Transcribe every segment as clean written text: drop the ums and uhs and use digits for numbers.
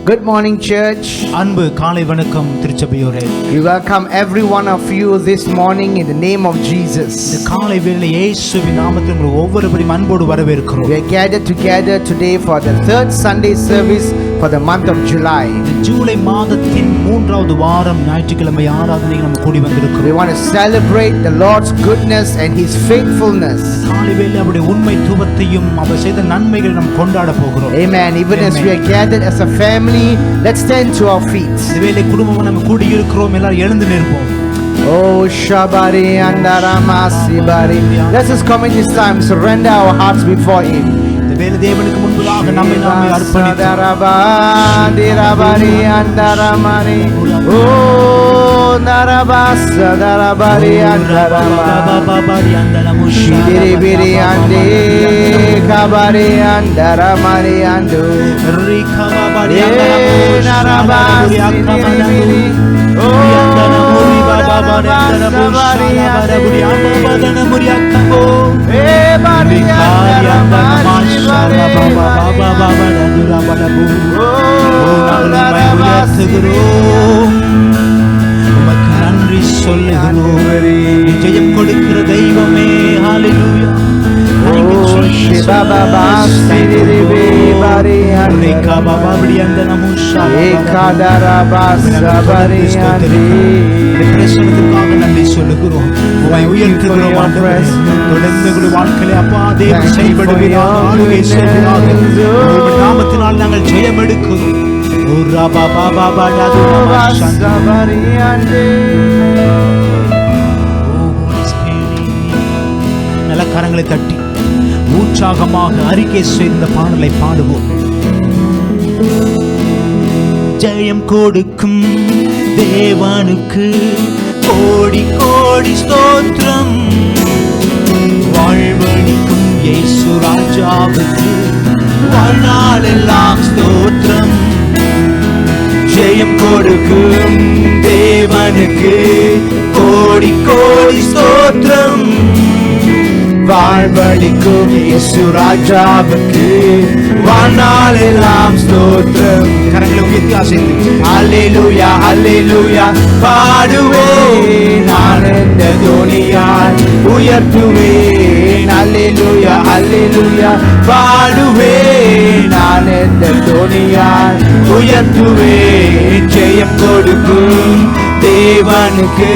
Good morning, church. அன்பு காலை வணக்கம் திருச்சபையோரே. We welcome every one of you this morning in the name of Jesus. இந்த காலை வேளையிலே இயேசுவின் நாமத்தில் உங்களை ஒவ்வொருவரையும் அன்போடு வரவேற்கிறோம். We are gathered together today for the third Sunday service for the month of July. July மாதத்தின் 3வது வாரம் ஞாயிற்றுக்கிழமை ஆராதனைக்கு நம்ம கூடி வந்திருக்கிறோம். We want to celebrate the Lord's goodness and His faithfulness. காலை வேளையிலே அவருடைய உண்மைத்துவத்தையும் அவர் செய்த நன்மைகளை நாம் கொண்டாட போகிறோம். Amen. Even as we are gathered as a family, let's stand to our feet. இந்த வேளை குடும்பமா நம்ம கூடி இருக்கிறோம், எல்லாரும் எழுந்து நிற்போம். Oh Shabari Andaramasi Bari. Let's just come in this time, surrender our hearts before Him. இந்த வேளை தேவனுக்கு முன்பாக நம்மை அர்ப்பணித்து Darabari Andaramani. Oh Narabasa Darabari Andaramani. Shidiri Ande Kabari Andaramani Andu. Rikabari Narabasi Diribiri. Oh நன்றி சொல்லுகிறோம். ஜெயம் கொடுக்கிற தெய்வமே. ஹல்லேலூயா. நன்றி சொல்லுகிறோம். உயர்த்துகிறோம் ஆண்டவரே. தொடர்ந்து வாழ்க்கையிலே அப்பா தேவன் செயல்படுவீராக, ஆளுகை செய்வீராக. உம்முடைய நாமத்தினால் நாங்கள் ஜெயம் எடுக்கிறோம். நல்ல கரங்களை தட்டி உற்சாகமாக அறிக்கை செய்த பாடலை பாடுவோம். ஜெயம் கொடுக்கும் தேவனுக்கு கோடி கோடி ஸ்தோத்திரம். வாழ்வழிக்கும் இயேசு ராஜாவுக்கு வாழ்நாளெல்லாம் ஸ்தோத்திரம். ஜெயம் கொடுக்கும் தேவனுக்கு கோடி கோடி ஸ்தோத்திரம். வாழ்வழிக்கும் இயேசு ராஜாவுக்கு வாழ்நாளெல்லாம் ஸ்தோத்திரம். கரங்களை உயர்த்தி ஆசைத்து அல்லேலூயா அல்லேலூயா பாடுவேன் ஆனந்த துணியால் உயர்த்துவேன். அல்லேலூயா அல்லேலூயா பாடுவேன் ஆனந்த துணியால் உயர்த்துவேன். ஜெயம் கொடுக்கும் தேவனுக்கு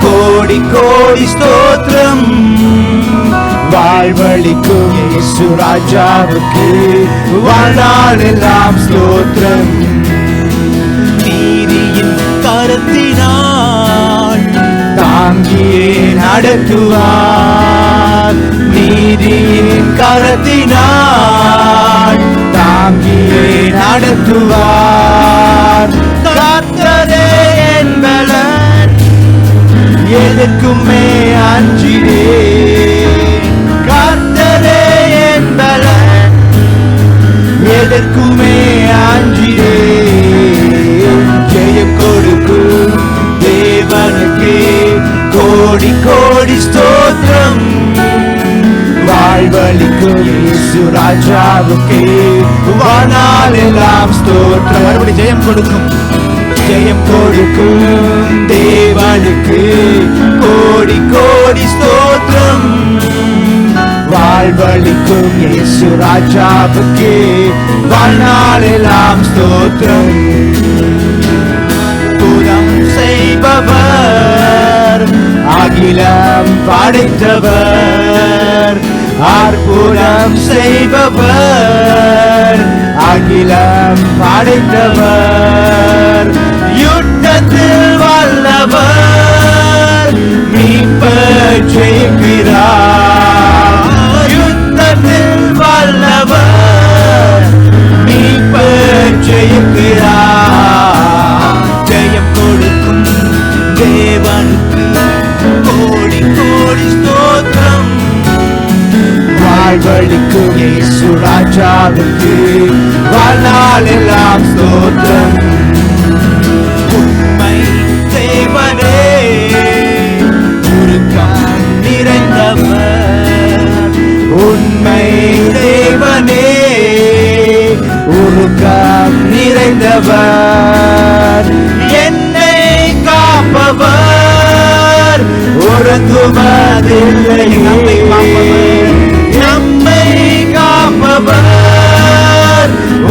கோடி கோடி ஸ்தோத்திரம். வாழ்வழிக்கும் இயேசு ராஜாவுக்கு வாழ்நாளெல்லாம் ஸ்தோத்திரம். நீதியின் கரத்தினால் தாங்கியே நடத்துவார். நீதியின் கரத்தினால் தாங்கியே நடத்துவார். கர்த்தரே என் பலன், எதற்குமே அஞ்சிடேன். கர்த்தரே என் பலன், எதற்குமே அஞ்சிடேன். ஜெயம் கொடுக்கும் தேவனுக்கு கோடி கோடி ஸ்தோத்திரம். வாழ்வழிக்கும் இயேசு ராஜாவுக்கு வாழ்நாளெல்லாம் ஸ்தோத்திரம். மறுபடி ஜெயம் கொடுக்கும், ஜெயம் கொடுக்கும் தேவனுக்கு கோடி கோடி ஸ்தோத்திரம். வாழ்வழிக்கும் இயேசு ராஜாவுக்கு வாழ்நாளெல்லாம் ஸ்தோத்திரம். புறம் செய்பவர், அகிலம் படைத்தவர். அற்புதம் செய்பவர், அகிலம் படைத்தவர். யுத்தத்தில் வல்லவர், மீட்பர் ஜெயிக்கிறார். யுத்தத்தில் வல்லவர், மீட்பர் ஜெயிக்கிறார். ஜெயம் கொடுக்கும் தேவனுக்கு கோடி கோடி ஸ்தோத்திரம். வாழ்வழிக்கும் இயேசு ராஜாவுக்கு வாழ்நாளெல்லாம் ஸ்தோத்திரம். உண்மை தேவனே, உருக்கம் நிறைந்தவர். உண்மை தேவனே, உருக்கம் நிறைந்த நல்லவர், என்னை காப்பவர், உறங்குவதில்லை. நம்மை காப்பவர்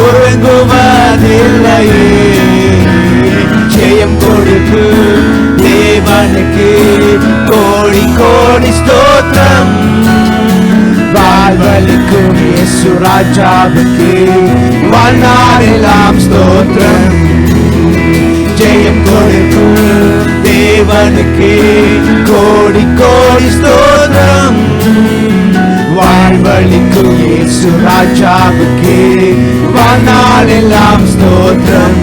உறங்குவதில்லையே. ஜெயம் கொடுக்கும் தேவனுக்கு கோடி கோடி ஸ்தோத்திரம். வாழ்வளிக்கும் இயேசு ராஜாவுக்கு வாழ்நாளெல்லாம் ஸ்தோத்திரம். ஜெயம் கொடுக்கும் தேவனுக்கு கோடி கோடி ஸ்தோத்திரம். வாழ்வளிக்கும் இயேசு ராஜாவுக்கு வாழ்நாளெல்லாம் ஸ்தோத்திரம்.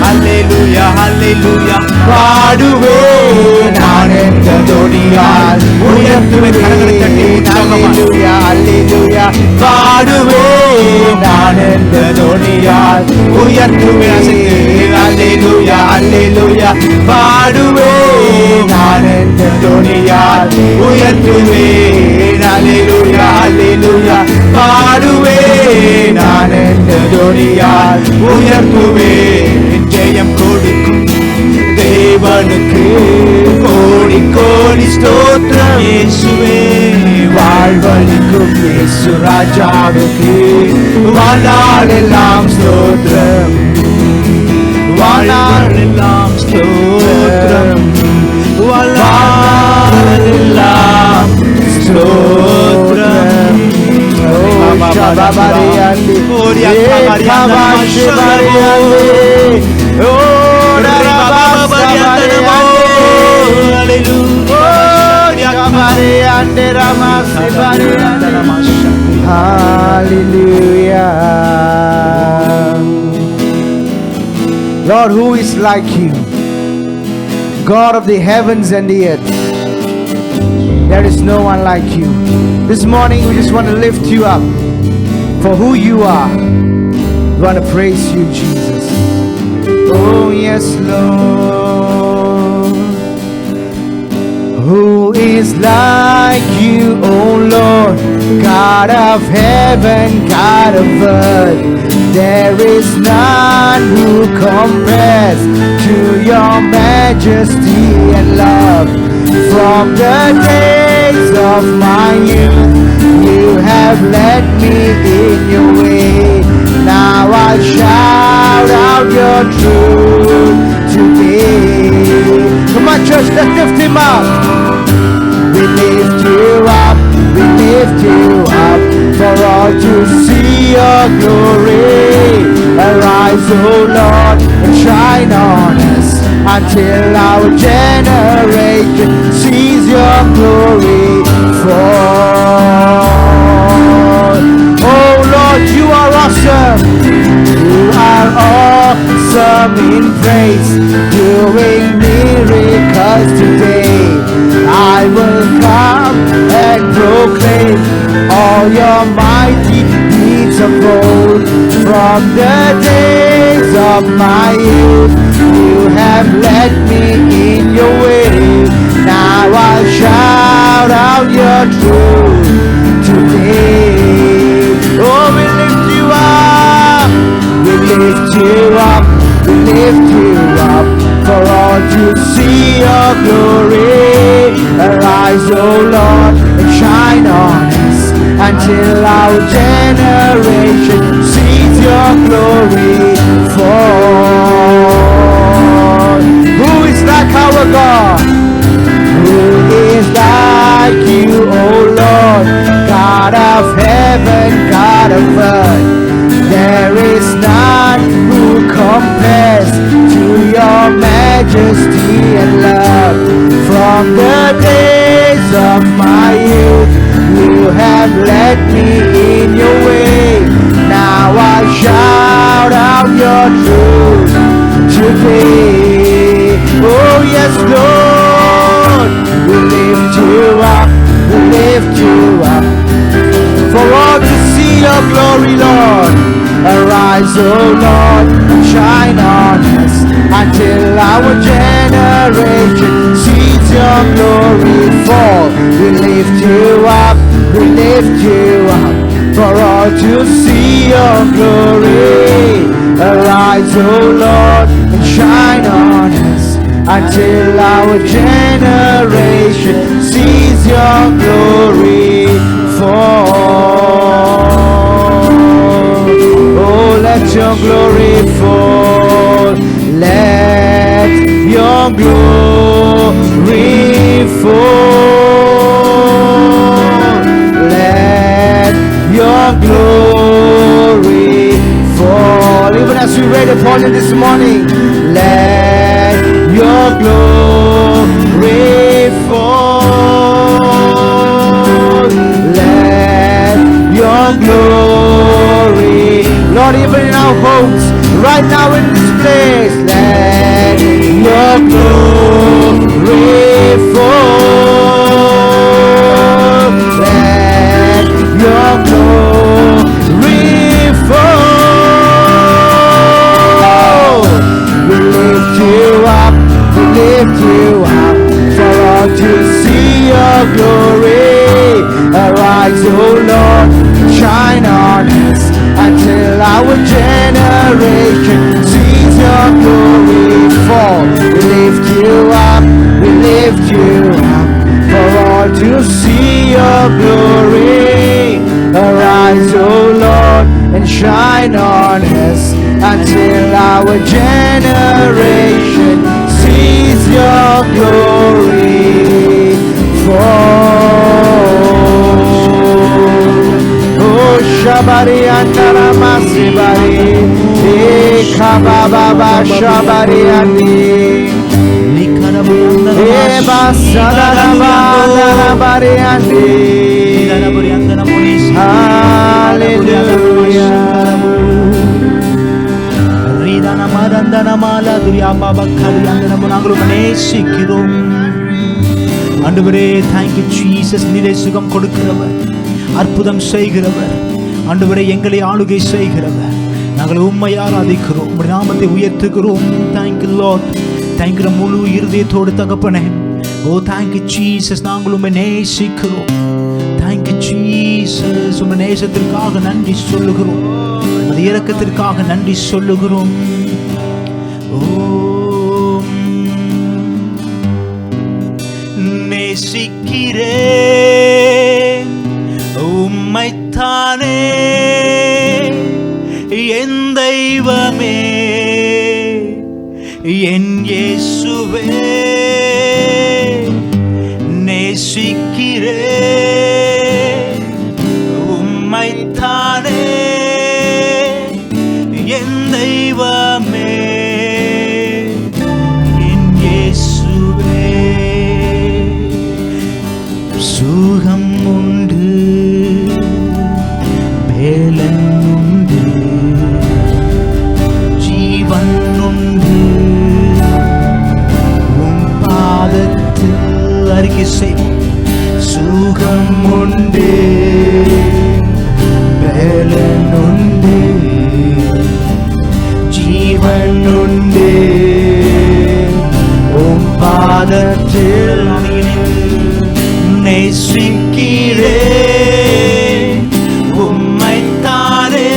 அல்லேலூயா அல்லேலூயா. பாடுவேன் நான் என்ற தொனியால், உயர்த்துவேன் கரங்களை தட்டி அல்லேலூயா அல்லேலூயா. பாடுவேன் நான் என்ற தொனியால், உயர்த்துவேன் அல்லேலூயா அல்லேலூயா. பாடுவேன் நான் என்ற தொனியால், உயர்த்துவேன் அல்லேலூயா அல்லேலூயா. பாடுவேன் நான் என்ற தொனியால், உயர்த்துவேன். ஜெயம் கொடுக்கும் தேவனுக்கு கோடி கோடி ஸ்தோத்திரம். இயேசுவே வாழ்வளிக்கும் இயேசு ராஜாவுக்கு வாழ்நாளெல்லாம் ஸ்தோத்திரம். வாழ்நாளெல்லாம் ஸ்தோத்திரம். வாழ்நாளெல்லாம் ஸ்தோத்திரம். Hallelujah. Lord, who is like you? God of the heavens and the earth. There is no one like you. This morning we just want to lift you up for who you are. We want to praise you, Jesus. Oh yes, Lord. Who is like you, oh Lord, God of heaven, God of earth? There is none who compares to your majesty and love. From the days of my youth, you have led me in your way. Now I shout out your truth today. Come on, church, let's lift him up. We lift you up, we lift you up, for all to see your glory. Arise, O Lord, and shine on us, until our generation sees your glory fall. Oh Lord, you are awesome. You are awesome in praise, doing miracles today. I will come and proclaim all your mighty deeds of old. From the days of my youth, you have led me in your way. Now I'll shout out your truth today. Oh, we lift you up, we lift you up, we lift you up, for all to see your glory. Arise, O Lord, and shine on us, until our generation sees your glory fall. Who is like our God? Who is like you, O Lord, God of heaven, God of earth? There is none who compares to your majesty and love. From the days of my youth, you have led me in your way. Now I shout out your truth today. Oh yes, Lord, we lift you up, we lift you up, for all to see your glory, Lord. Arise, O Lord, and shine on us, until our generation sees your glory fall. We lift you up, we lift you up, for all to see your glory. Arise, Arise, O Lord, and shine on us, until our generation sees your glory fall. Oh, let your glory fall. Let your glory fall. Let your glory fall. Even as we read upon it this morning, let your glory fall. Let your glory, Lord, even in our homes, right now in this place, let your glory fall. Let your glory fall. We lift you up, we lift you up, for all to see your glory. Arise, O Lord, shine on us, until our generation sees your glory fall. We lift you up, we lift you up, for all to see your glory. Arise, O Lord, and shine on us, until our generation sees your glory fall. Oh, Shabari Andara Masibari, Ekababa Shabari Andi, Eba Sadara Bari Andi. Hallelujah. ஆண்டவரே, thank you Jesus. நீரே சுகம் கொடுக்கிறவர், அற்புதம் செய்கிறவர். ஆண்டவரே, எங்களை ஆளுகை செய்கிறவர். நாங்கள் உம்மை ஆராதிக்கிறோம், உம்முடைய நாமத்தை உயர்த்துகிறோம். Thank you Lord. Thank you முழு இருதயத்தோடு தகப்பனே. Oh thank you Jesus. நாங்கள் உம்மை நேசிக்கிறோம். Thank you Jesus. உம்முடைய நேசத்திற்காக நன்றி சொல்லுகிறோம், உம்முடைய இரக்கத்திற்காக நன்றி சொல்லுகிறோம். நேசிக்கிறேன் உம்மைத்தானே என் தெய்வமே, என் இயேசுவே. நேசிக்கிறேன் உம்மைத்தானே என் தெய்வமே, என் இயேசுவே. சுகம் உண்டு, வேலன் உண்டு, ஜீவன் உண்டு உம் பாதத்தில். அறிக்கை செய்வோம். சுகம் உண்டு, வேலன் உண்டு, ஜீவன் உண்டு உம் பாதத்தில். நேசிக்கிறேன் உம்மைத்தானே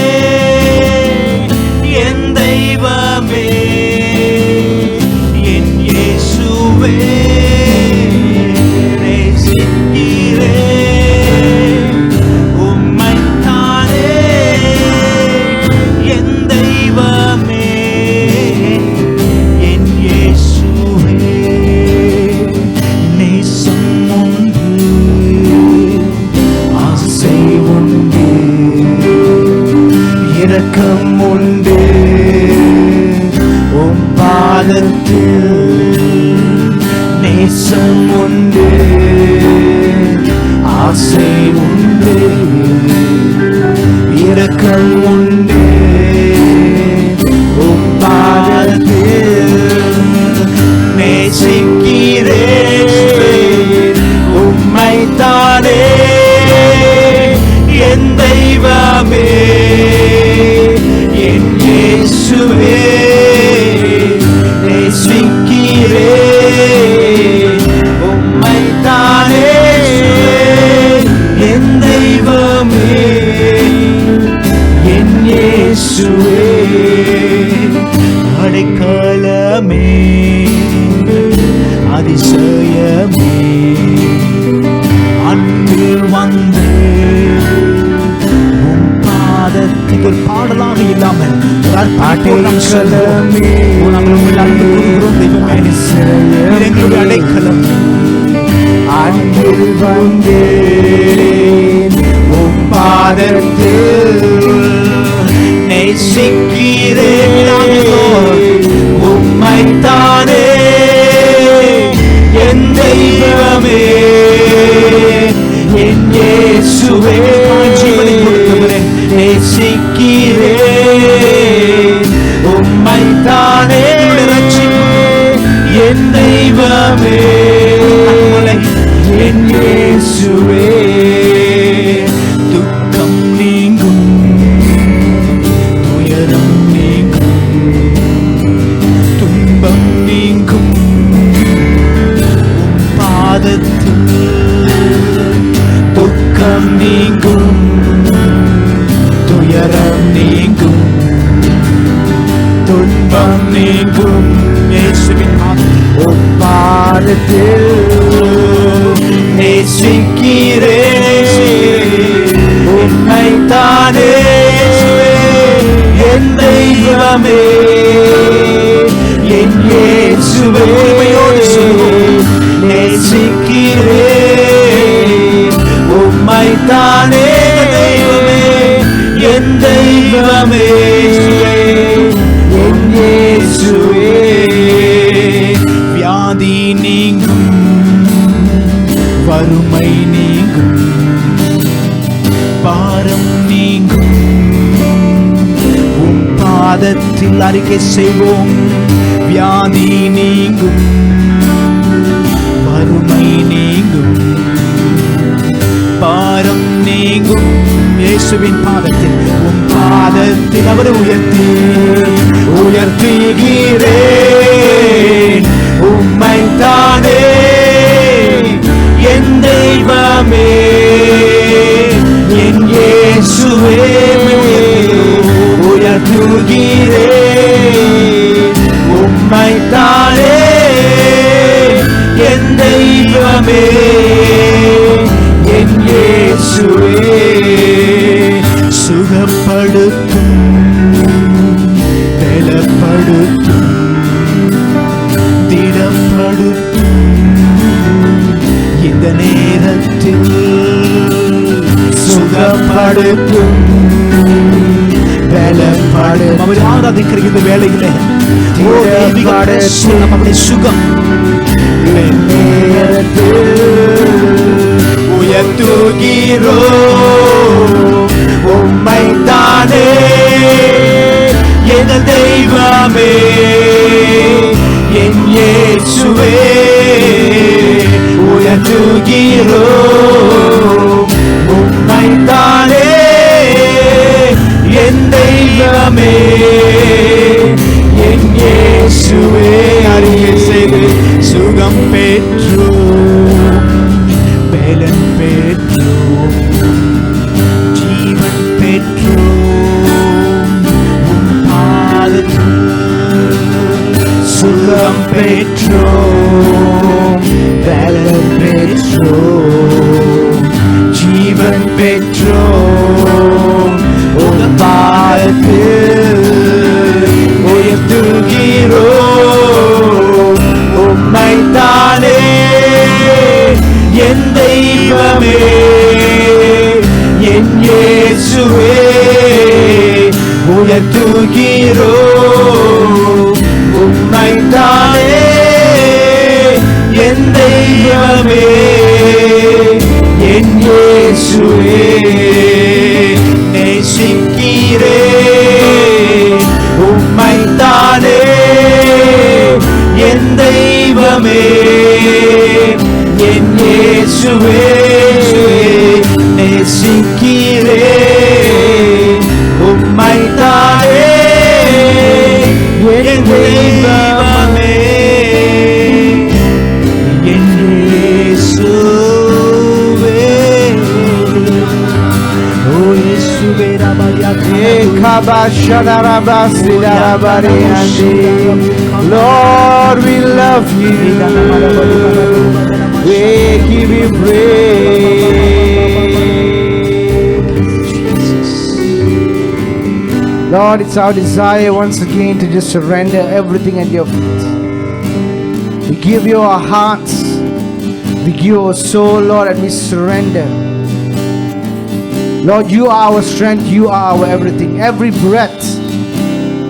என் தெய்வமே, என் இயேசுவே. நேசிக்கிறேன் உம்மைத்தானே என் தெய்வமே, என் இயேசுவே. நேசம் இரக்கம் உண்டு உம் பாதத்தில். நேசம் உண்டு, ஆசை உண்டு, இரக்கம் உண்டு உம் பாதத்தில். நேசிக்கிறேன் உம்மைத்தானே என் தெய்வமே, என் இயேசுவே. நேசிக்கிறேன் உம்மைத்தானே என் தெய்வமே, என் இயேசுவே. அடைக்கலமே அதிசயமே அன்பில் வந்து உம் பாதத்துக்கு ஒரு பாடலாக இல்லாமல் அடைக்கலமே எங்களுடைய அடைக்கலம் அன்பில் வந்தேன் உம் பாதத்தில் நேசிக்கிறேன் உம்மைத்தானே என் தெய்வமே என் இயேசுவே ஜீவனை கொடுத்தவரே நேசிக்கிறேன் உம்மைத்தானே என் தெய்வமே என் இயேசுவே துக்கம் நீங்கும் துயரம் நீங்கும் துன்பம் நீங்கும் பாதத்தில் துக்கம் நீங்கும் துயரம் நீங்கும் துன்பம் நீங்கும் இயேசுவின் பாதத்தில் நேசிக்கிறேன் உம்மைத்தானே என் தெய்வமே என் இயேசுவே நேசிக்கிறேன் உம்மைத்தானே தெய்வமே என் தெய்வமே என் இயேசுவே வியாதி நீங்கும் வறுமை நீங்கும் பாரம் நீங்கும் உம் பாதத்தில் அறிக்கை செய்வோம் வியாதி நீங்கும் வறுமை நீங்கும் பாரம் நீங்கும் இயேசுவின் பாதத்தில் உம் பாதத்தில் அவரை உயர்த்துகிறேன் உம்மைத்தானே என் தெய்வமே என் இயேசுவே உயர்த்துகிறேன் உம்மைத்தானே என் தெய்வமே என் இயேசுவே சுகப்படுத்தும் பலப்படுத்தும் திடப்படுத்தும் இந்த நேரத்தில் சுகப்படுத்தும் பலப்படுத்தும் அவரை ஆராதிக்கிற இந்த வேளையிலே நம்முடைய சுகம் உயர்த்துகிறோ உம்மைத்தானே என் தெய்வமே என் இயேசுவே உயர்த்துகிறோ உம்மைத்தானே என் தெய்வமே என் இயேசுவே அறிக்கை செய்து சுகம் பெற்றோம் பலன் பெற்றோம் ஜீவன் பெற்றோம் உம் பாதத்தில் சுகம் பெற்றோம் பலன் பெற்றோம் ஜீவன் பெற்றோம் உம் பாதத்தில் உயர்த்துகிறோம் உம்மைத்தானே என் தெய்வமே என் இயேசுவே உயர்த்துகிறோம் உம்மைத்தானே என் தெய்வமே என் இயேசுவே நேசிக்கிறேன் உம்மைத்தானே என் தெய்வமே என் இயேசுவே நேசிக்கிறேன் உம்மைத்தானே என் தெய்வமே என் இயேசுவே ஓ இயேசுவே ரபயா Lord, we love you. We give you praise. Lord, it's our desire once again to just surrender everything at your feet. We give you our hearts. We give you our soul, Lord, and we surrender. Lord, you are our strength. You are our everything. Every breath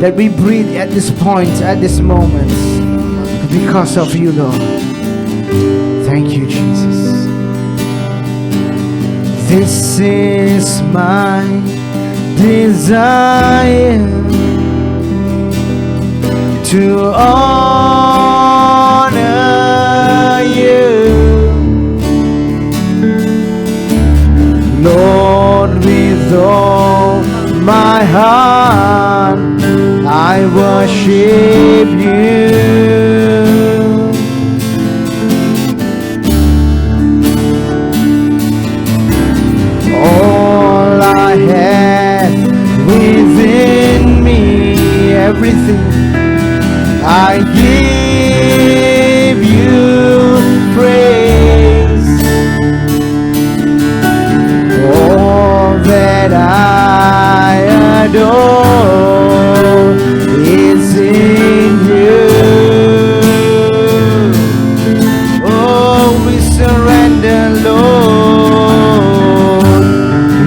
that we breathe at this point, at this moment, because of you, Lord. Thank you, Jesus. This is my desire, to honor you, Lord, with all my heart I worship you. All I have within me, everything, I give you praise. All that I adore is in you. Oh, we surrender, Lord.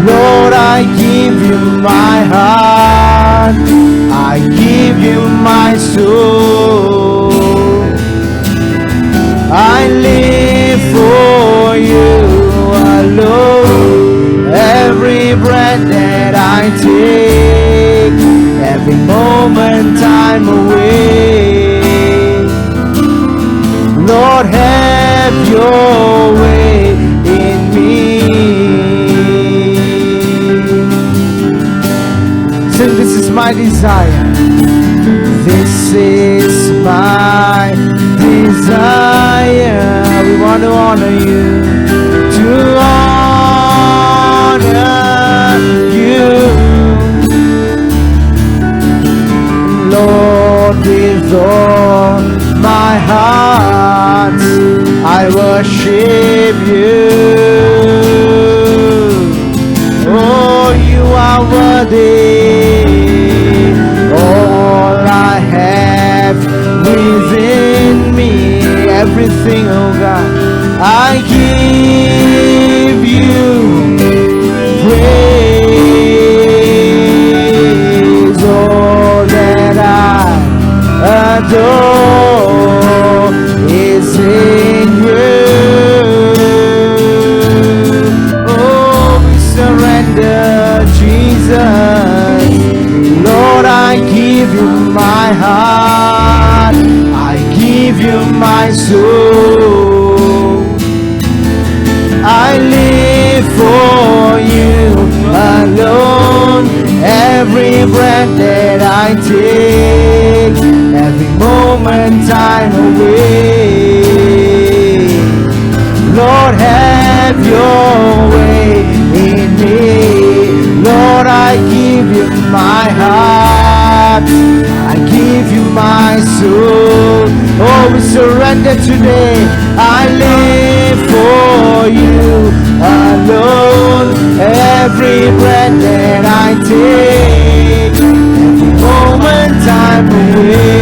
Lord, I give you my heart. I give you my soul. I live for you alone. Every breath that I take, every moment I'm away. Lord, have your way in me. So this is my desire. This is my desire. We want to honor you. To honor you, Lord, with all my heart I worship you. Oh, you are worthy. All I have within me, everything, oh God, I give you praise. All that I adore is in you. Oh, we surrender, Jesus. Lord, I give you my heart. I give you my soul. I live for you alone. Every breath that I take, every moment I'm away. Lord, have your way in me. Lord, I give you my heart. I give you my soul. Oh, we surrender today. I live for you alone. Every breath that I take, every moment I'm away.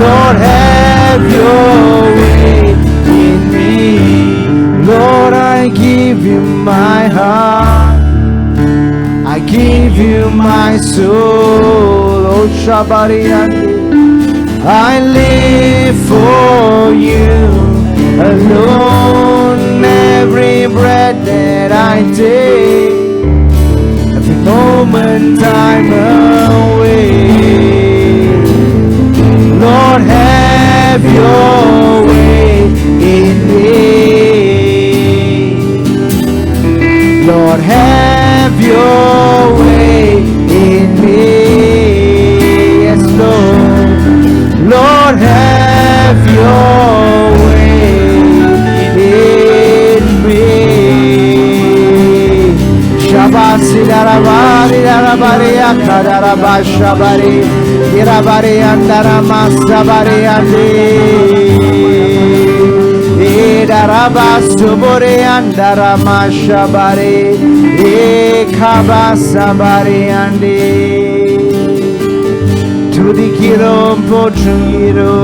Lord, have your way in me. Lord, I give you my heart. I give you my soul. Oh, Shabariandi. I live for you alone. Every breath that I take, every moment I'm away. Lord, have your way in me. Lord, have your way in me. Yes, Lord. Lord, have your way in me. Shabbat Sidarabah. darabare akadarabashabare irabare andaramasabare ande darabastobore andaramashabare ekabasabare ande tudikirom pochiro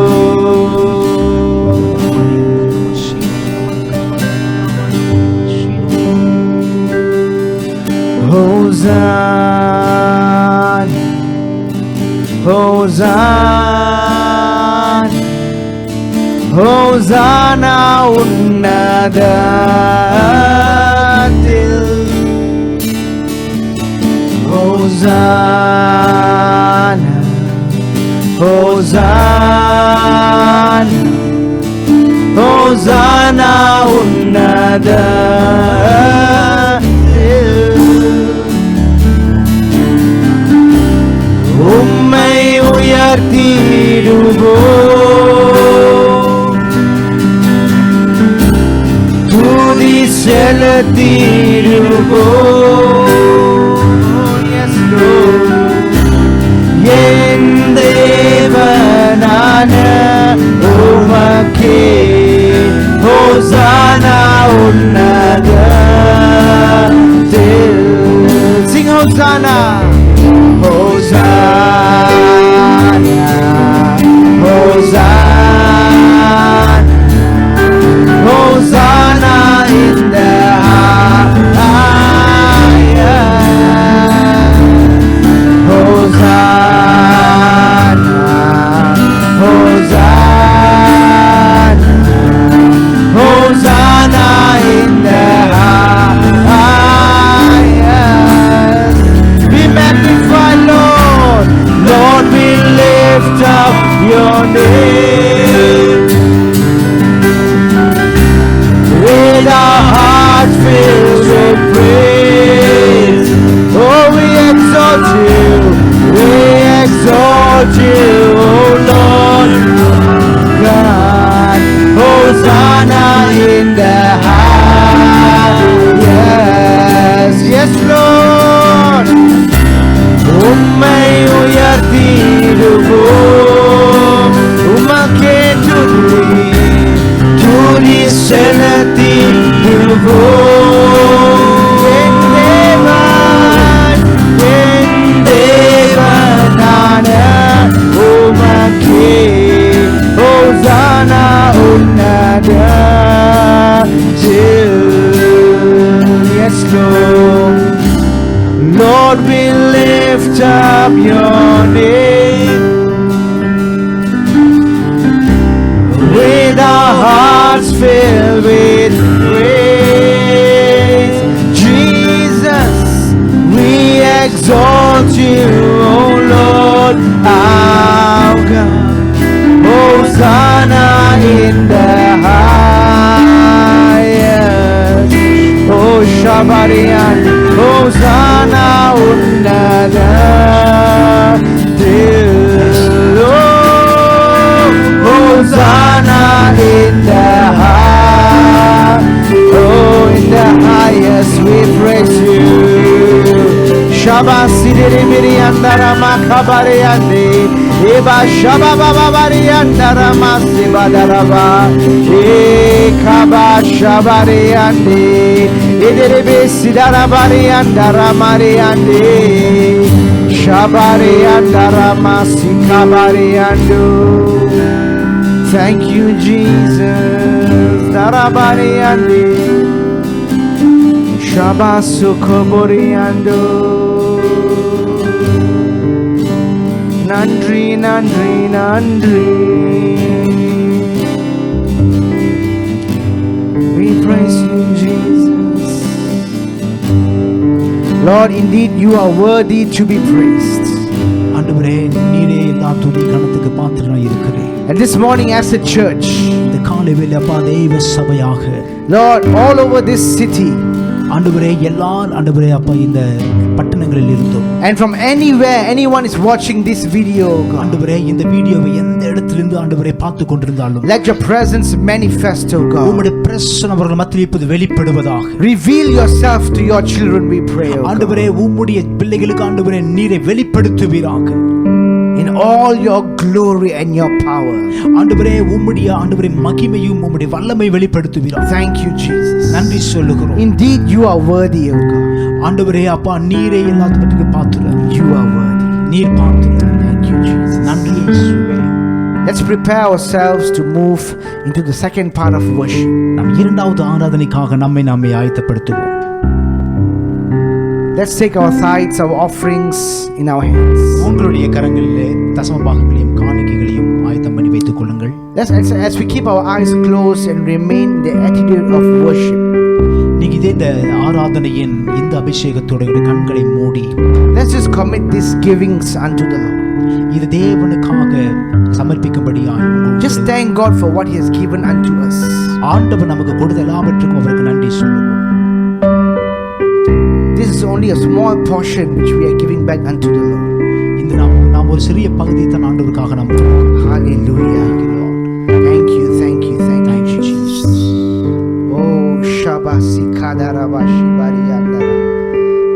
Hosanna, Hosanna, Hosanna unnadatil. Hosanna, Hosanna, Hosanna unnadatil. உம்மை உயர்த்திடுவோம் துதி செலுத்திடுவோம் என் தேவனான உமக்கே hosanna உன்னதத்தில். Sing Hosanna. Hosanna, Hosanna, Hosanna in the highest. Hosanna, Hosanna, Hosanna in the highest. Be magnified, Lord. Lord, we lift up your name with our hearts filled with praise. Oh, we exalt you, oh Lord God. Hosanna in the highest. Yes, Lord. உம்மை உயர்த்திடுவோம் உமக்கே துதி செலுத்திடுவோம் என் தேவனான உமக்கே hosanna உன்னதத்தில். Yes, Lord. Lord, we lift up your name with our hearts filled with praise. Jesus, we exalt you, oh Lord, our God. Hosanna in the highest. Oh Shabarian, Hosanna unnadatil. Oh, Hosanna in the high. Oh, in the highest we praise you. Shabasiri miri andara makabari andi. Eba shabababari andara masibadaraba. Ekaba shabari andi. Ederebe sidarabari andara mari andi. Shabari andara masikabari andu. Thank you, Jesus. Darabari andi. Shabasukobori andu. Nandri, Nandri, Nandri. We praise you, Jesus. Lord, indeed you are worthy to be praised. ஆண்டவரே நீரே எல்லா துதி கனத்துக்கு பாத்திரனாய் இருக்கிறீர். And this morning as a church, இந்த காலை வேளை அப்பா தேவ சபையாக Lord, all over this city, ஆண்டவரே எல்லா ஆண்டவரே அப்பா இந்த பட்டணங்களில் இருந்தும் and from anywhere anyone is watching this video, God, ஆண்டவரே இந்த வீடியோவை எந்த இடத்திலிருந்து ஆண்டவரே பார்த்து கொண்டிருந்தாலும் let your presence manifest, oh God. உம்முடைய பிரசன்னம் அவர்கள் மத்தியில் இப்போது வெளிப்படுவதாக. Reveal yourself to your children, we pray, oh God. ஆண்டவரே உம்முடைய பிள்ளைகளுக்கு ஆண்டவரே நீரை வெளிப்படுத்துவீராக. In all your glory and your power. ஆண்டவரே உம்முடைய ஆண்டவரே மகிமையும் உம்முடைய வல்லமை வெளிப்படுத்துவீராக. Thank you, Jesus. நன்றி சொல்லுகிறோம். Indeed you are worthy, oh God. ஆண்டவரே அப்பா நீரே எல்லாத்துக்கும் பாத்துறார். You are worthy. நீர் பாத்துறார். Thank you, Jesus. நன்றி இயேசுவே. Let's prepare ourselves to move into the second part of worship. நாம் இரண்டாவது ஆராதனைக்காக நம்மை ஆயத்தப்படுத்துவோம். Let's take our tithes, our offerings in our hands. உங்களுடைய கரங்களிலே தசம பாகங்களையும் காணிக்கைகளையும் ஆயத்தம் பண்ணி வைத்துக் கொள்ளுங்கள். As we keep our eyes closed and remain in the attitude of worship. நீங்க இந்த ஆராதனையின் இந்த அபிஷேகத்தோட கண்களை மூடி let's just commit these givings unto the Lord. இது தேவனுக்காக சமர்ப்பிக்கும்படியாய் just thank God for what he has given unto us. ஆண்டவர் நமக்கு கொடுத்த எல்லாவற்றுக்கும் அவருக்கு நன்றி சொல்லுவோம். This is only a small portion which we are giving back unto the Lord. இந்த நாம் ஒரு சிறிய பகுதியை தான் ஆண்டவருக்காக நாம் hallelujah. Thank you, thank you, thank you, Jesus. Oh shabasi kadarabashi bariyandara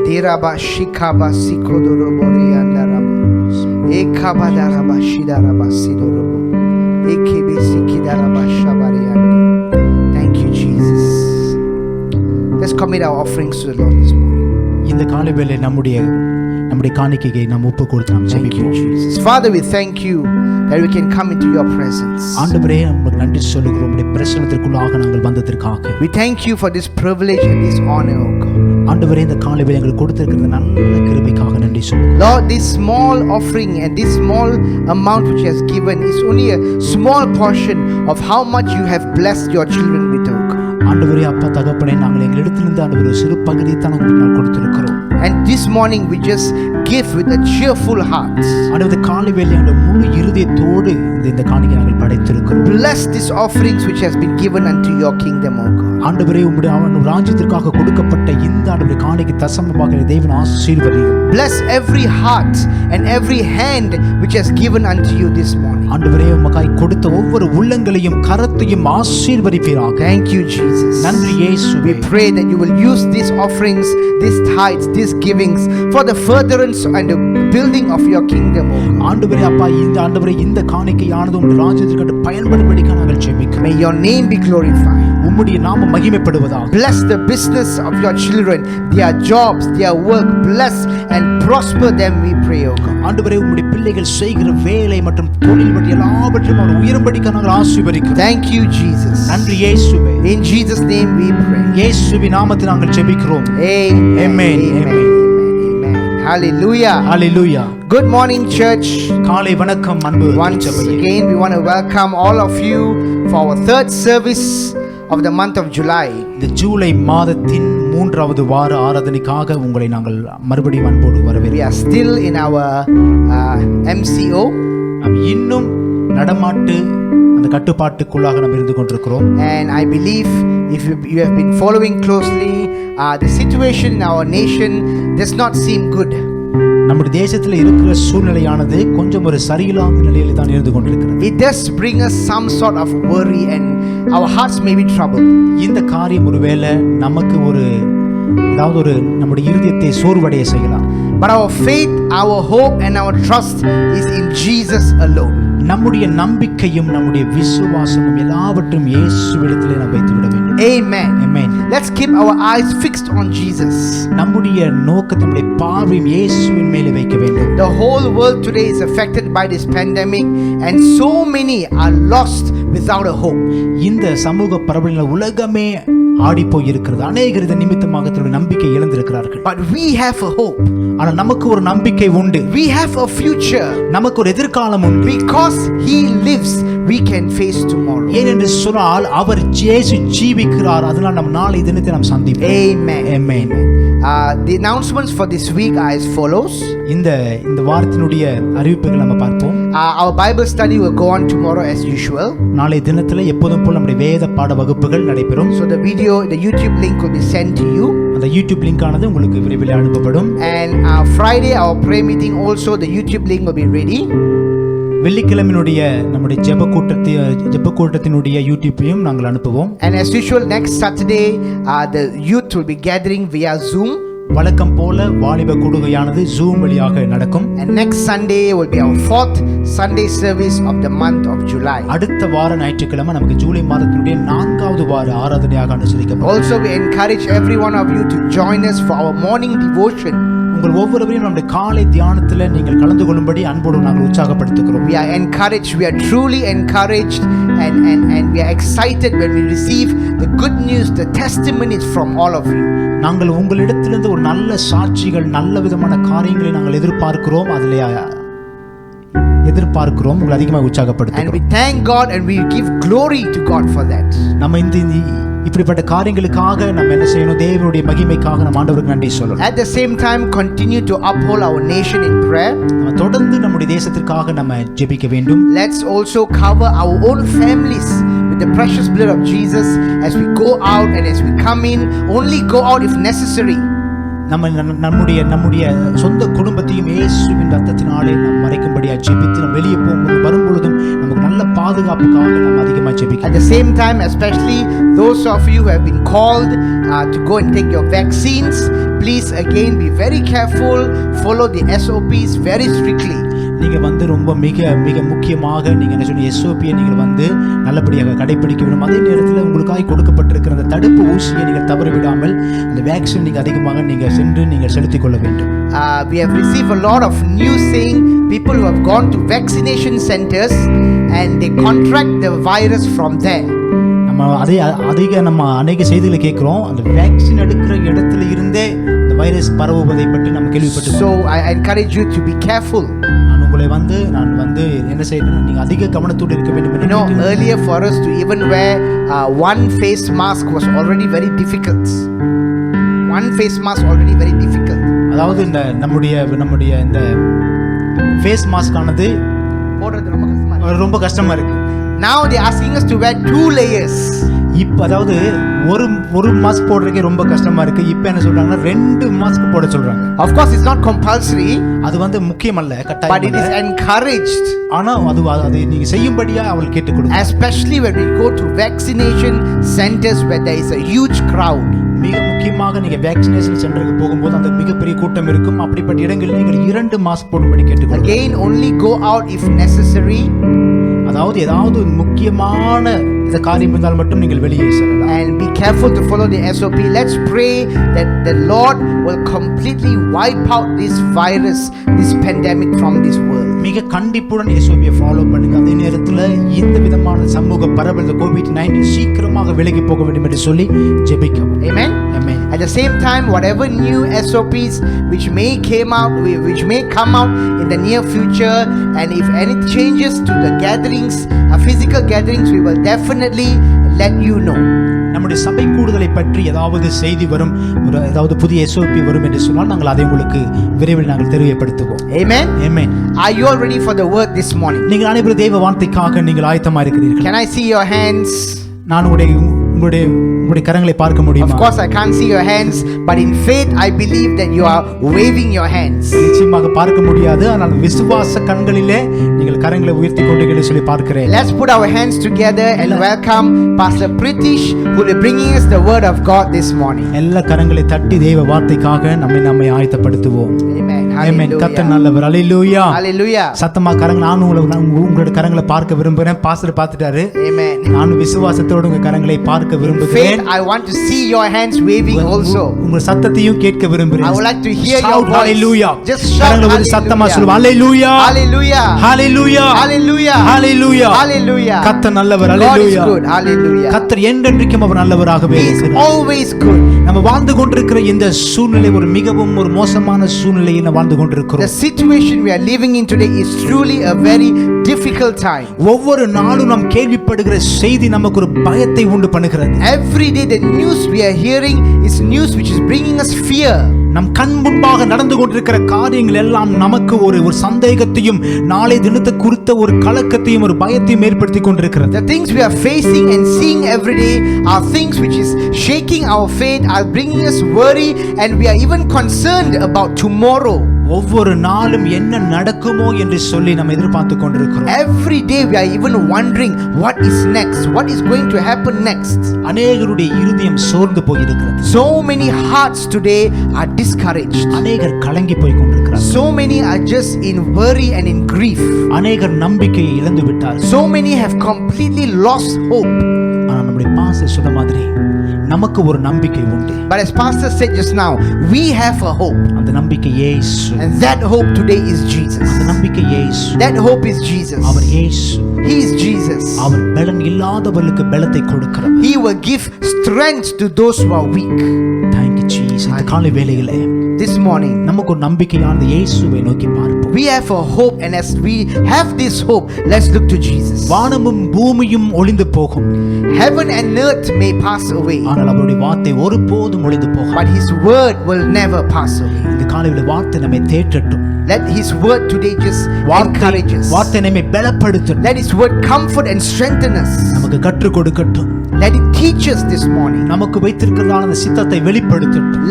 dirabashi kabasi kodorobori andara ekabadarabashi darabasi dorobo ekebesi kidarabasha bariyandi. Thank you, Jesus. Let's commit our offerings to the Lord this morning. இந்த காலை வேளை நம்முடைய காணிக்கையை நாம் ஒப்பு கொடுத்து நாம் ஜெபிப்போம். Jesus. Father, we thank you that we can come into your presence. ஆண்டவரே நமக்கு நன்றி சொல்லுகிறோம் உம்முடைய பிரசன்னத்திற்குள்ளாக நாங்கள் வந்ததற்காக. We thank you for this privilege and this honor, oh God. ஆண்டவரே இந்த காலை வேளை எங்களுக்கு கொடுத்திருக்கிற நல்ல கிருபைக்காக நன்றி சொல்லுகிறோம். Lord, this small offering and this small amount which you has given is only a small portion of how much you have blessed your children with, oh God. ஆண்டவரே அப்பா தகப்பனே நாங்கள் எங்களிடத்திலிருந்து ஆண்டவரே ஒரு சிறு பகுதியை தான் உங்களுக்கு கொடுத்திருக்கிறோம். And this morning we just give with a cheerful heart. ஆண்டவரே காலை வேளையில முழு இருதயத்தோடு இந்த காணிக்கை நாங்கள் படைத்திருக்கிறோம். Bless these offerings which has been given unto your kingdom, O God. ஆண்டவரே உம்முடைய ராஜ்யத்திற்காக கொடுக்கப்பட்ட இந்த ஆண்டவரே காணிக்கை தசமமாக தேவன் ஆசீர்வதியும். Bless every heart and every hand which has given unto you this morning. ஆண்டவரே உமக்காய் கொடுத்த ஒவ்வொரு உள்ளங்களையும் கரத்தையும் ஆசீர்வதிப்பீராக. Thank you, Jesus. நன்றி இயேசுவே. We pray that you will use these offerings, these tithes, these givings for the furtherance and the building of your kingdom, O God. ஆண்டவரே அப்பா இந்த ஆண்டவரே இந்த காணிக்கையானது உம்முடைய ராஜ்யத்திற்கு பயன்படும்படிக்கு நாங்கள் ஜெபிக்கிறோம். May your name be glorified. உம்முடைய நாமம் மகிமைப்படுவதாக. Bless the business of your children, their jobs, their work. Bless and prosper them, we pray, O God. ஆண்டவரே உம்முடைய பிள்ளைகள் செய்கிற வேலை மற்றும் தொழில் பற்றி எல்லாவற்றையும் அவர் உயரும்படிக்கு நாங்கள் ஆசீர்வதிக்கிறோம். Thank you, Jesus. நன்றி இயேசுவே. In Jesus' name we pray. இயேசுவின் நாமத்தில் நாங்கள் ஜெபிக்கிறோம். Amen. Amen. Amen. Amen. Hallelujah. Hallelujah. Good morning, church. காலை வணக்கம் அன்பு Once again we want to welcome all of you for our third service of the month of July. இந்த ஜூலை மாதத்தின் மூன்றாவது வார ஆராதனைக்காக உங்களை நாங்கள் மறுபடியும் அன்போடு வரவேற்கிறோம். We are still in our MCO. நாம் இன்னும் நடமாட்டு அந்த கட்டுப்பாட்டுக்குள்ளாக நாம் இருந்து கொண்டிருக்கிறோம். And I believe if you have been following closely, the situation in our nation does not seem good. நம்முடைய தேசத்தில் இருக்கிற சூழ்நிலையானது கொஞ்சம் ஒரு சரியில்லாத நிலையில் தான் இருந்து கொண்டிருக்கிறது. It does bring us some sort of worry and our hearts may be troubled. இந்த காரியம் ஒருவேளை நமக்கு ஏதாவது ஒரு நம்முடைய இருதயத்தை சோர்வடைய செய்யலாம். But our faith, our hope and our trust is in Jesus alone. நம்முடைய நம்பிக்கையும் நம்முடைய விசுவாசமும் எல்லாவற்றையும் இயேசுவிடத்திலே நாம் வைத்து விட வேண்டும். Amen. Amen. Let's keep our eyes fixed on Jesus. நம்முடைய நோக்கத்தை நம்முடைய பார்வையும் இயேசுவின் மேலே வைக்க வேண்டும். The whole world today is affected by this pandemic and so many are lost without a hope. இந்த சமூக பரவலில் உலகமே ஆடி போய் இருக்கிறது. அநேகர் இந்த நிமித்தமாக தன்னுடைய நம்பிக்கை இழந்திருக்கிறார்கள். But we have a hope. ஆனால் நமக்கு ஒரு நம்பிக்கை உண்டு. We have a future. நமக்கு ஒரு எதிர்காலம் உண்டு. Because he lives, we can face tomorrow. ஏனென்று சொன்னால் அவர் இயேசு ஜீவிக்கிறார். அதனால் நம் நாளை தினத்தை நாம் சந்திப்போம். Amen. Amen. The announcements for this week are as follows. இந்த வாரத்தினுடைய அறிவிப்புகள் நம்ம பார்ப்போம். Our Bible study will go on tomorrow as usual. நாளை தினத்துல எப்போதும் போல நம்முடைய வேத பாட வகுப்புகள் நடைபெறும். So the YouTube link will be sent to you. அந்த YouTube லிங்க் ஆனது உங்களுக்கு விரைவில் அனுப்பப்படும். And Friday our prayer meeting also, the YouTube link will be ready. வெள்ளிக்கிழமையினுடைய நம்முடைய ஜெப கூட்டத்தினுடைய யூடியூப்பையும் நாங்கள் அனுப்புவோம். And as usual next Saturday the youth will be gathering via Zoom. வழக்கம் போல வாலிப கூடுகையானது Zoom வழியாக நடக்கும். And next Sunday will be our 4th Sunday service of the month of July. அடுத்த வார ஞாயிற்றுக்கிழமை நமக்கு ஜூலை மாதத்தினுடைய 4வது வார ஆராதனையாக அனுசரிக்கப்படும். Also we encourage every one of you to join us for our morning devotion. உங்கள் ஒவ்வொருவரையும் நம்முடைய காலை தியானத்தில் நீங்கள் கலந்து கொள்ளும்படி அன்போடு நாங்கள் உற்சாகப்படுத்துகிறோம். We are encouraged, we are truly encouraged and we are excited when we receive the good news, the testimonies from all of you. நாங்கள் உங்களிடத்திலிருந்து ஒரு நல்ல சாட்சிகள், நல்ல விதமான காரியங்களை நாங்கள் எதிர்பார்க்கிறோம். உங்களை அதிகமாக உற்சாகப்படுத்துகிறோம். And we thank God and we give glory to God for that. நம்ம இப்படிப்பட்ட காரியங்களுக்காக நம்ம என்ன செய்யணும்? தேவனுடைய மகிமைக்காக நம்ம ஆண்டவருக்கு நன்றி சொல்லணும். At the same time continue to uphold our nation in prayer. நம்ம தொடர்ந்து நம்முடைய தேசத்திற்காக நம்ம ஜெபிக்க வேண்டும். Let's also cover our own families with the precious blood of Jesus as we go out and as we come in. Only go out if necessary. நம்முடைய சொந்த குடும்பத்தையும் இயேசுவின் ரத்தத்தினாலே நாம் மறைக்கும்படியாக ஜெபித்து நாம் வெளியே போகும்போது வரும்பொழுதும் நமக்கு நல்ல பாதுகாப்புக்காக நாம் அதிகமாக ஜெபிக்கணும். At the same time, especially those of you who have been called to go and take your vaccines, please again be very careful, follow the SOPs very strictly. நீங்க ரொம்ப மிக மிக முக்கியமாக நீங்க என்ன சொன்ன SOP-யை நீங்கள் நல்லபடியாக கடைபிடிக்க வேண்டும். அதே நேரத்தில் உங்களுக்காக கொடுக்கப்பட்டிருக்கிற அந்த தடுப்பு ஊசியை நீங்கள் தவற விடாமல் அந்த வேக்சின் நீங்க அதிகமாக நீங்க சென்று நீங்கள் செலுத்திக் கொள்ள வேண்டும். We have received a lot of news saying people who have gone to vaccination centers and they contract the virus from there. நம்ம அநேக செய்திகளை கேட்கிறோம். அந்த வேக்சின் எடுக்கிற இடத்துல இருந்தே இந்த வைரஸ் பரவுவதை பற்றி நம்ம கேள்விப்பட்டோம். So I encourage you to be careful. நான் என்ன செய்யணும்? நீங்க அதிக கவனத்தோடு இருக்க வேண்டும். You know, earlier for us to even wear one face mask was already very difficult. One face mask already very difficult. அதாவது இந்த நம்முடைய இந்த ஃபேஸ் மாஸ்க் ஆனது போடுறது ரொம்ப கஷ்டமா இருக்கு. Now they are asking us to wear 2 layers. இப்போ அதாவது ஒரு மாஸ்க் போடுறதுக்கே ரொம்ப கஷ்டமா இருக்கு. இப்போ என்ன சொல்றாங்கன்னா 2 மாஸ்க் போட சொல்றாங்க. Of course it's not compulsory. அது முக்கியம் அல்ல, கட்டாயம். But it is encouraged. ஆனா அது நீங்க செய்யும்படியா அவள் கேட்டுக்கொள்ளுங்க. Especially when we go to vaccination centers where there is a huge crowd. மிக முக்கியமாக நீங்க வேக்சினேஷன் சென்டருக்கு போகும்போது அந்த மிகப்பெரிய கூட்டம் இருக்கும். அப்படிப்பட்ட இடங்களில் நீங்கள் 2 mask போடும்படி கேட்டுக்கொள்ளுங்க. Again only go out if necessary. அதாவது ஏதாவது முக்கியமான இந்த காரியம் இருந்தால் மட்டும் நீங்கள் வெளியே செல்லலாம். And be careful to follow the SOP. Let's pray that the Lord will completely wipe out this virus, this pandemic from this world. மிக கண்டிப்புடன் SOP-யை ஃபாலோ பண்ணுங்க. அதே நேரத்தில் இந்த விதமான சமூக பரவல் COVID-19 சீக்கிரமாக விலகி போக வேண்டும் என்று சொல்லி ஜெபிக்கவும். Amen. Amen. At the same time, whatever new SOPs which may come out in the near future, and if any changes to the gatherings, physical gatherings, we will definitely let you know. நம்முடைய சபை கூடுதலை பற்றி ஏதாவது செய்தி வரும், ஏதாவது புதிய SOP வரும் என்று சொன்னால் நாங்கள் அதை உங்களுக்கு விரைவில் நாங்கள் தெரியப்படுத்துவோம். Amen. Amen. Are you all ready for the word this morning? நீங்கள் அனைவரும் தேவ வார்த்தைக்காக நீங்கள் ஆயத்தமா இருக்கிறீர்கள்? Can I see your hands? நான் உங்களுடைய கரங்களை பார்க்க முடியுமா? Of course I can't see your hands, but in faith I believe that you are waving your hands. நிச்சயமாக பார்க்க முடியாது, ஆனால் விசுவாச கண்களிலே நீங்கள் கரங்களை உயர்த்தி கொண்டு சொல்லி பார்க்கிறேன். Let's put our hands together and welcome Pastor Pritish who will be bringing us the word of God this morning. எல்லா கரங்களை தட்டி தேவ வார்த்தைக்காக நம்மை ஆயத்தப்படுத்துவோம். Amen. Amen. கர்த்தர் நல்லவர். ஹalleluya. Hallelujah. சத்தமா நான் உங்களுடைய கரங்களை பார்க்க விரும்புகிறேன். பாஸ்டர் பார்த்துட்டாரு. Amen. நான் விசுவாசத்தோடு உங்க கரங்களை பார்க்க விரும்புகிறேன். I want to see your hands waving also. உங்க சத்தத்தையும் கேட்க விரும்புகிறேன். I would like to hear your voice. Hallelujah. Just shout ஒரு சத்தமா சொல்லுங்க. Hallelujah. Hallelujah. Hallelujah. Hallelujah. Hallelujah. Hallelujah. கர்த்தர் நல்லவர். God is Hallelujah. good. Hallelujah. கர்த்தர் என்றென்றைக்கும் அவர் நல்லவராகவே இருக்கிறார். Always good. நம்ம வாழ்ந்து கொண்டிருக்கிற இந்த சூழ்நிலை ஒரு மிகவும் ஒரு மோசமான சூழ்நிலையில் வாழ்ந்து கொண்டிருக்கிறோம். The situation we are living in today is truly a very difficult time. ஒவ்வொரு நாளும் நாம் கேள்விப்படுகிற செய்தி நமக்கு ஒரு பயத்தை உண்டு பண்ணுகிறது. Every every day the news we are hearing is news which is bringing us fear. நம் கண் முன்பாக நடந்து கொண்டிருக்கிற காரியங்கள் எல்லாம் நமக்கு ஒரு சந்தேகத்தையும் நாளை தினத்தை குறித்த ஒரு கலக்கத்தையும் ஒரு பயத்தையும் ஏற்படுத்தி கொண்டிருக்கிறது. The things we are facing and seeing every day are things which is shaking our faith, are bringing us worry, and we are even concerned about tomorrow. ஒவ்வொரு நாளும் என்ன நடக்குமோ என்று சொல்லி நாம் எதிர்பார்த்து கொண்டிருக்கிறோம். Every day we are even wondering what is next, what is going to happen next. அநேகருடைய இருதயம் சோர்ந்து போயிருக்கிறது. So many hearts today are discouraged. அநேகர் கலங்கி போய் கொண்டிருக்கிறார்கள். So many are just in worry and in grief. அநேகர் நம்பிக்கையை இழந்து விட்டார்கள். So many have completely lost hope. ஆனா நம்முடைய பாஸ்டர் சொன்ன மாதிரி நமக்கு ஒரு நம்பிக்கை உண்டு. But as pastor said just now, we have a hope. அந்த நம்பிக்கை இயேசு. And that hope today is Jesus. அந்த நம்பிக்கை இயேசு. That hope is Jesus. அவர் இயேசு. He is Jesus. அவர் பலன் இல்லாதவர்களுக்கு பலத்தை கொடுக்கிறார். He will give strength to those who are weak. Thank you Jesus. இந்த காலை வேளையிலே this morning நமக்கு ஒரு நம்பிக்கையான இயேசுவை நோக்கி பார்ப்போம். We have a hope, and as we have this hope, let's look to Jesus. வானமும் பூமியும் ஒளிந்து போகும். Heaven and earth may pass away, ஆனால் அவருடைய வார்த்தை ஒருபோதும் ஒளிந்து போகாது. but his word will never pass away. இந்த காலையிலே வார்த்தை நம்மை தேற்றட்டும். Let his word today just encourage us. வார்த்தை நம்மை பலப்படுத்தட்டும். Let his word comfort and strengthen us. நமக்கு கற்றுக் கொடுக்கட்டும். Let it teach us this morning. நமக்கு வைத்திருக்கிறதான அந்த சித்தத்தை வெளிப்படுத்தட்டும்.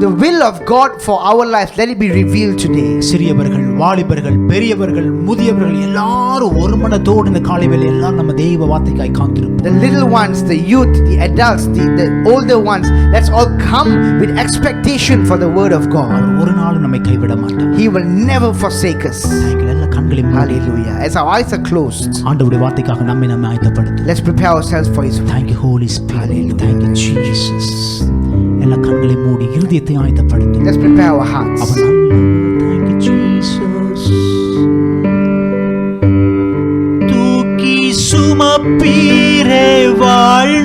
The will of God for our lives, let it be revealed today. சிறியவர்கள், வாலிபர்கள், பெரியவர்கள், முதியவர்கள் எல்லாரும் ஒரு மனதோடு இந்த காலை வேளையில் எல்லாம் நம்ம தெய்வ வார்த்தைக்காய் காத்திருப்போம். The little ones, the youth, the adults, the older ones, let's all come with expectation for the word of God. ஒரு நாளும் நம்மை கைவிட மாட்டார். He will never forsake us. எல்லா கண்களையும் மூடி Hallelujah. As our eyes are closed, ஆண்டவருடைய வார்த்தைக்காக நம்மை ஆயத்தப்படுத்து. let's prepare ourselves for his word. Thank you Holy Spirit. Thank you Jesus. எல்லா கண்களையும் மூடி இருதயத்தை ஆயத்தப்படுத்து. Let's prepare our hearts. அவர் நல்லவர். Thank you Jesus. தூக்கி சுமப்பீரே வாழ்நாளெல்லாம்,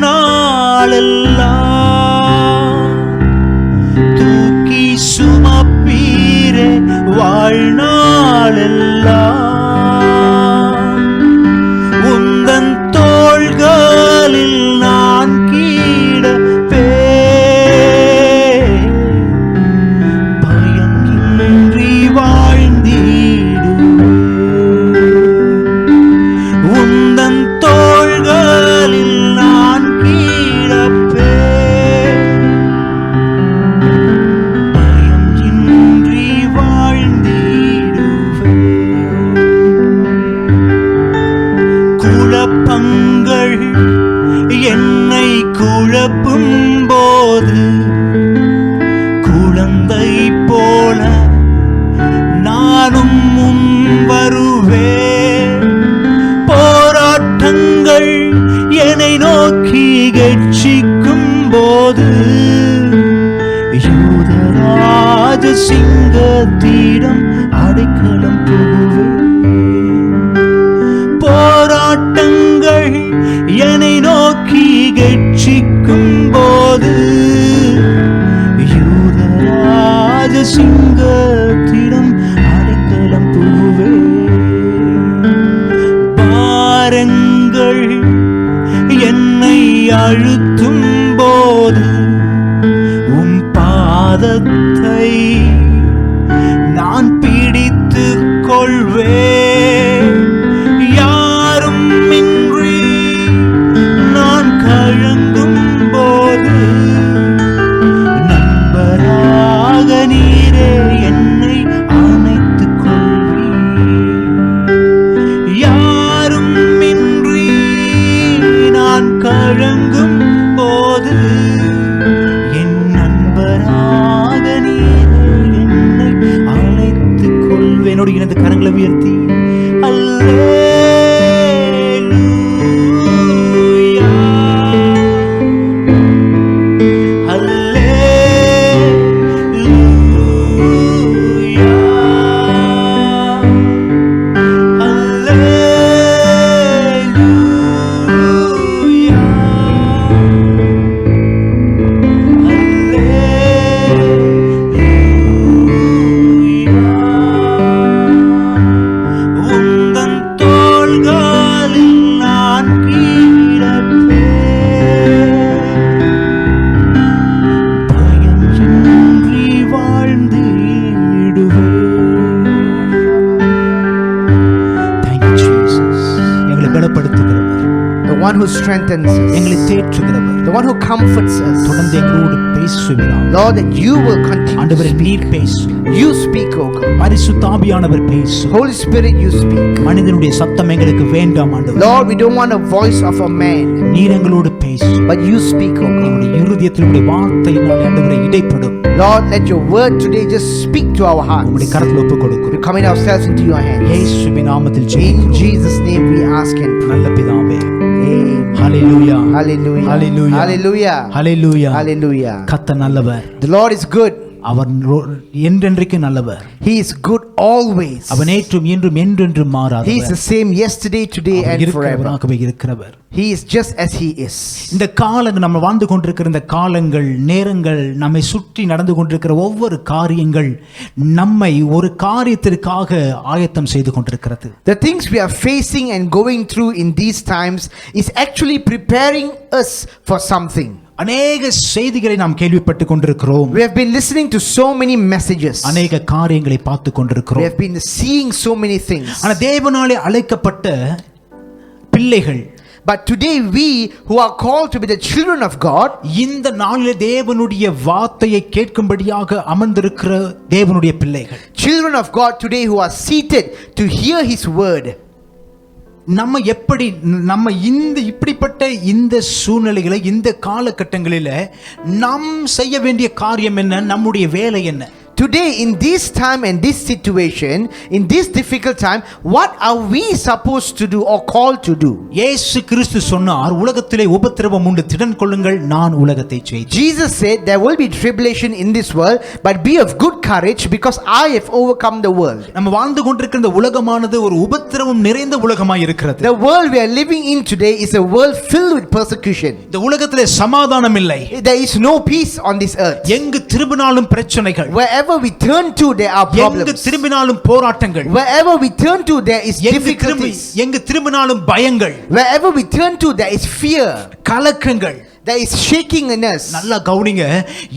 தூக்கி சுமப்பீரே வாழ்நாளெல்லாம், உந்தன் தோள்களில் நான் கீழப்பேன், பயமின்றி வாழ்ந்திடுவேன், உந்தன் தோள்களில் நான் கீழப்பேன், பயமின்றி வாழ்ந்திடுவேன். குழப்பங்கள் என்னை குழப்பும் போது குழந்தை போல நானும் முன் வருவேன். போராட்டங்கள் என்னை நோக்கி கெர்ச்சிக்கும் போது யூதராஜ சிங்கத்திடம் அடைக்கலம் புகுவேன். போராட்டங்கள் என்னை நோக்கி கெர்ச்சிக்கும் போது யூதராஜ சிங்கத்திடம் அடைக்கலம் புகுவேன். பாரங்கள் என்னை அழுத்தும் போது உம் பாதத்தை நான் பிடித்துக் கொள்வேன். யாரும் இன்றி நான் கலங்கும் போது நண்பராக நீரே என்னை அணைத்துக் கொள்வீர். யாரும் இன்றி நான் கலங்கும் போது என் நண்பராக நீரே என்னை அணைத்துக் கொள்வேன். என்னோடு இணைந்து கரங்களை உயர்த்தி one who strengthens us, எங்களை தேற்றுகிறவர், the one who comforts us. தொடர்ந்து எங்களோடு பேசுகிறார். Lord, that you will continue ஆண்டவரே, to speak. நீர் பேசு. You speak, O God. பரிசுத்த ஆவியானவர் பேசு. Holy Spirit, you speak. மனிதனுடைய சத்தம் எங்களுக்கு வேண்டாம் ஆண்டவரே. Lord, we don't want a voice of a man, நீர் எங்களோடு பேசு. but you speak, O God. எங்களுடைய இருதயத்தில் உம்முடைய வார்த்தையினால் ஆண்டவரே இடைப்படும். Lord, let your word today just speak to our உம்முடைய hearts. கரத்தில் ஒப்புக் கொடுக்கிறோம். We commit ourselves into your hands. இயேசுவின் நாமத்தில் In ஜெபிக்கிறோம். Jesus' name we ask and pray. நல்ல பிதாவே. Amen. ஹல்லேலூயா. Hallelujah. Hallelujah. Hallelujah. ஹல்லேலூயா. Hallelujah. கர்த்தர் நல்லவர். The Lord is good. அவர் என்றென்றைக்கு நல்லவர். He is good always. அவர் நேற்றும் இன்றும் என்றென்றும் மாறாதவர். He is the same yesterday, today and forever. இருக்கிறவராகவே இருக்கிறவர். He is just as he is. இந்த காலங்கள் நம்ம வாழ்ந்து கொண்டிருக்கிற இந்த காலங்கள், நேரங்கள், நம்மை சுற்றி நடந்து கொண்டிருக்கிற ஒவ்வொரு காரியங்கள் நம்மை ஒரு காரியத்திற்காக ஆயத்தம் செய்து கொண்டிருக்கிறது. The things we are facing and going through in these times is actually preparing us for something. அநேக செய்திகளை நாம் கேள்விப்பட்டு கொண்டிருக்கிறோம். We have been listening to so many messages. அநேக காரியங்களை பார்த்து We கொண்டிருக்கிறோம். have been seeing so many things. ஆனா தேவனாலே அழைக்கப்பட்ட பிள்ளைகள், But today we who are called to be the children of God, இந்த நாளிலே தேவனுடைய வார்த்தையை கேட்கும்படியாக அமர்ந்திருக்கிற தேவனுடைய பிள்ளைகள், children of God today who are seated to hear his word, நம்ம இப்படிப்பட்ட இந்த சூழ்நிலைகளை, இந்த காலகட்டங்களில் நாம் செய்ய வேண்டிய காரியம் என்ன, நம்முடைய வேலை என்ன? today in this time and this situation, in this difficult time, what are we supposed to do or called to do? இயேசு கிறிஸ்து சொன்னார், உலகத்திலே உபத்திரவம் உண்டு, திடன் கொள்ளுங்கள், நான் உலகத்தை ஜெயித்தேன். Jesus said there will be tribulation in this world, but be of good courage because I have overcome the world. நம்ம வாழ்ந்து கொண்டிருக்கிற இந்த உலகமானது ஒரு உபத்திரவம் நிறைந்த உலகமாய் இருக்கிறது. The world we are living in today is a world filled with persecution. இந்த உலகத்திலே சமாதானம் இல்லை. There is no peace on this earth. எங்கு திரும்பினாலும் பிரச்சனைகள். Wherever we turn to, there are எங்கு problems. திரும்பினாலும் போராட்டங்கள். Wherever we turn to, there is difficulties. எங்கு திரும்பினாலும் பயங்கள். Wherever we turn to, there is fear. கலக்கங்கள். There is shaking in us. நல்லா கவனிங்க,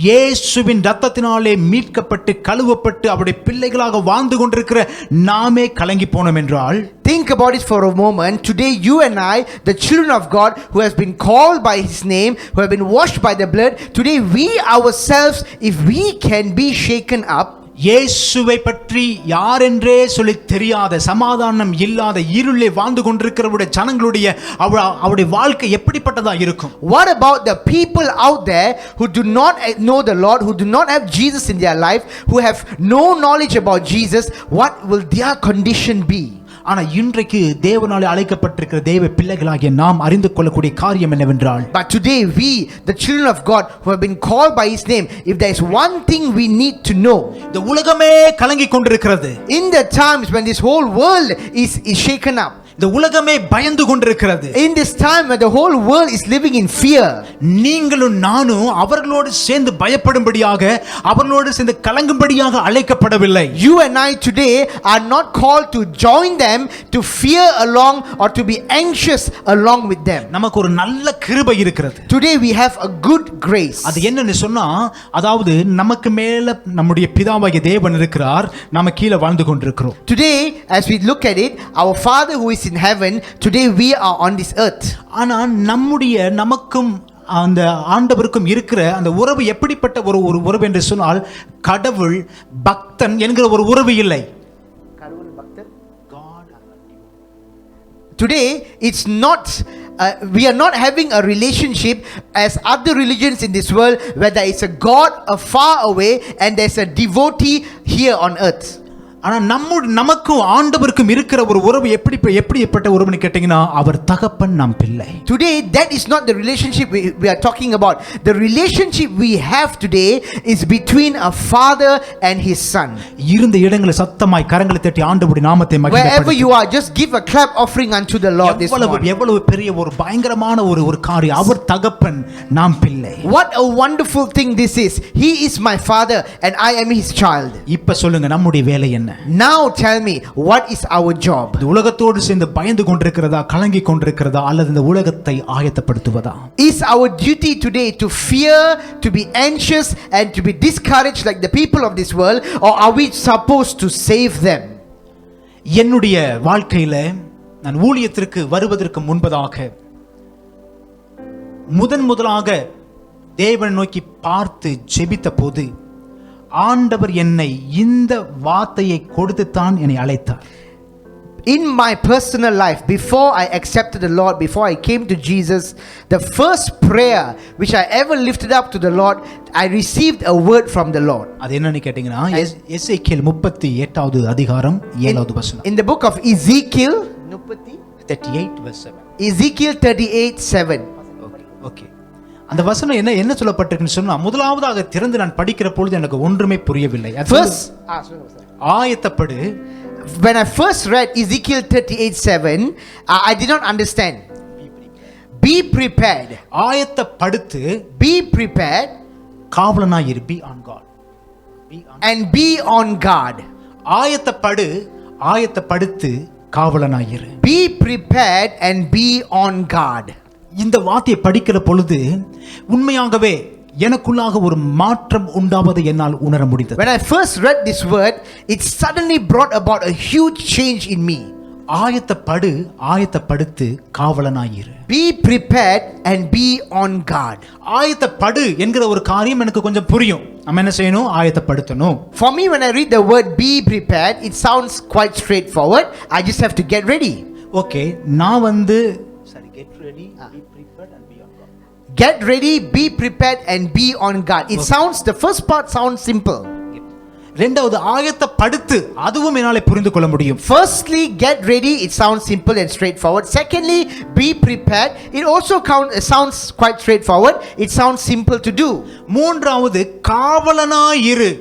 இயேசுவின் இரத்தத்தினாலே மீட்கப்பட்டு கழுவப்பட்டு அவருடைய பிள்ளைகளாக வாழ்ந்து கொண்டிருக்கிற நாமே கலங்கி போனோம் என்றால், think about it for a moment. Today you and I, the children of God who has been called by his name, who have been washed by the blood, today we ourselves, if we can be shaken up, இயேசுவை பற்றி யாரென்றே சொல்லி தெரியாத, சமாதானம் இல்லாத இருளே வாழ்ந்து கொண்டிருக்கிறவருடைய ஜனங்களுடைய அவருடைய வாழ்க்கை எப்படிப்பட்டதா இருக்கும்? What about the people out there who do not know the Lord, who do not have Jesus in their life, who have no knowledge about Jesus? What will their condition be? ஆனா இன்றைக்கு தேவனாலே அழைக்கப்பட்டிருக்கிற தேவ பிள்ளைகளாகிய நாம் அறிந்து கொள்ளக்கூடிய காரியம் என்னவென்றால், but today we, the children of God who have been called by his name, if there is one thing we need to know, இந்த உலகமே கலங்கி கொண்டிருக்கிறது. in the times when this whole world is shaken up, இந்த உலகமே பயந்து கொண்டிருக்கிறது. in this time when the whole world is living in fear, நீங்களும் நானும் அவர்களோடு சேர்ந்து பயப்படும்படியாக, அவர்களோடு சேர்ந்து கலங்கும்படியாக அழைக்கப்படவில்லை. you and I today are not called to join them, to fear along or to be anxious along with them. நமக்கு ஒரு நல்ல கிருபை இருக்கிறது. Today we have a good grace. அது என்னன்னு சொன்னா, அதாவது நமக்கு மேல நம்முடைய பிதாவாகிய தேவன் இருக்கிறார், நாம கீழே வாழ்ந்து கொண்டிருக்கிறோம். Today as we look at it, our Father who is in heaven, today we are on this earth. ஆனா நமக்கும் அந்த ஆண்டவருக்கும் இருக்கிற அந்த உறவு எப்படிப்பட்ட ஒரு உறவு என்று சொன்னால், கடவுள் பக்தன் என்கிற ஒரு உறவு இல்லை. Today it's not we are not having a relationship as other religions in this world where there is a God far away and there's a devotee here on earth. ஆனா நமக்கும் ஆண்டவருக்கும் இருக்கிற ஒரு உறவு எப்படிப்பட்ட உறவுன்னு கேட்டீங்கன்னா, அவர் தகப்பன், நாம் பிள்ளை. Today that is not the relationship we are talking about. The relationship we have today is between a father and his son. இருந்த இடங்களை சத்தமாய் கரங்களை தட்டி ஆண்டவருடைய நாமத்தை மகிமைப்படுத்து. Wherever you are, just give a clap offering unto the Lord this morning. எவ்வளவு பெரிய ஒரு பயங்கரமான ஒரு காரியம். அவர் தகப்பன், நாம் பிள்ளை. What a wonderful thing this is. He is my father and I am his child. இப்ப சொல்லுங்க, நம்முடைய வேலை என்ன? Now tell me, what is our job? இந்த உலகத்தோடு சேர்ந்து பயந்து கொண்டிருக்கிறதா, கலங்கி கொண்டிருக்கிறதா, அல்லது இந்த உலகத்தை ஆயத்தப்படுத்துவதா? Is our duty today to fear, to be anxious and to be discouraged like the people of this world, or are we supposed to save them? என்னுடைய வாழ்க்கையில நான் ஊழியத்திற்கு வருவதற்கு முன்பதாக முதலாக தேவனை நோக்கி பார்த்து ஜெபித்த போது ஆண்டவர் என்னை இந்த வார்த்தையை கொடுத்துத்தான் என்னை அழைத்தார். In my personal life, before I accepted the Lord, before I came to Jesus, the first prayer which I ever lifted up to the Lord, I received a word from the Lord. அது என்னன்னு கேட்டீங்கன்னா எசேக்கியேல் 38வது அதிகாரம் 7வது வசனம். In the book of Ezekiel 38 verse 7. Ezekiel 38:7. Okay. அந்த வசனம் என்ன சொல்லப்பட்டிருக்குன்னு சொன்னா, முதலாவதாக திறந்து நான் படிக்கிற பொழுது எனக்கு ஒன்றுமே புரியவில்லை. ஆயத்தப்படு. When I first read Ezekiel 38:7, I did not understand. Be prepared. ஆயத்தப்படுத்து. Be prepared. காவலனாய் இரு. Be on guard. And be on guard. ஆயத்தப்படு, ஆயத்தப்படுத்து, காவலனாய் இரு. Be prepared and be on guard. இந்த வார்த்தையை படிக்கிற பொழுது உண்மையாகவே எனக்குள்ளாக ஒரு மாற்றம் உண்டாவதை என்னால் உணர முடிந்தது. When I first read this word, it suddenly brought about a huge change in me. ஆயத்தப்படு, ஆயத்தப்படுத்து, காவலனாய் இரு. Be prepared and be on guard. ஆயத்தப்படு என்கிற ஒரு காரியம் எனக்கு கொஞ்சம் புரியும். நம்ம என்ன செய்யணும்? ஆயத்தப்படுத்தணும். For me, when I read the word be prepared, it sounds quite straightforward. I just have to get ready. Okay, நான் get ready, be prepared and be on guard. Get ready, be prepared and be on guard. It sounds, the first part sounds simple. ரெண்டாவது ஆயத்தப்படுத்து, அதுவும் என்னால புரிந்து கொள்ள முடியும். Firstly, get ready, it sounds simple and straightforward. Secondly, be prepared, it also sounds quite straightforward. It sounds simple to do. மூன்றாவது காவலனாய் இரு.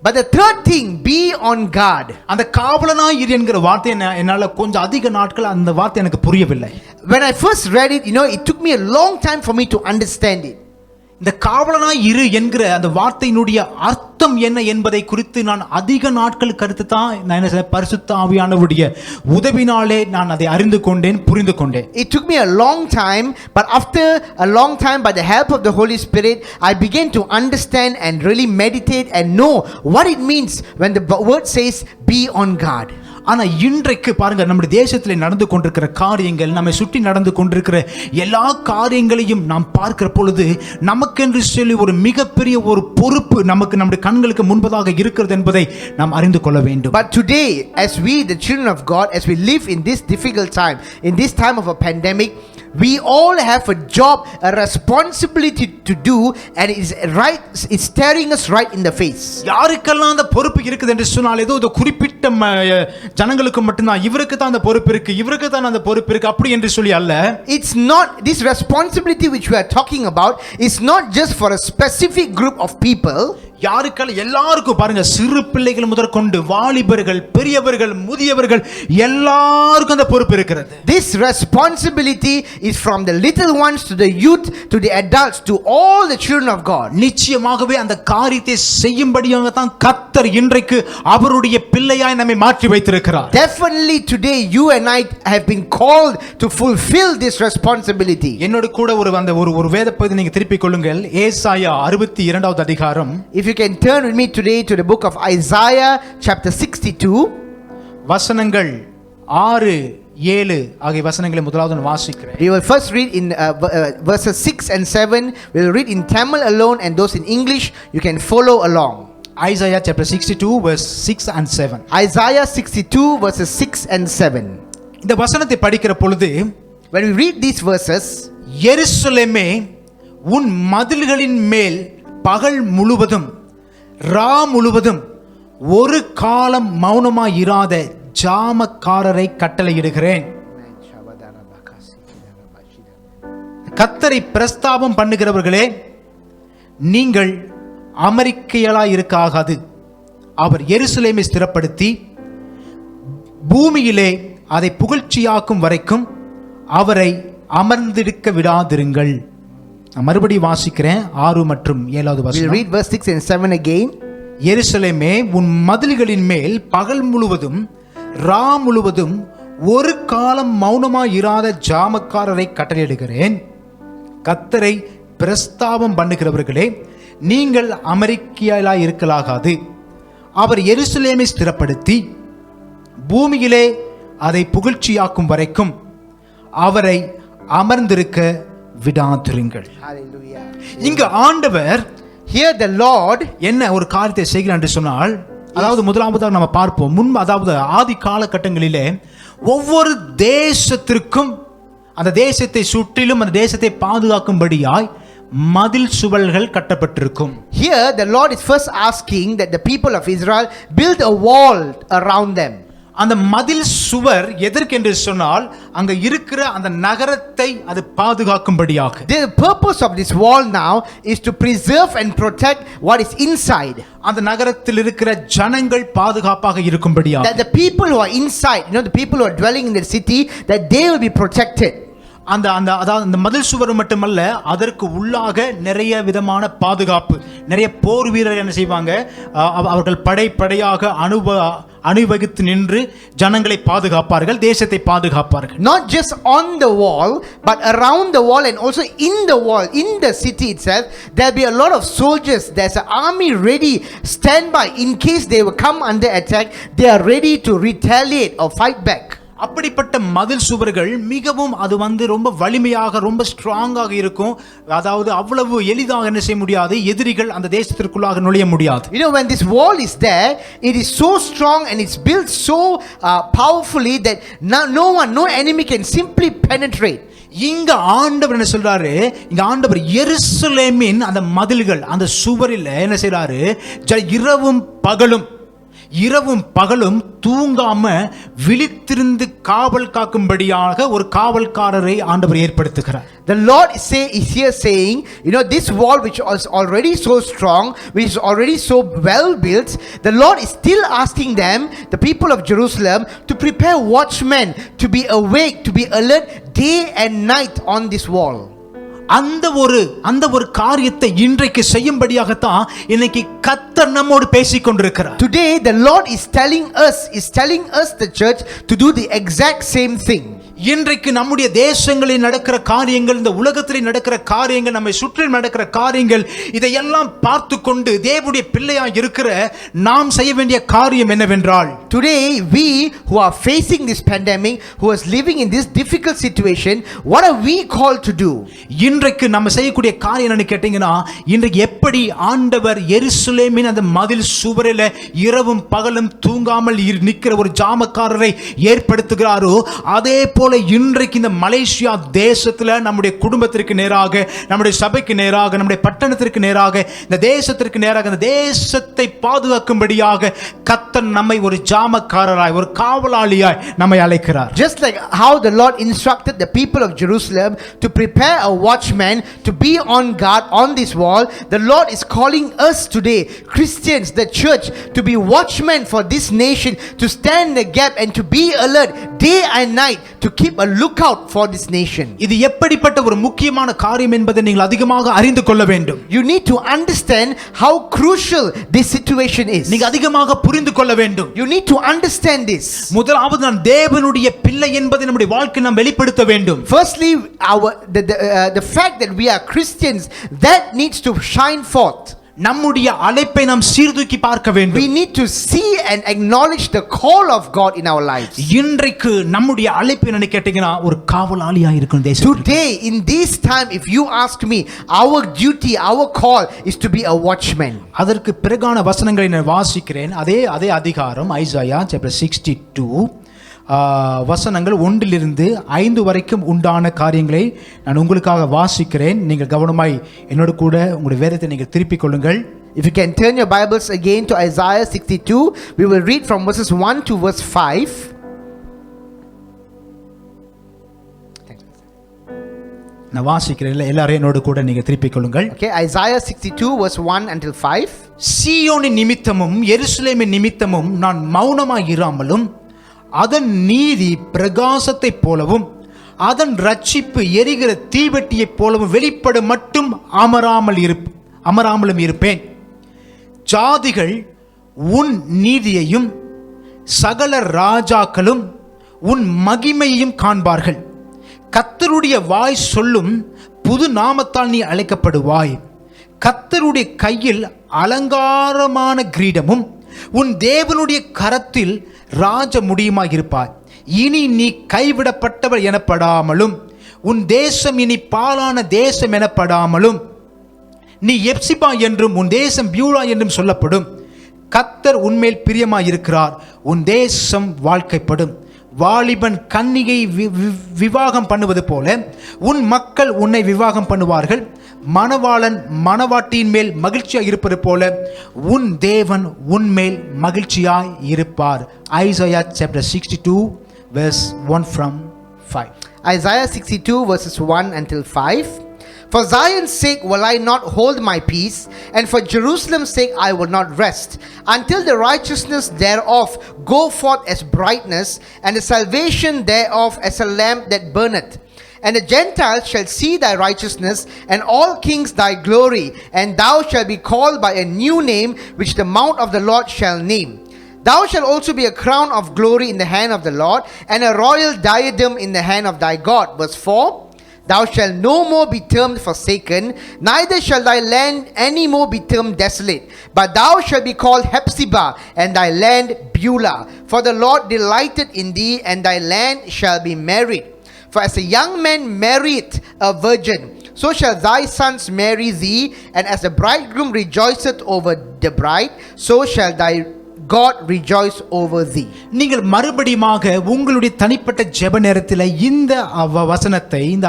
But the third thing, be on guard. அந்த காவலனாய் இரு என்கிற வார்த்தை என்னால கொஞ்சம் அதிக நாட்கள் அந்த வார்த்தை எனக்கு புரியவில்லை. When I first read it, it took me a long time for me to understand it. இந்த காவலனாய் இரு என்கிற அந்த வார்த்தையினுடைய அர்த்தம் என்ன என்பதை குறித்து நான் அதிக நாட்கள் கருத்து தான் நான் என்ன பரிசுத்த ஆவியானவருடைய உதவினாலே நான் அதை அறிந்து கொண்டேன், புரிந்து கொண்டேன். It took me a long time, but after a long time, by the help of the Holy Spirit, I began to understand and really meditate and know what it means when the word says be on guard. ஆனா இன்றைக்கு பாருங்க, நம்முடைய தேசத்தில் நடந்து கொண்டிருக்கிற காரியங்கள், நம்மை சுற்றி நடந்து கொண்டிருக்கிற எல்லா காரியங்களையும் நாம் பார்க்கிற பொழுது நமக்கென்று சொல்லி ஒரு மிகப்பெரிய ஒரு பொறுப்பு நமக்கு நம்முடைய கண்களுக்கு முன்பதாக இருக்கிறது என்பதை நாம் அறிந்து கொள்ள வேண்டும். But today, as we the children of God, as we live in this difficult time, in this time of a pandemic, we all have a job, a responsibility to do, and it's staring us right in the face. யாருக்கெல்லாம் அந்த பொறுப்பு இருக்குது என்று சொன்னால் ஏதோ ஒரு குறிப்பிட்ட ஜனங்களுக்கு மட்டும்தான் இவருக்கு தான் அந்த பொறுப்பு இருக்கு, இவருக்கு தான் அந்த பொறுப்பு இருக்கு அப்படி என்று சொல்லி அல்ல. It's not, this responsibility which we are talking about is not just for a specific group of people. யாருக்கெல்லாம்? எல்லாருக்கும். பாருங்க, சிறு பிள்ளைகள் முதற்கொண்டு வாலிபர்கள், பெரியவர்கள், முதியவர்கள் எல்லாருக்கும் அந்த பொறுப்பு இருக்கிறது. This responsibility is from the little ones to the youth to the adults to all the children of God. நிச்சயமாகவே அந்த காரியத்தை செய்யும்படியாக தான் கர்த்தர் இன்றைக்கு அவருடைய பிள்ளையாய் நம்மை மாற்றி வைத்திருக்கிறார். Definitely today you and I have been called to fulfill this responsibility. என்னோட கூட ஒரு வேத பகுதி நீங்க திருப்பிக் கொள்ளுங்கள். ஏசாயா 62வது அதிகாரம். If you can turn with me today to the book of Isaiah chapter 62, வசனங்கள் 6, 7 ஆகிய வசனங்களை முதலாவது வாசிக்கிறேன். We will first read in verses 6 and 7. We will read in Tamil alone, and those in English you can follow along. Isaiah chapter 62 verse 6 and 7. Isaiah 62 verses 6 and 7. இந்த வசனத்தை படிக்கிற பொழுது, when we read these verses, எருசலேமே உன் மதில்களின் மேல் பகல் முழுவதும் ரா முழுவதும் ஒரு காலம் மௌனமாய் இராத ஜாமக்காரரை கட்டளையிடுகிறேன். கர்த்தரை பிரஸ்தாபம் பண்ணுகிறவர்களே, நீங்கள் அமெரிக்கையலாய் இருக்காகாது. அவர் எருசலேமை ஸ்திரப்படுத்தி பூமியிலே அதை புகழ்ச்சியாக்கும் வரைக்கும் அவரை அமர்ந்திருக்க விடாதிருங்கள். மறுபடியும் வாசிக்கிறேன் 6 மற்றும் 7வது வசனம். We'll read verse 6 and 7 again. எருசலேமே உன் மதில்களின் மேல் பகல் முழுவதும் ரா முழுவதும் ஒரு காலம் மௌனமாய் இராத ஜாமக்காரரை கட்டளையிடுகிறேன். கர்த்தரை பிரஸ்தாபம் பண்ணுகிறவர்களே, நீங்கள் அமெரிக்கையலாய் இருக்கலாகாது. அவர் எருசலேமை ஸ்திரப்படுத்தி பூமியிலே அதை புகழ்ச்சியாக்கும் வரைக்கும் அவரை அமர்ந்திருக்க விடாதிருங்கள். Hallelujah. இங்க ஆண்டவர் Here the Lord என்ன ஒரு காரியத்தை செய்கிறார் என்று சொன்னால், அதாவது முதலாவதாக நம்ம பார்ப்போம், முன்பு அதாவது ஆதி காலகட்டங்களிலே ஒவ்வொரு தேசத்திற்கும் அந்த தேசத்தை சுற்றிலும் அந்த தேசத்தை பாதுகாக்கும்படியாய் மதில் சுவல்கள் கட்டப்பட்டிருக்கும். Here the Lord is first asking that the people of Israel build a wall around them. அந்த மதில் சுவர் எதற்கென்று சொன்னால் அங்க இருக்கிற அந்த நகரத்தை அது பாதுகாக்கும்படியாக. The purpose of this wall now is to preserve and protect what is inside. அந்த நகரத்தில் இருக்கிற ஜனங்கள் பாதுகாப்பாக இருக்கும்படியாக. That the people who are inside, the people who are dwelling in the city, that they will be protected. அதாவது அந்த மதில் சுவர் மட்டுமல்ல, அதற்கு உள்ளாக நிறைய விதமான பாதுகாப்பு, நிறைய போர் வீரர் என்ன செய்வாங்க, அவர்கள் படையாக அணிவகுத்து நின்று ஜனங்களை பாதுகாப்பார்கள், தேசத்தை பாதுகாப்பார்கள். Not just on the wall, but around the wall and also in the wall, in the city itself, there'll be a lot of soldiers. There's an army ready, stand by in case they will come under attack. They are ready to retaliate or fight back. அப்படிப்பட்ட மதில் சுவர்கள் மிகவும் அது ரொம்ப வலிமையாக ரொம்ப ஸ்ட்ராங்காக இருக்கும். அதாவது அவ்வளவு எளிதாக என்ன செய்ய முடியாது, எதிரிகள் அந்த தேசத்திற்குள்ளாக நுழைய முடியாது. When this wall is there, it is so strong and it's built so powerfully that no enemy can simply penetrate. இங்க ஆண்டவர் என்ன சொல்றாரு, இங்க ஆண்டவர் எருசலேமின் அந்த மதில்கள் அந்த சுவரில் என்ன செய்றாரு, இரவும் பகலும் தூங்காம விழித்திருந்து காவல் காக்கும்படியாக ஒரு காவல்காரரை ஆண்டவர் ஏற்படுத்துகிறார். The Lord is here saying, this wall which is already so strong, which is already so well built, the Lord is still asking them, the people of Jerusalem, to prepare watchmen, to be awake, to be alert day and night on this wall. அந்த ஒரு காரியத்தை இன்றைக்கு செய்யும்படியாகத்தான் இன்னைக்கு கர்த்தர் நம்மோடு பேசிக் கொண்டிருக்கிறார். Today the Lord is telling us the church to do the exact same thing. இன்றைக்கு நம்முடைய தேசங்களில் நடக்கிற காரியங்கள், இந்த உலகத்தில் நடக்கிற காரியங்கள், நம்மை சுற்றி நடக்கிற காரியங்கள், இதையெல்லாம் பார்த்து கொண்டு தேவனுடைய பிள்ளையாய் இருக்கிற நாம் செய்ய வேண்டிய காரியம் என்னவென்றால், today we who are facing this pandemic, who are living in this difficult situation, what are we called to do? இன்றைக்கு நம்ம செய்யக்கூடிய காரியம் என்னன்னு கேட்டீங்கன்னா, இன்றைக்கு எப்படி ஆண்டவர் எருசலேமின் அந்த மதில் சுவரில் இரவும் பகலும் தூங்காமல் நிற்கிற ஒரு ஜாமக்காரரை ஏற்படுத்துகிறாரோ, அதே போல இன்றைக்கு இந்த மலேசியா தேசத்துல நம்முடைய குடும்பத்திற்கு நேராக, நம்முடைய சபைக்கு நேராக, நம்முடைய பட்டணத்திற்கு நேராக, இந்த தேசத்திற்கு நேராக, இந்த தேசத்தை பாதுகாக்கும்படியாக கர்த்தர் நம்மை ஒரு ஜாமக்காரராய், ஒரு காவலாளியாய் நம்மை அழைக்கிறார். Just like how the Lord instructed the people of Jerusalem to prepare a watchman to be on guard on this wall, the Lord is calling us today, Christians, the church, to be watchmen for this nation, to stand the gap and to be alert day and night, to keep a lookout for this nation. இது எப்படிப்பட்ட ஒரு முக்கியமான காரியம் என்பதை நீங்கள் அதிகமாக அறிந்து கொள்ள வேண்டும். You need to understand how crucial this situation is. நீங்க அதிகமாக புரிந்து கொள்ள வேண்டும். You need to understand this. முதலாவது நான் தேவனுடைய பிள்ளை என்பதை நம்முடைய வாழ்க்கை நாம் வெளிப்படுத்த வேண்டும். Firstly, the fact that we are Christians, that needs to shine forth. நம்முடைய அழைப்பை நாம் சீர்தூக்கி பார்க்க வேண்டும். We need to see and acknowledge the call of God in our lives. இன்றைக்கு நம்முடைய அழைப்பு என்னன்னு கேட்டீங்கன்னா, ஒரு காவலாளியா இருக்கணும் தேசத்துக்கு. Today in this time, if you ask me, our duty, our call is to be a watchman. அதற்கு பிறகான வசனங்களை நான் வாசிக்கிறேன். அதே அதிகாரம் ஐசாயா chapter 62 வசனங்கள் 1-5 வரைக்கும் உண்டான காரியங்களை நான் உங்களுக்காக வாசிக்கிறேன். நீங்கள் கவனமாய் என்னோடு கூட உங்களுடைய வேதத்தை நீங்கள் திருப்பிக் கொள்ளுங்கள். If you can turn your Bibles again to Isaiah 62, we will read from verses 1 to verse 5. நான் வாசிக்கிறேன், எல்லாரும் என்னோடு கூட நீங்க திருப்பிக் கொள்ளுங்கள். Okay, Isaiah 62 verse 1 until 5. சீயோனின் நிமித்தமும் எருசலேமின் நிமித்தமும் நான் மௌனமாய் இராமலும், அதன் நீதி பிரகாசத்தை போலவும் அதன் ரட்சிப்பு எரிகிற தீவெட்டியை போலவும் வெளிப்பட மட்டும் அமராமலும் இருப்பேன். ஜாதிகள் உன் நீதியையும் சகல ராஜாக்களும் உன் மகிமையையும் காண்பார்கள். கர்த்தருடைய வாய் சொல்லும் புது நாமத்தால் நீ அழைக்கப்படுவாய். கர்த்தருடைய கையில் அலங்காரமான கிரீடமும் உன் தேவனுடைய கரத்தில் ராஜ முடியுமாய் இருப்பாய். இனி நீ கைவிடப்பட்டவர் எனப்படாமலும் உன் தேசம் இனி பாழான தேசம் எனப்படாமலும் நீ எப்சிபா என்றும் உன் தேசம் பியூலா என்றும் சொல்லப்படும். கர்த்தர் உன்மேல் பிரியமாயிருக்கிறார், உன் தேசம் வாழ்க்கைப்படும். வாலிபன் கன்னிகை விவாகம் பண்ணுவது போல உன் மக்கள் உன்னை விவாகம் பண்ணுவார்கள். மணவாளன் மணவாட்டியின் மேல் மகிழ்ச்சியாய் இருப்பது போல உன் தேவன் உன்மேல் மகிழ்ச்சியாய் இருப்பார். Isaiah chapter 62 verse 1 from 5. Isaiah 62 verses 1 until 5. For Zion's sake will I not hold my peace, and for Jerusalem's sake I will not rest, until the righteousness thereof go forth as brightness, and the salvation thereof as a lamp that burneth. And the Gentiles shall see thy righteousness, and all kings thy glory, and thou shalt be called by a new name, which the mouth of the Lord shall name. Thou shalt also be a crown of glory in the hand of the Lord, and a royal diadem in the hand of thy God. Verse 4. Thou shalt no more be termed forsaken, neither shall thy land any more be termed desolate, but thou shalt be called Hephzibah, and thy land Beulah. For the Lord delighted in thee, and thy land shall be married. For as a young man marrieth a virgin, so shall thy sons marry thee, and as the bridegroom rejoiceth over the bride, so shall thy God rejoice over thee. நீங்கள் மறுபடியுமாக உங்களுடைய தனிப்பட்ட ஜெப நேரத்தில் இந்த வசனத்தை, இந்த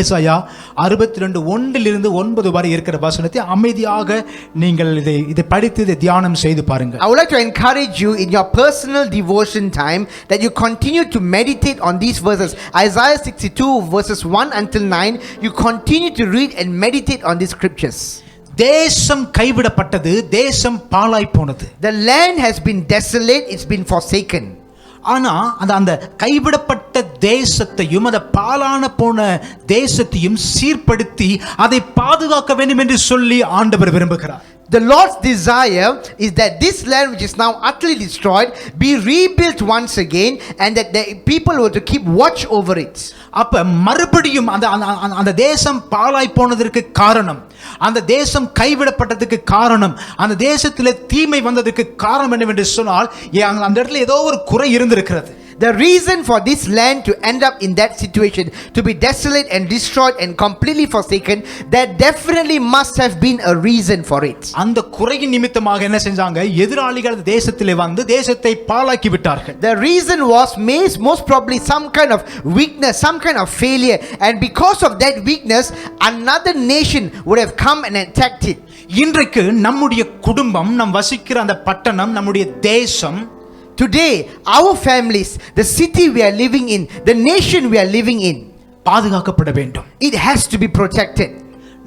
ஏசாயா 62:1 9 வரை இருக்கிற வசனத்தை அமைதியாக நீங்கள் இதை படித்து இதை தியானம் செய்து பாருங்கள். I would like to encourage you in your personal devotion time that you continue to meditate on these verses. Isaiah 62 verses 1 until 9, you continue to read and meditate on these scriptures. தேசம் கைவிடப்பட்டது, தேசம் பாழாய் போனது. The land has been desolate, it's been forsaken. ஆனா அந்த கைவிடப்பட்ட தேசத்தையும் அந்த பாழான போன தேசத்தையும் சீர்படுத்தி அதை பாதுகாக்க வேண்டும் என்று சொல்லி ஆண்டவர் விரும்புகிறார். The Lord's desire is that this land which is now utterly destroyed be rebuilt once again, and that the people were to keep watch over it. அப்ப மறுபடியும் அந்த தேசம் பாழாய் போனதற்கு காரணம், அந்த தேசம் கைவிடப்பட்டதுக்கு காரணம், அந்த தேசத்திலே தீமை வந்ததற்கு காரணம் என்னவென்று சொன்னால் அந்த இடத்துல ஏதோ ஒரு குறை இருந்திருக்கிறது. The reason for this land to end up in that situation, to be desolate and destroyed and completely forsaken, there definitely must have been a reason for it. அந்த குறையின் நிமித்தமாக என்ன செஞ்சாங்க? எதிராளிகள் தேசத்திலே வந்து தேசத்தை பாழாக்கி விட்டார்கள். The reason was most probably some kind of weakness, some kind of failure, and because of that weakness another nation would have come and attacked it. இன்றைக்கு நம்முடைய குடும்பம், நாம் வசிக்கிற அந்த பட்டணம், நம்முடைய தேசம், today our families, the city we are living in, the nation we are living in, பாதுகாக்கப்பட வேண்டும். it has to be protected.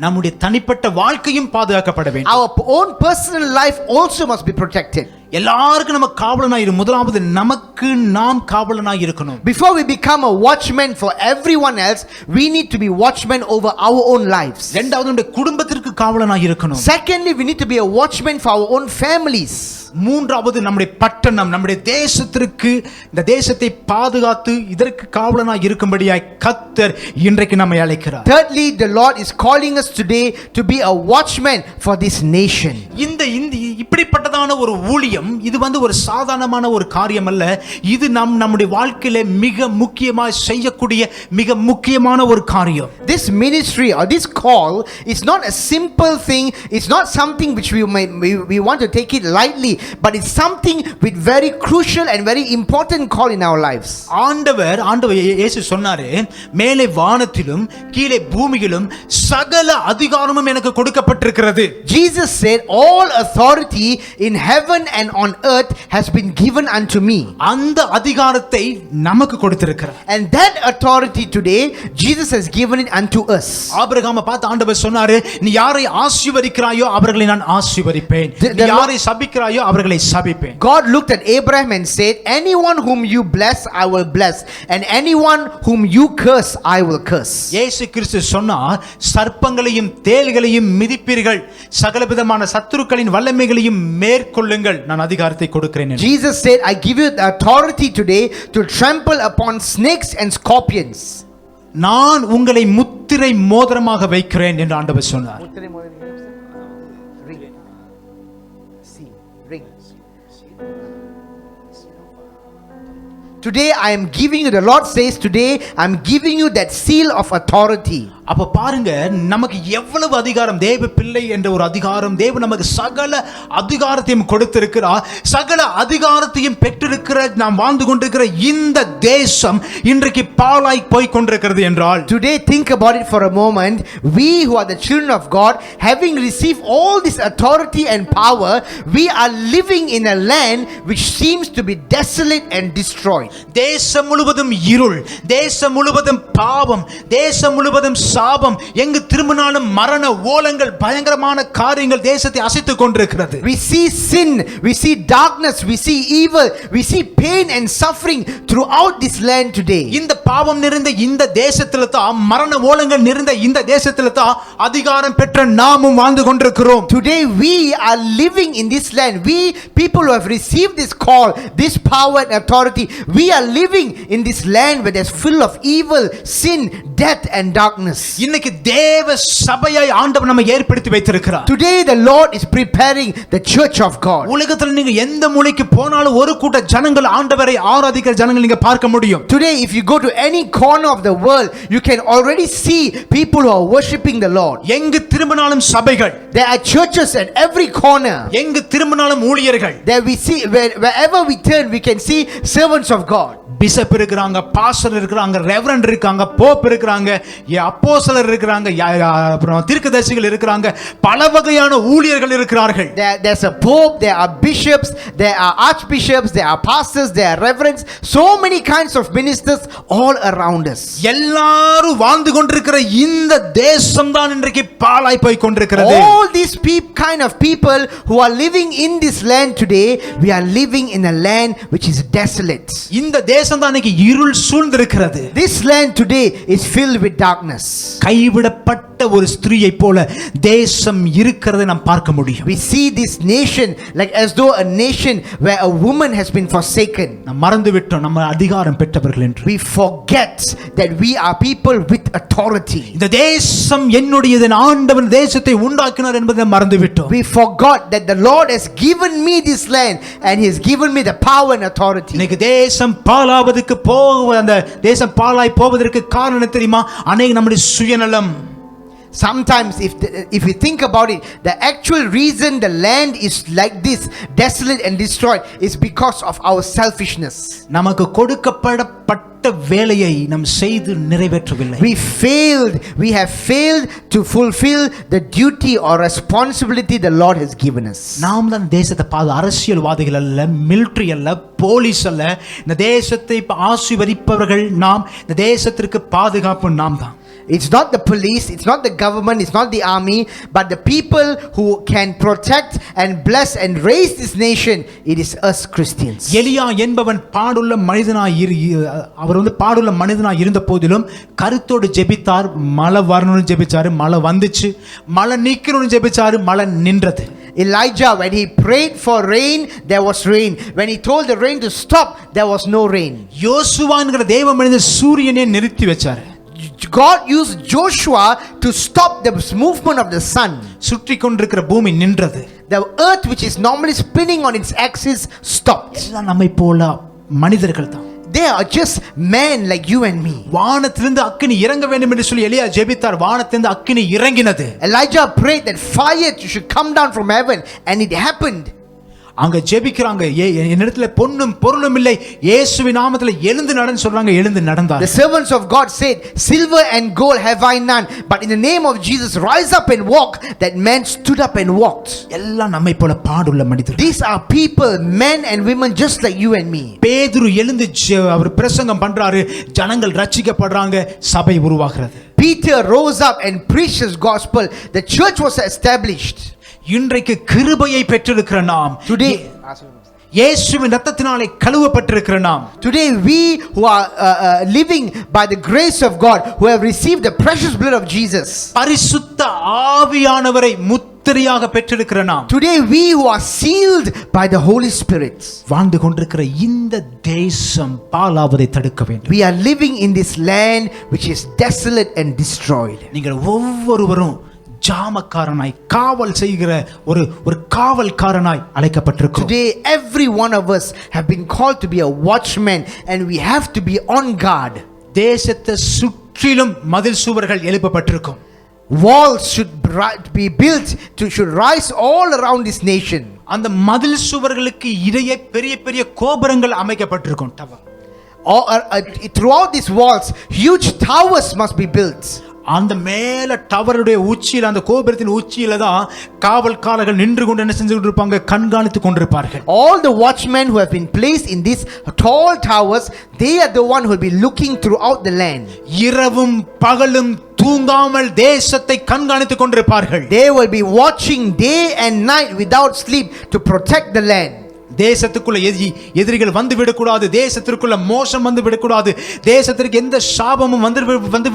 நம்முடைய தனிப்பட்ட வாழ்க்கையும் பாதுகாக்கப்பட வேண்டும். Our own personal life also must be protected. எல்லாருக்கும் நம்ம காவலனாய் இரு. முதலாவது நமக்கு நாம் காவலனாய் இருக்கணும். Before we become a watchman for everyone else, we need to be watchmen over our own lives. இரண்டாவது நம்முடைய குடும்பத்திற்கு காவலனாய் இருக்கணும். Secondly, we need to be a watchman for our own families. மூன்றாவது நம்முடைய பட்டணம், நம்முடைய தேசத்திற்கு, இந்த தேசத்தை பாதுகாத்து இதற்கு காவலனாய் இருக்கும்படியாய் கர்த்தர் இன்றைக்கு நம்மை அழைக்கிறார். Thirdly, the Lord is calling us today to be a watchman for this nation. இந்த இப்படிப்பட்டதான ஒரு ஊழியம், இது ஒரு சாதாரணமான ஒரு காரியம் அல்ல. இது நம்முடைய வாழ்க்கையில மிக முக்கியமாய் செய்யக்கூடிய மிக முக்கியமான ஒரு காரியம். This ministry or this call is not a simple thing. It's not something which we want to take it lightly, but it's something with very crucial and very important call in our lives. ஆண்டவர் இயேசு சொன்னாரே, மேலே வானத்திலும் கீழே பூமியிலும் சகல அதிகாரமும் எனக்கு கொடுக்கப்பட்டிருக்கிறது. Jesus said all authority in heaven and on earth has been given unto me. அந்த அதிகாரத்தை நமக்கு கொடுத்திருக்கிறார். And that authority today Jesus has given it unto us. ஆபிரகாமை பார்த்து ஆண்டவர் சொன்னாரு, நீ யாரை ஆசீர்வதிக்கிறாயோ அவர்களை நான் ஆசீர்வதிப்பேன், நீ யாரை சபிக்கிறாயோ அவர்களை சபிப்பேன். God looked at Abraham and said, anyone whom you bless I will bless, and anyone whom you curse I will curse. இயேசு கிறிஸ்து சொன்னார், சர்ப்பங்களையும் தேள்களையும் மிதிப்பீர்கள், சகலவிதமான சத்துருக்களின் வல்லமைகளையும் மேற்கொள்ளுங்கள், நான் அதிகாரத்தை கொடுக்கிறேன். Jesus said, I give you the authority today to trample upon snakes and scorpions. நான் உங்களை முத்திரை மோதிரமாக வைக்கிறேன் என்று ஆண்டவர் சொன்னார். Today I am giving you, the Lord says, today I am giving you that seal of authority. அப்ப பாருங்க, நமக்கு எவ்வளவு அதிகாரம், தேவ பிள்ளை என்ற ஒரு அதிகாரம், தேவன் நமக்கு சகல அதிகாரத்தையும் கொடுத்திருக்கிறார். சகல அதிகாரத்தையும் பெற்றிருக்கிற நாம் வாழ்ந்து கொண்டிருக்கிற இந்த தேசம் இன்றைக்கு பாழாய் போய் கொண்டிருக்கிறது என்றால், today think about it for a moment. We who are the children of God, having received all this authority and power, we are living in a land which seems to be desolate and destroyed. தேசம் முழுவதும் இருள், தேசம் முழுவதும் பாவம், தேசம் முழுவதும் சாபம், எங்கு திரும்பினாலும் மரண ஓலங்கள், பயங்கரமான காரியங்கள் தேசத்தை அசைத்துக் கொண்டிருக்கிறது. We see sin, we see darkness, we see evil, we see pain and suffering throughout this land today. இந்த பாவம் நிறைந்த இந்த தேசத்துல தான், மரண ஓலங்கள் நிறைந்த இந்த தேசத்துல தான் அதிகாரம் பெற்ற நாமும் வாழ்ந்து கொண்டிருக்கிறோம். Today we are living in this land. We people who have received this call, this power and authority, we are living in this land where there's full of evil, sin, death and darkness. இன்னைக்கு தேவ சபையாய் ஆண்டவர் நம்மை ஏற்படுத்தி வைத்திருக்கிறார். Today the Lord is preparing the church of God. உலகத்துல நீங்க எந்த மூலைக்கு போனாலும் ஒரு கூட்ட ஜனங்கள் ஆண்டவரை ஆராதிக்கிற ஜனங்கள் நீங்க பார்க்க முடியும். Today if you go to any corner of the world, you can already see people who are worshiping the Lord. எங்கு திரும்பினாலும் சபைகள், There are churches at every corner. எங்கு திரும்பினாலும் ஊழியர்கள். There we see, wherever we turn, we can see servants of God. Bishop இருக்கிறாங்க, pastor இருக்கிறாங்க, reverend இருக்காங்க, Pope இருக்கிறாங்க, அப்போஸ்தலர் இருக்கிறாங்க, அப்புறம் தீர்க்கதரிசிகள் இருக்கிறாங்க, பல வகையான ஊழியர்கள் இருக்கிறார்கள். There's a pope, there are bishops, there are archbishops, there are pastors, there are reverends, so many kinds of ministers all around us. எல்லாரும் வாழ்ந்து கொண்டிருக்கிற இந்த தேசம் தான் இன்றைக்கு பாழாய் போய் கொண்டிருக்கிறது. All these kind of people who are living in this land today, we are living in a land which is desolate. இந்த தேசம் தான் இன்னைக்கு இருள் சூழ்ந்திருக்கிறது. This land today is filled with darkness. கைவிடப்பட்ட ஒரு ஸ்திரீயை போல தேசம் இருக்கிறதை நாம் பார்க்க முடியும். We see this nation like as though a nation where a woman has been forsaken. நாம் மறந்து விட்டோம் நம்ம அதிகாரம் பெற்றவர்கள் என்று. We forget that we are people with authority. இந்த தேசம் என்னுடையது, ஆண்டவன் தேசத்தை உண்டாக்கினார் என்பதை மறந்து விட்டோம். We forgot that the Lord has given me this land and he has given me the power and authority. இன்னைக்கு தேசம் பாழாவதற்கு அந்த தேசம் பாழாய் போவதற்கு காரணம் தெரியுமா? அநேக நம்முடைய சுயநலம். Sometimes if we think about it, the actual reason the land is like this, desolate and destroyed, is because of our selfishness. நமக்கு கொடுக்கப்பட்ட வேலையை நாம் செய்து நிறைவேற்றவில்லை. We have failed to fulfill the duty or responsibility the Lord has given us. நாம் தான் தேசத்தை அரசியல்வாதிகள் அல்ல, மிலிட்டரி அல்ல, போலீஸ் அல்ல. இந்த தேசத்தை ஆசீர்வதிப்பவர்கள் நாம். இந்த தேசத்திற்கு பாதுகாப்பு நாம் தான். It's not the police, it's not the government, it's not the army, but the people who can protect and bless and raise this nation. It is us Christians. எலியா என்பவன் பாடுள்ள மனிதனாய் இருந்த போதிலும் கருத்தோடு ஜெபித்தார். மழை வரணும்னு ஜெபிச்சாரு, மழை வந்துச்சு. மழை நிக்கணும்னு ஜெபிச்சாரு, மழை நின்றது. Elijah, when he prayed for rain, there was rain. When he told the rain to stop, there was no rain. யோசுவா என்கிற தேவ மனிதன் சூரியனை நிறுத்தி வச்சாரு. God used Joshua to stop the movement of the sun. சுற்றி கொண்டிருக்கிற பூமி நின்றது. The earth which is normally spinning on its axis stopped. எல்லாம் நம்மை போல மனிதர்கள் தான். They are just men like you and me. வானத்திலிருந்து அக்கினி இறங்க வேண்டும் என்று சொல்லி எலியா ஜெபித்தார். வானத்திலிருந்து அக்கினி இறங்கினது. Elijah prayed that fire should come down from heaven and it happened. அங்க ஜெபிக்கிறாங்க, என்னிடத்துல பொன்னும் பொருளும் இல்லை, இயேசுவின் நாமத்தில் எழுந்து நடன்னு சொல்றாங்க. எழுந்து நடந்தார். The servants of God said, silver and gold have I none, but in the name of Jesus rise up and walk. That man stood up and walked. எல்லாம் நம்மை போல பாடுள்ள மனிதர்கள். These are people, men and women just like you and me. பேதுரு எழுந்து அவர் பிரசங்கம் பண்றாரு, ஜனங்கள் ரட்சிக்கப்படுறாங்க, சபை உருவாகிறது. Peter rose up and preached his gospel. The church was established. இன்றைக்கு கிருபையை பெற்றிருக்கிற நாம், Today இயேசுவின் இரத்தத்தினாலே கழுவப்பட்டிருக்கிற நாம், today we who are living by the grace of God, who have received the precious blood of Jesus, பரிசுத்த ஆவியானவரை முத்திரையாக பெற்றிருக்கிற நாம், today we who are sealed by the Holy Spirit, வாழ்ந்து கொண்டிருக்கிற இந்த தேசம் பாழாவதை தடுக்க வேண்டும். we are living in this land which is desolate and destroyed. நீங்கள் ஒவ்வொருவரும் ஜாமக்காரனாய் காவல் செய்கிற ஒரு காவல்காரனாய் அழைக்கப்பட்டிருக்கிறோம். Today, every one of us have been called to be a watchman, and we have to be on guard. தேசத்தை சுற்றிலும் மதில் சுவர்கள் எழுப்பப்பட்டிருக்கும். Walls should be built should rise all around this nation. அந்த மதில் சுவர்களுக்கு இடையே பெரிய பெரிய கோபுரங்கள் அமைக்கப்பட்டிருக்கும். Throughout these walls, huge towers must be built. அந்த மேல டவருடைய உச்சியில், அந்த கோபுரத்தின் உச்சியில தான் காவல்காரர்கள் நின்று கொண்டு என்ன செஞ்சு கொண்டிருப்பாங்க, கண்காணித்துக் கொண்டிருப்பார்கள். All the watchmen who have been placed in these tall towers, they are the one who will be looking throughout the land. இரவும் பகலும் தூங்காமல் தேசத்தை கண்காணித்துக் கொண்டிருப்பார்கள். They will be watching day and night without sleep to protect the land. தேசத்துக்குள்ள எதிரிகள் வந்து விடக்கூடாது, தேசத்திற்குள்ள மோசம் வந்து விடக்கூடாது, தேசத்திற்கு எந்த சாபமும் வந்து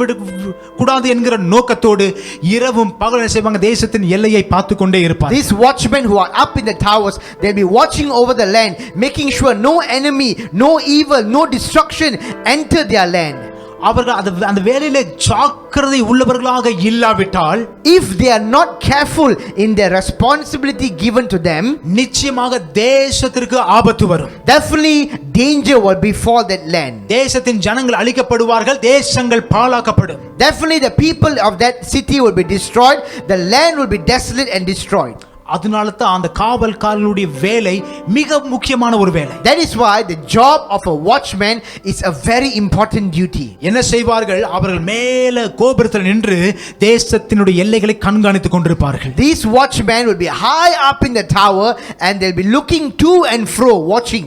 விடக்கூடாது என்கிற நோக்கத்தோடு இரவும் பகலும் செய்வாங்க, தேசத்தின் எல்லையை பார்த்து கொண்டே இருப்பார். These watchmen who are up in the towers, they'll be watching over the land, making sure no enemy, no evil, no destruction enter their land. அவர்கள் அந்த வேலையில ஜாக்கிரதை உள்ளவர்களாக இல்லாவிட்டால், if they are not careful in their responsibility given to them, நிச்சயமாக தேசத்திற்கு ஆபத்து வரும். definitely danger will befall that land. தேசத்தின் ஜனங்கள் அழிக்கப்படுவார்கள், தேசங்கள் பாழாக்கப்படும். Definitely the people of that city will be destroyed, the land will be desolate and destroyed. அதனால தான் அந்த காவல்காரர்களுடைய வேலை மிக முக்கியமான ஒரு வேலை. That is why the job of a watchman is a very important duty. என்ன செய்வார்கள், அவர்கள் மேலே கோபுரத்தில் நின்று தேசத்தினுடைய எல்லைகளை கண்காணித்துக் கொண்டிருப்பார்கள். These watchmen will be high up in the tower and they'll be looking to and fro, watching.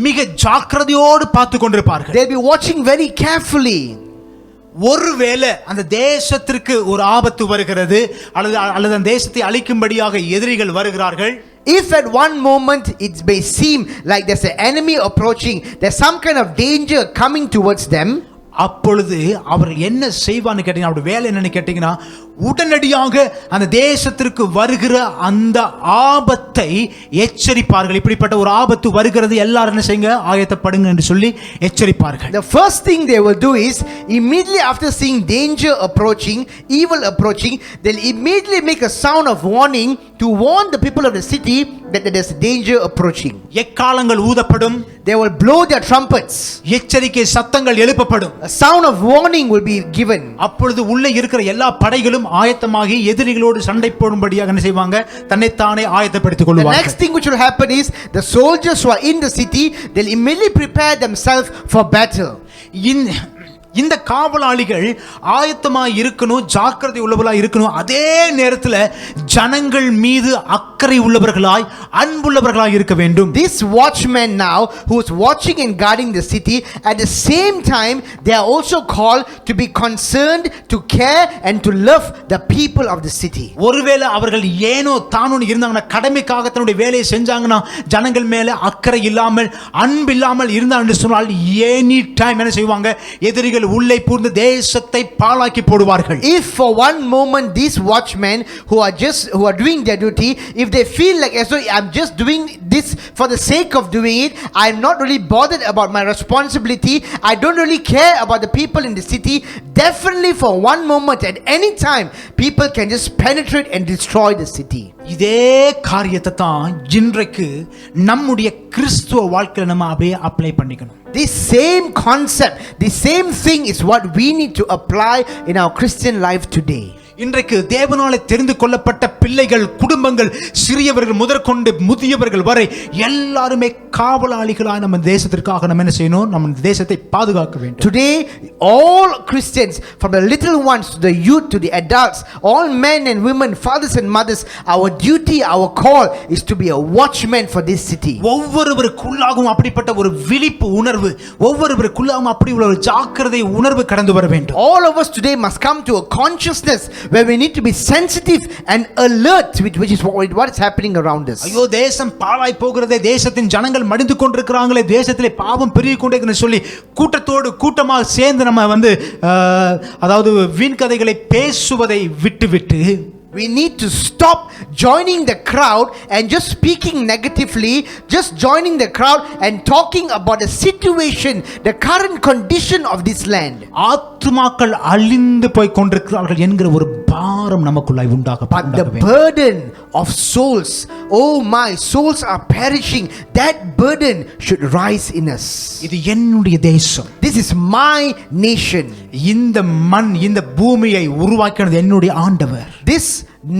மிக ஜாக்கிரதையோடு பார்த்து கொண்டிருப்பார்கள். They'll be watching very carefully. ஒருவேளை அந்த தேசத்திற்கு ஒரு ஆபத்து வருகிறது, அல்லது அந்த தேசத்தை அழிக்கும்படியாக எதிரிகள் வருகிறார்கள், if at one moment it may seem like there's an enemy approaching, there's some kind of danger coming towards them, அப்பொழுது அவர் என்ன செய்வான்னு கேட்டீங்கன்னா, அவருடைய வேலை என்னன்னு கேட்டீங்கன்னா, உடனடியாக அந்த தேசத்திற்கு வருகிற அந்த ஆபத்தை எச்சரிப்பார்கள். இப்படிப்பட்ட ஒரு ஆபத்து வருகிறது, எல்லாரும் என்ன செய்யுங்க, ஆயத்தப்படுங்க என்று சொல்லி எச்சரிப்பார்கள். The first thing they will do is, immediately after seeing danger approaching, evil approaching, they'll immediately make a sound of warning to warn the people of the city that there's danger approaching. எக்காளங்கள் ஊதப்படும், they will blow their trumpets, எச்சரிக்கை சத்தங்கள் எழுப்பப்படும், a sound of warning will be given. அப்பொழுது உள்ளே இருக்கிற எல்லா படைகளும் ஆயத்தமாகி எதிரிகளோடு சண்டை போடும்படியாக என்ன செய்வாங்க, தன்னைத்தானே ஆயத்தப்படுத்திக் கொள்வார்கள். The next thing which will happen is, the soldiers who are in the city, they'll immediately prepare themselves for battle. இந்த காவலாளிகள் ஆயத்தமாக இருக்கணும், ஜாக்கிரதை உள்ளவர்களாக இருக்கணும். அதே நேரத்தில் ஜனங்கள் மீது அக்கறை உள்ளவர்களாய், அன்புள்ளவர்களாய் இருக்க வேண்டும். This watchman now, who is watching and guarding the city, at the same time they are also called to be concerned, to care and to love the people of the city. ஒருவேளை அவர்கள் ஏனோ தானோ இருந்தாங்கன்னா, கடமைக்காக தன்னுடைய வேலையை செஞ்சாங்கன்னா, ஜனங்கள் மேலே அக்கறை இல்லாமல், அன்பு இல்லாமல் இருந்தால் என்று சொன்னால், எனி டைம் என்ன செய்வாங்க, எதிரிகள் உள்ளே புகுந்து தேசத்தை பாழாக்கி போடுவார்கள். If for one moment these watchmen who are doing their duty, if they feel like as though I'm just doing this for the sake of doing it, I'm not really bothered about my responsibility, I don't really care about the people in the city, definitely for one moment at any time people can just penetrate and destroy the city. இதே காரியத்தை தான் இன்றைக்கு நம்முடைய கிறிஸ்துவ வாழ்க்கையில நம்ம அப்படியே apply பண்ணிக்கணும். This same concept, the same thing is what we need to apply in our Christian life today. இன்றைக்கு தேவனாலே தெரிந்து கொள்ளப்பட்ட பிள்ளைகள், குடும்பங்கள், சிறியவர்கள் முதற்கொண்டு முதியவர்கள் வரை எல்லாருமே காவலாளிகளாய் நம்ம தேசத்திற்காக நம்ம என்ன செய்யணும், நம்ம தேசத்தை பாதுகாக்க வேண்டும். Today all Christians, from the little ones to the youth to the adults, all men and women, fathers and mothers, our duty, our call is to be a watchman for this city. ஒவ்வொருவருக்குள்ளாகவும் அப்படிப்பட்ட ஒரு விழிப்பு உணர்வு, ஒவ்வொருவருக்குள்ளாகவும் அப்படி ஒரு ஜாக்கிரதை உணர்வு கடந்து வர வேண்டும். All of us today must come to a consciousness where we need to be sensitive and alert with which is what is happening around us. ஐயோ, தேசம் பாழாய் போகிறதே, தேசத்தின் ஜனங்கள் மடிந்து கொண்டிருக்கிறாங்களே, தேசத்திலே பாவம் பெருகி கொண்டே சொல்லி கூட்டத்தோடு கூட்டமாக சேர்ந்து நம்ம அதாவது வீண் கதைகளை பேசுவதை விட்டுவிட்டு, We need to stop joining the crowd and just speaking negatively, just joining the crowd and talking about the situation, the current condition of this land. ஆத்துமாக்கள் அழிந்து போய் கொண்டிருக்கிறார்கள் என்கிற ஒரு பாரம் நமக்குள்ளாய் உண்டாக But the burden of souls, oh my souls are perishing, that burden should rise in us. இது என்னுடைய தேசம். This is my nation. இந்த மண் இந்த பூமியை உருவாக்கினது என்னுடைய ஆண்டவர். This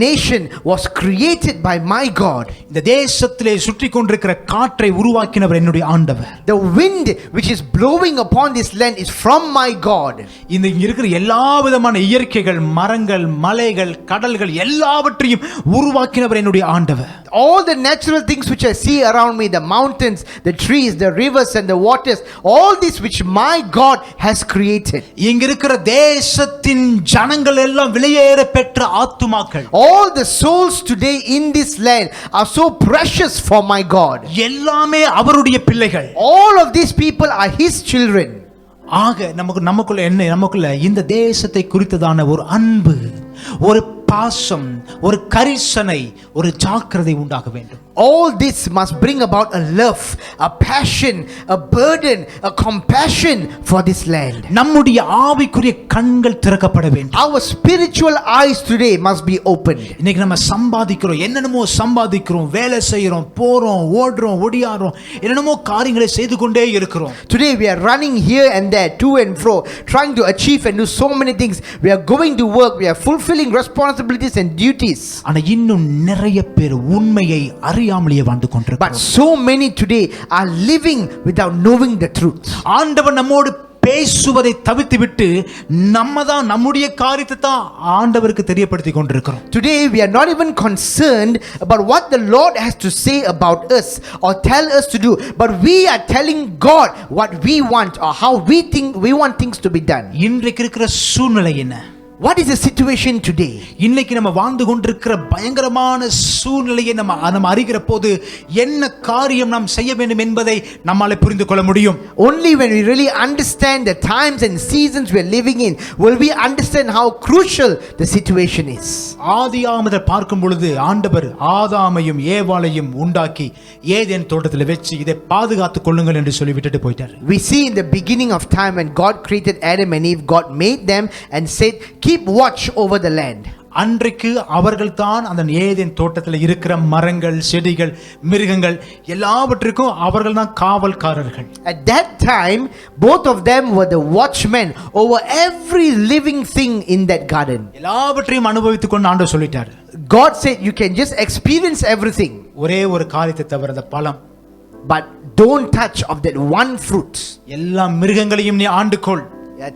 nation was created by my God. இந்த தேசத்திலே சுற்றி கொண்டிருக்கிற காற்றை உருவாக்கினவர் என்னுடைய ஆண்டவர். The wind which is blowing upon this land is from my God. இந்த இருக்கிற எல்லா விதமான இயற்கைகள், மரங்கள், மலைகள், கடல்கள் எல்லாவற்றையும் உருவாக்கினவர் என்னுடைய ஆண்டவர். All the natural things which I see around me, the mountains, the trees, the rivers and the waters, all this which my God has created. இங்க இருக்கிற தேசத்தின் ஜனங்கள் எல்லாம் விலையேற பெற்ற ஆத்துமாக்கள். All the souls today in this land are so precious for my God. எல்லாமே அவருடைய பிள்ளைகள். All of these people are his children. ஆக நமக்குள்ள இந்த தேசத்தை குறித்ததான ஒரு அன்பு, ஒரு பாசம், ஒரு கரிசனை, ஒரு ஜாக்கிரதை உண்டாக வேண்டும். All this must bring about a love, a passion, a burden, a compassion for this land. நம்முடைய ஆவிக்குரிய கண்கள் திறக்கப்பட வேண்டும். Our spiritual eyes today must be opened. இன்னைக்கு நம்ம சம்பாதிக்கிறோம், என்னென்னமோ சம்பாதிக்கிறோம், வேலை செய்யறோம், போறோம், ஓடுறோம், ஒடியாறோம், என்னென்னமோ காரியங்களை செய்து கொண்டே இருக்கிறோம். Today we are running here and there, to and fro, trying to achieve and do so many things. We are going to work, we are fulfilling responsibilities and duties. ஆனா இன்னும் நிறைய பேர் உண்மையை அறியாமலேயே வாழ்ந்து கொண்டிருக்கிறார்கள். But so many today are living without knowing the truth. ஆண்டவர் நம்மோடு பேசுவதை தவிர்த்துவிட்டு நம்ம தான் நம்முடைய காரியத்தை தான் ஆண்டவருக்கு தெரியப்படுத்தி கொண்டிருக்கிறோம். Today we are not even concerned about what the Lord has to say about us or tell us to do, but we are telling God what we want or how we think we want things to be done. இன்றைக்கு இருக்கிற சூழ்நிலை என்ன? What is the situation today? இன்னைக்கு நம்ம வாழ்ந்து கொண்டிருக்கிற பயங்கரமான சூழ்நிலையை நம்ம அறிகிற போது என்ன காரியம் நாம் செய்ய வேண்டும் என்பதை நம்மால புரிந்து கொள்ள முடியும். Only when we really understand the times and seasons we are living in will we understand how crucial the situation is. ஆதியாகமத்தை பார்க்கும் பொழுது ஆண்டவர் ஆதாமையும் ஏவாளையும் உண்டாக்கி ஏதேன் தோட்டத்தில் வச்சு இதை பாதுகாத்துக் கொள்ளுங்கள் என்று சொல்லி விட்டுட்டு போயிட்டார். We see in the beginning of time when God created Adam and Eve, God made them and said, keep watch over the land. அன்றைக்கு அவர்கள் தான் அந்த ஏதேன் தோட்டத்தில் இருக்கிற மரங்கள், செடிகள், மிருகங்கள் எல்லாவற்றுக்கும் அவர்கள் தான் காவல்காரர்கள். At that time both of them were the watchmen over every living thing in that garden. எல்லாவற்றையும் அனுபவித்துக் கொண்டு ஆண்டவர் சொல்லிட்டார். God said you can just experience everything, ஒரே ஒரு காரியத்தை தவிர அந்த பழம், but don't touch of that one fruit. எல்லா மிருகங்களையும் நீ ஆண்டுகொள்,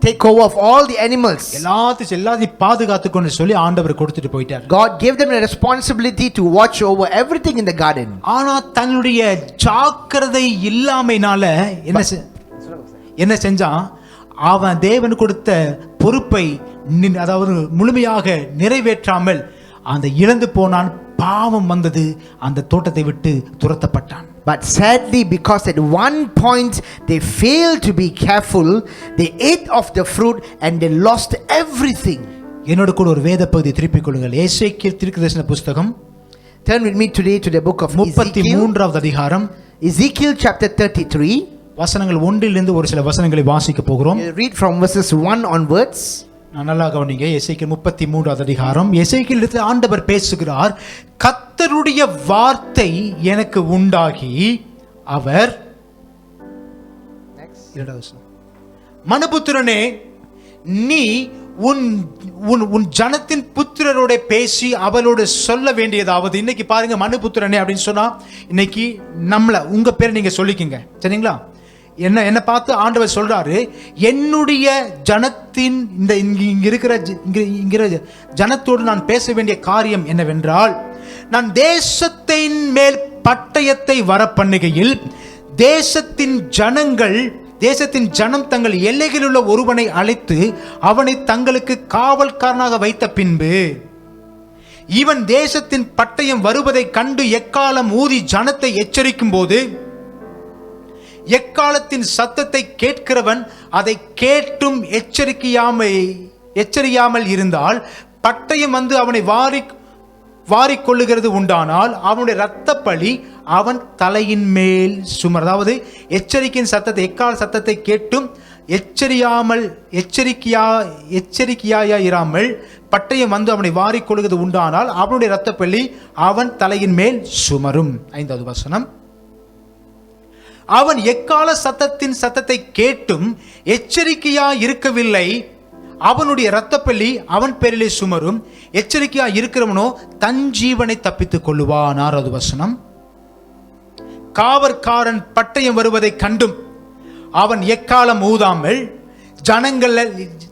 take over of all the animals. எல்லாத்தையும் பாதுகாத்துக்கொண்டு சொல்லி ஆண்டவர் கொடுத்துட்டு போயிட்டார். God gave them a responsibility to watch over everything in the garden. ஆனா தன்னுடைய ஜாக்கிரதை இல்லாமைனால என்ன செஞ்சான்? அவன் தேவன் கொடுத்த பொறுப்பை அதாவது முழுமையாக நிறைவேற்றாமல் அந்த இழந்து போனான். பாவம் வந்தது, அந்த தோட்டத்தை விட்டு துரத்தப்பட்டான். But sadly, because at one point they failed to be careful, they ate of the fruit and they lost everything. என்னோட கூட ஒரு வேத பகுதி திருப்பிக் கொள்ளுங்கள். எசேக்கியேல் தீர்க்கதரிசன புத்தகம், turn with me today to the book of Ezekiel. 33வது அதிகாரம், Ezekiel chapter 33. வசனங்கள் 1 லிருந்து ஒரு சில வசனங்களை வாசிக்க போகிறோம். We'll read from verses 1 onwards. நல்லா கவனிங்க. எசேக்கியேல் 33வது அதிகாரம். எசேக்கியேல் ஆண்டவர் பேசுகிறார். கர்த்தருடைய வார்த்தை எனக்கு உண்டாகி அவர், மனுபுத்திரனே, நீ உன் ஜனத்தின் புத்திரரோட பேசி அவளோட சொல்ல வேண்டியதாவது. இன்னைக்கு பாருங்க, மனுபுத்திரனே அப்படின்னு சொன்னா இன்னைக்கு நம்மள உங்க பேர் நீங்க சொல்லிக்கங்க, சரிங்களா? என்ன பார்த்து ஆண்டவர் சொல்றாரு, என்னுடைய ஜனத்தின் இங்க இருக்கிற ஜனத்தோடு நான் பேச வேண்டிய காரியம் என்னவென்றால், நான் தேசத்தின் மேல் பட்டயத்தை வர பண்ணுகையில் தேசத்தின் ஜனம் தங்கள் எல்லைகளில் உள்ள ஒருவனை அழைத்து அவனை தங்களுக்கு காவல்காரனாக வைத்த பின்பு இவன் தேசத்தின் பட்டயம் வருவதை கண்டு எக்காலம் ஊதி ஜனத்தை எச்சரிக்கும் போது எக்காலத்தின் சத்தத்தை கேட்கிறவன் அதை கேட்டும் எச்சரியாமல் இருந்தால் பட்டயம் வந்து அவனை வாரிக்கொள்ளுகிறது உண்டானால் அவனுடைய இரத்த பழி அவன் தலையின் மேல் சுமர். அதாவது எச்சரிக்கையின் சத்தத்தை, எக்கால சத்தத்தை கேட்டும் எச்சரிக்கையாயிராமல் பட்டயம் வந்து அவனை வாரிக்கொள்ளுகிறது உண்டானால் அவனுடைய இரத்த பழி அவன் தலையின் மேல் சுமரும். 5வது வசனம், அவன் எக்கால சத்தத்தின் சத்தத்தை கேட்டும் எச்சரிக்கையாய் இருக்கவில்லை, அவனுடைய இரத்தப்பள்ளி அவன் பேரிலே சுமரும். எச்சரிக்கையா இருக்கிறவனோ தன் ஜீவனை தப்பித்துக் கொள்ளுவான். 6வது வசனம், காவற்காரன் பட்டயம் வருவதை கண்டும் அவன் எக்காலம் ஊதாமல்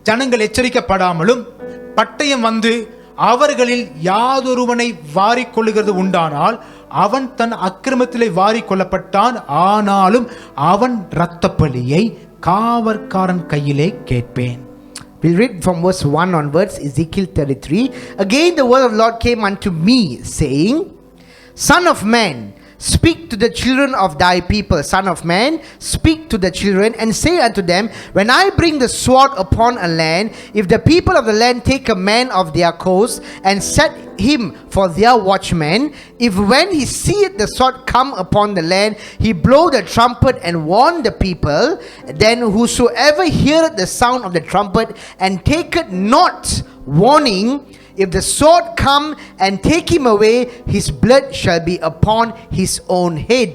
ஜனங்கள் எச்சரிக்கப்படாமலும் பட்டயம் வந்து அவர்களில் யாதொருவனை வாரிக்கொள்ளுகிறது உண்டானால் அவன் தன் அக்கிரமத்திலே வாரிக்கொள்ளப்பட்டான், ஆனாலும் அவன் இரத்தப்பழியை காவற்காரன் கையிலே கேட்பேன். We'll read from verse 1 onwards, Ezekiel 33. Again the word of the Lord came unto me, saying, Son of man, speak to the children of thy people. Son of man, speak to the children, and say unto them, when I bring the sword upon a land, if the people of the land take a man of their coast, and set him for their watchman, if when he seeth the sword come upon the land, he blow the trumpet and warn the people, then whosoever heareth the sound of the trumpet, and taketh not warning, if the sword come and take him away, his blood shall be upon his own head.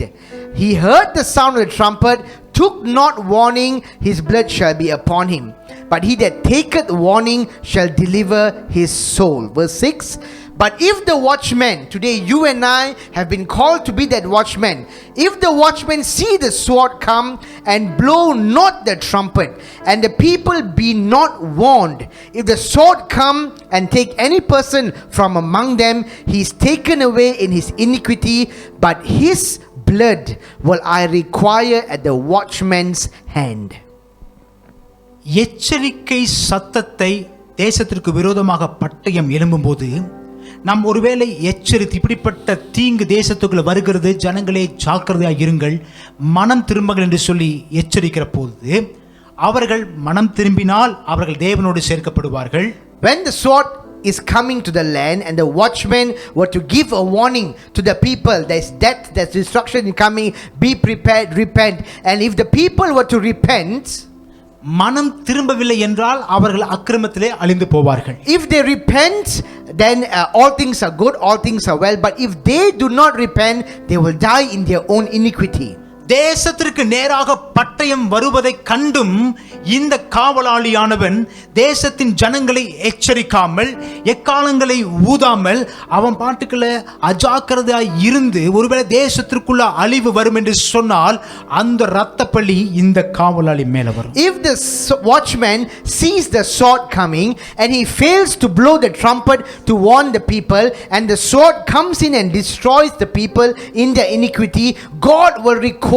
He heard the sound of the trumpet, took not warning, his blood shall be upon him. But he that taketh warning shall deliver his soul. Verse 6. But if the watchman, today you and I have been called to be that watchman, if the watchman see the sword come and blow not the trumpet, and the people be not warned, if the sword come and take any person from among them, he is taken away in his iniquity, but his blood will I require at the watchman's hand. எச்சரிக்கை சத்தத்தை தேசத்திற்கு விரோதமாக பட்டயம் எழும்பும்போது நாம் ஒருவேளை எச்சரித்து இப்படிப்பட்ட தீங்கு தேசத்துக்குள்ள வருகிறது, ஜனங்களே ஜாக்கிரதையாக இருங்கள், மனம் திரும்புங்கள் என்று சொல்லி எச்சரிக்கிற போது அவர்கள் மனம் திரும்பினால் அவர்கள் தேவனோடு சேர்க்கப்படுவார்கள். When the sword is coming to the land and the watchmen were to give a warning to the people, there's death, there's destruction coming, be prepared, repent. And if the people were to repent, மனம் திரும்பவில்லை என்றால் அவர்கள் அக்கிரமத்திலே அழிந்து போவார்கள். If they repent, then all things are good, all things are well. But if they do not repent, they will die in their own iniquity. தேசத்திற்கு நேராக பட்டயம் வருவதை கண்டும் இந்த காவலாளியானவன் தேசத்தின் ஜனங்களை எச்சரிக்காமல் எக்காலங்களை ஊதாமல் அவன் பாட்டுக்களை அஜாக்கிரதையாய் இருந்து ஒருவேளை தேசத்திற்குள்ள அழிவு வரும் என்று சொன்னால் அந்த இரத்த பழி இந்த காவலாளி மேல வரும். If the watchman sees the sword coming and he fails to blow the trumpet to warn the people, and the sword comes in and destroys the people in their iniquity, God will require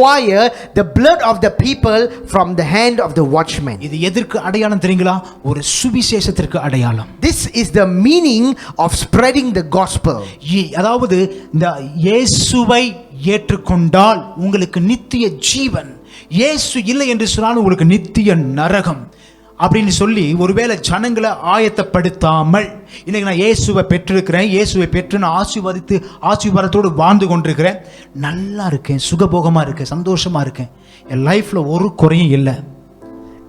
the blood of the people from the hand of the watchman. இது எதற்கு அடையாளம் தெரியுங்களா? ஒரு சுவிசேஷத்திற்கு அடையாளம். This is the meaning of spreading the gospel. அதாவது இந்த இயேசுவை ஏற்றுக்கொண்டால் உங்களுக்கு நித்திய ஜீவன், இயேசு இல்லை என்று சொன்னால் உங்களுக்கு நித்திய நரகம் அப்படின்னு சொல்லி ஒருவேளை ஜனங்களை ஆயத்தப்படுத்தாமல் இன்னைக்கு நான் இயேசுவை பெற்றிருக்கிறேன், இயேசுவை பெற்று நான் ஆசீர்வாதத்தோடு வாழ்ந்து கொண்டிருக்கிறேன், நல்லா இருக்கேன், சுகபோகமாக இருக்கேன், சந்தோஷமாக இருக்கேன், என் லைஃப்பில் ஒரு குறையும் இல்லை.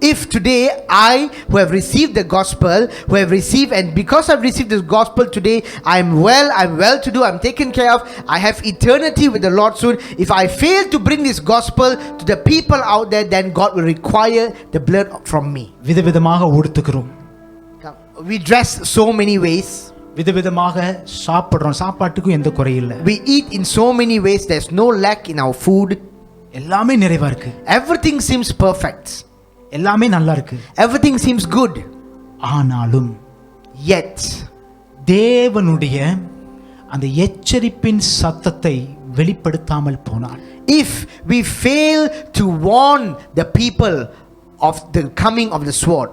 If today I, who have received the gospel, and because I've received this gospel today, I'm well to do, I'm taken care of, I have eternity with the Lord soon. If I fail to bring this gospel to the people out there, then God will require the blood from me. விதவிதமாக உடுத்துக்கிறோம், we dress so many ways, விதவிதமாக சாப்பிடுறோம், சாப்பாட்டுக்கும் எந்த குறையில்லை. We eat in so many ways, there's no lack in our food. எல்லாமே நிறைவா இருக்கு, everything seems perfect, எல்லாமே நல்லா இருக்கு, everything seems good. ஆனாலும் yet தேவனுடைய அந்த எச்சரிப்பின் சத்தத்தை வெளிப்படுத்தாமல் போனால், if we fail to warn the people of the coming of the sword,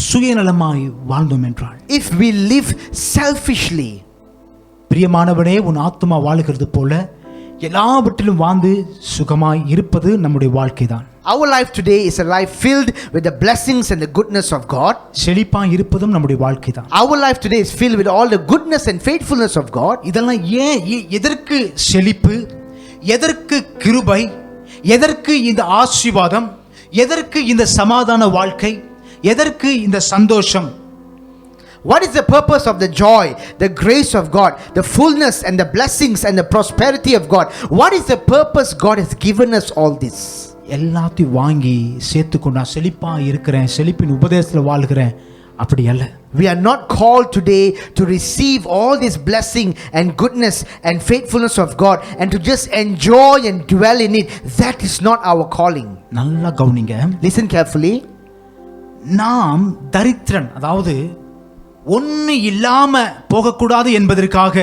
சுயநலமாய் வாழ்ந்தோம் என்றால், if we live selfishly, பிரியமானவனே உன் ஆத்துமா வாழுகிறது போல எல்லாவற்றிலும் வாழ்ந்து சுகமாய் இருப்பது நம்முடைய வாழ்க்கைதான். Our life today is a life filled with the blessings and the goodness of God. செழிப்பா இருப்பதும் நம்முடைய வாழ்க்கை தான். Our life today is filled with all the goodness and faithfulness of God. இதெல்லாம் எதற்கு செழிப்பு, எதற்கு கிருபை, எதற்கு இந்த ஆசீர்வாதம், எதற்கு இந்த சமாதான வாழ்க்கை, எதற்கு இந்த சந்தோஷம்? What is the purpose of the joy, the grace of God, the fullness and the blessings and the prosperity of God? What is the purpose God has given us all this? எல்லாத்தையும் வாங்கி சேர்த்துக்கொண்டு நான் செழிப்பா இருக்கிறேன், செழிப்பின் உபதேசத்தில் வாழ்கிறேன், அப்படி அல்ல. We are not called today to receive all this blessing and goodness and faithfulness of God and to just enjoy and dwell in it. That is not our calling. நல்லா கவனிங்க. Listen carefully. நாம் தரித்திரன், அதாவது ஒன்று இல்லாம போகக்கூடாது என்பதற்காக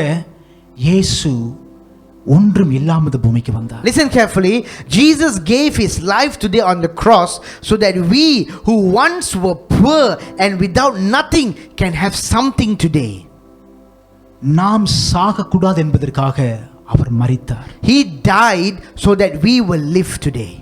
இயேசு ஒன்றும் இல்லாமது பூமிக்கு வந்தார். Listen carefully. Jesus gave his life today on the cross so that we who once were poor and without nothing can have something today. நாம் சாகக்கூடாது என்பதற்காக அவர் மரித்தார். He died so that we will live today.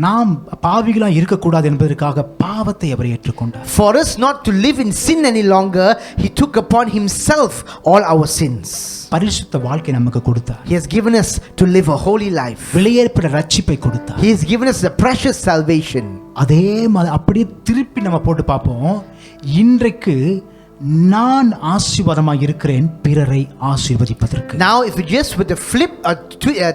நாம் பாவிகளா இருக்கக்கூடாது என்பதற்காக பாவத்தை அவர் ஏற்றுக்கொண்டார். For us not to live in sin any longer, he took upon himself all our sins. பரிசுத்த வாழ்க்கை நமக்கு கொடுத்தார். He has given us to live a holy life. விலையேறப்பட்ட ரட்சிப்பை கொடுத்தார். He has given us the precious salvation. அதே மாதிரி அப்படியே திருப்பி நம்ம போட்டு பார்ப்போம். இன்றைக்கு நான் ஆசீர்வாதமாக இருக்கிறேன் பிறரை ஆசீர்வதிப்பதற்கு. Now if we just with the flip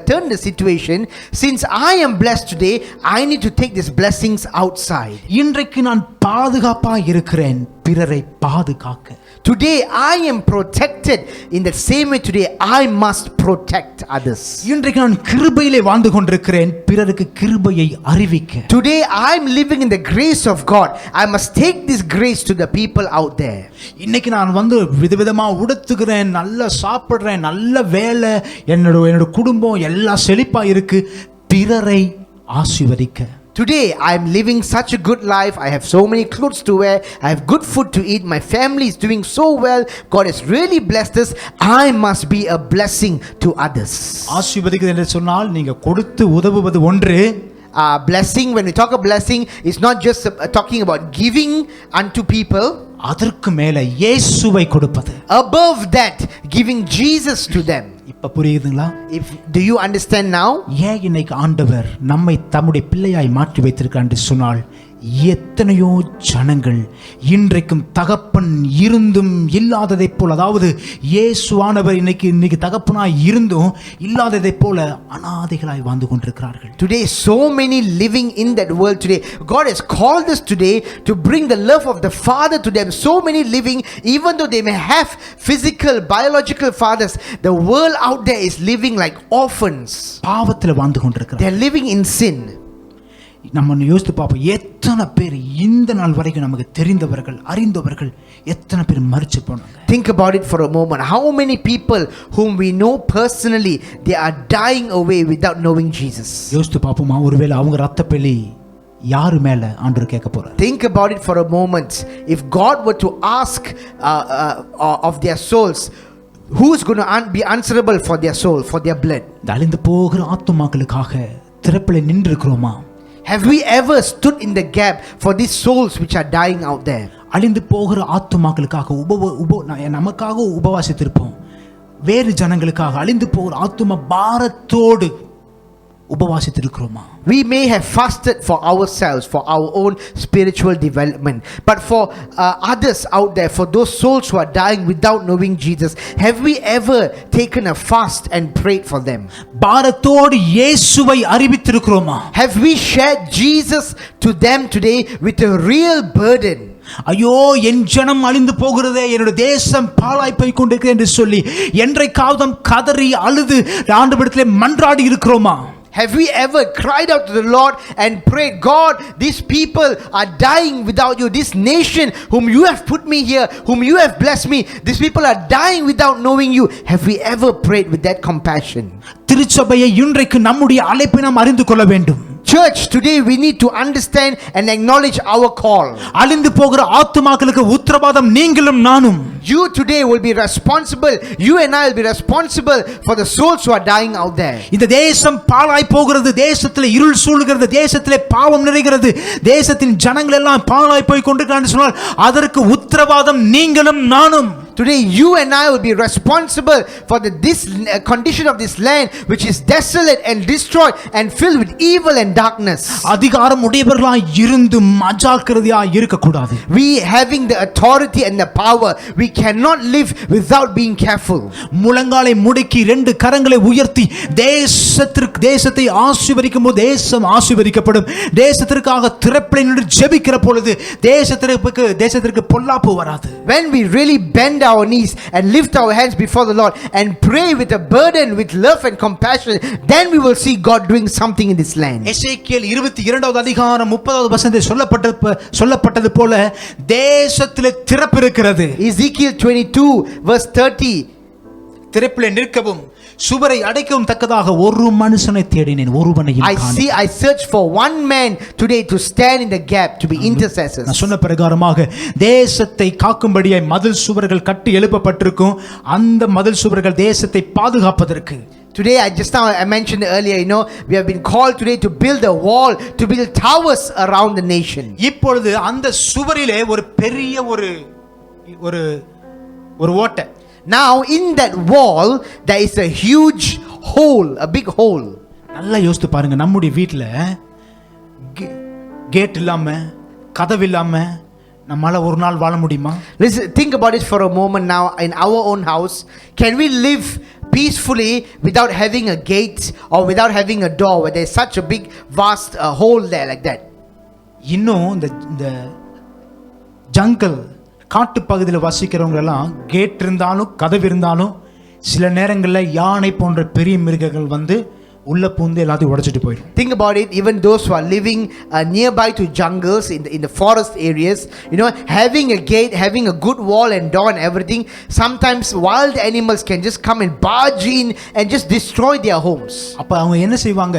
turn the situation, since I am blessed today, I need to take these blessings outside. இன்றைக்கு நான் பாதுகாப்பா இருக்கிறேன் பிறரை பாதுகாக்க. Today I am protected. In the same way today I must protect others. இன்றைக்கு நான் கிருபையிலே வாழ்ந்து கொண்டிருக்கிறேன் பிறருக்கு கிருபையை அறிவிக்க. Today I am living in the grace of God. I must take this grace to the people out there. இன்னைக்கு நான் விதவிதமா உடுத்துகிறேன், நல்லா சாப்பிடுறேன், நல்ல வேலை, என்னோட குடும்பம் எல்லாம் செழிப்பா இருக்கு, பிறரை ஆசீர்வதிக்க. Today I am living such a good life. I have so many clothes to wear. I have good food to eat. My family is doing so well. God has really blessed us. I must be a blessing to others. ஆசீர்வதிக்கிறது என்று சொன்னால் நீங்க கொடுத்து உதவுவது ஒன்று. Blessing, when we talk of blessing, is not just talking about giving unto people. அதற்கு மேல இயேசுவை கொடுப்பது. Above that, giving Jesus to them. இப்ப புரியுதுங்களா? Do you understand now? ஏன் இன்னைக்கு ஆண்டவர் நம்மை தம்முடைய பிள்ளையாய் மாற்றி வைத்திருக்கிறார் என்று சொன்னால், எத்தனையோ ஜனங்கள் இன்றைக்கும் தகப்பன் இருந்தும் இல்லாததை போல, அதாவது இயேசுவானவர் இன்னைக்கு தகப்பனாய் இருந்தும் இல்லாததை போல அனாதைகளாய் வாழ்ந்து கொண்டிருக்கிறார்கள். Today so many living in that world today. God has called us today to bring the love of the Father to them. So many living, even though they may have physical biological fathers, the world out there is living like orphans. பாவத்தில் வாழ்ந்து கொண்டிருக்கிறார்கள். They are living in sin. நம்ம யோசித்து பார்ப்போம், எத்தனை பேர் இந்த நாள் வரைக்கும் நமக்கு தெரிந்தவர்கள் அறிந்தவர்கள் எத்தனை பேர் மரிச்சு போனாங்க. Think about it for a moment. How many people whom we know personally, they are dying away without knowing Jesus. யோசித்து பார்ப்போமா, ஒருவேளை அவங்க ரத்த பெலி யாரு மேல ஆண்டவர் கேட்க போறார்? Think about it for a moment. If God were to ask of their souls, who is going to be answerable for their soul, for their blood? அழிந்து போகிற ஆத்துமாக்களுக்காக திறப்பில் நின்று இருக்கிறோமா? Have we ever stood in the gap for these souls which are dying out there? அழிந்து போகிற ஆத்துமாக்களுக்காக நமக்காக உபவாசித்திருப்போம். வேறு ஜனங்களுக்காக அழிந்து போகிற ஆத்தும பாரத்தோடு உபவாசித்திருக்கிறோமா? We may have fasted for ourselves, for our own spiritual development, but for others out there, for those souls who are dying without knowing Jesus, have we ever taken a fast and prayed for them? பாரத்தோடு இயேசுவை அறிவித்திருக்கிறோமா? Have we shared Jesus to them today with a real burden? ஐயோ என் ஜனம் அழிந்து போகிறதே, என்னுடைய தேசம் பாழாய் போய் கொண்டிருக்கிறது என்று சொல்லி என்றைக்காவது கதறி அழுது ஆண்டவரிடத்திலே மன்றாடி இருக்கிறோமா? Have we ever cried out to the Lord and prayed, God, these people are dying without you. This nation whom you have put me here, whom you have blessed me, these people are dying without knowing you. Have we ever prayed with that compassion? திருச்சபையை இன்றைக்கு நம்முடைய அழைப்பை நாம் அறிந்து கொள்ள வேண்டும். church, today we need to understand and acknowledge our call. அழிந்து போகிற ஆத்துமாக்களுக்கு உத்தரவாதம் நீங்களும் நானும். You today will be responsible. You and I will be responsible for the souls who are dying out there. இந்த தேசம் பாழாய் போகிறது, தேசத்திலே இருள் சூழ்கிறது, தேசத்திலே பாவம் நிறைகிறது, தேசத்தின் ஜனங்கள் எல்லாம் பாழாய் போய் கொண்டிருக்கிறார்கள் சொன்னால் அதற்கு உத்தரவாதம் நீங்களும் நானும். Today you and I will be responsible for this condition of this land which is desolate and destroyed and filled with evil and darkness. அதிகாரம் உடையவர்களாய் இருந்து அஜாக்கிரதையாய் இருக்க கூடாது. We having the authority and the power, we cannot live without being careful. முழங்காலை முடக்கி ரெண்டு கரங்களை உயர்த்தி தேசத்தை ஆசீர்வதிக்கும் போது தேசம் ஆசீர்வதிக்கப்படும். தேசத்திற்காக திறப்பில் நின்று ஜெபிக்கிற பொழுது தேசத்திற்கு பொல்லாப்பு வராது. When we really bend our knees and lift our hands before the Lord and pray with a burden, with love and compassion, then we will see God doing something in this land. எசேக்கியேல் 22வது அதிகாரம் 30வது வசனத்தில் சொல்லப்பட்டது போல தேசத்திலே திறப்பு இருக்கிறது. Ezekiel 22 verse 30, திறப்பிலே நிற்கவும் சுவரை அடைக்கவும் தக்கதாக ஒரு மனுஷனை தேடினேன், ஒருவனையும் காணோம். I searched for one man today to stand in the gap, to be intercessors. நான் சொன்ன பிரகாரமாக தேசத்தை காக்கும்படியாய் மதில் சுவர்கள் கட்டி எழுப்பப்பட்டிருக்கும். அந்த மதில் சுவர்கள் தேசத்தை பாதுகாப்பதற்கு. Today I mentioned earlier, we have been called today to build a wall, to build towers around the nation. இப்பொழுது அந்த சுவரிலே ஒரு பெரிய ஒரு ஓட்டை. Now in that wall there is a huge hole, a big hole. நல்லா யோசித்து பாருங்க, நம்முடைய வீட்டில் கேட் இல்லாம கதவு இல்லாம நம்மால ஒரு நாள் வாழ முடியுமா? Listen, think about it for a moment now. In our own house, can we live peacefully without having a gate or without having a door where there's such a big vast hole there like that? இன்னும் இந்த jungle காட்டு பகுதியில் வசிக்கிறவங்க எல்லாம் gate இருந்தாலும் கதவு இருந்தாலும் சில நேரங்களில் யானை போன்ற பெரிய மிருகங்கள் வந்து உள்ள பூந்து எல்லாத்தையும் உடைச்சிட்டு போயிடும். Think about it, even those who are living nearby to jungles in the forest areas, having a gate, having a good wall and door and everything, sometimes wild animals can just come and barge in and just destroy their homes. அப்ப அவங்க என்ன செய்வாங்க,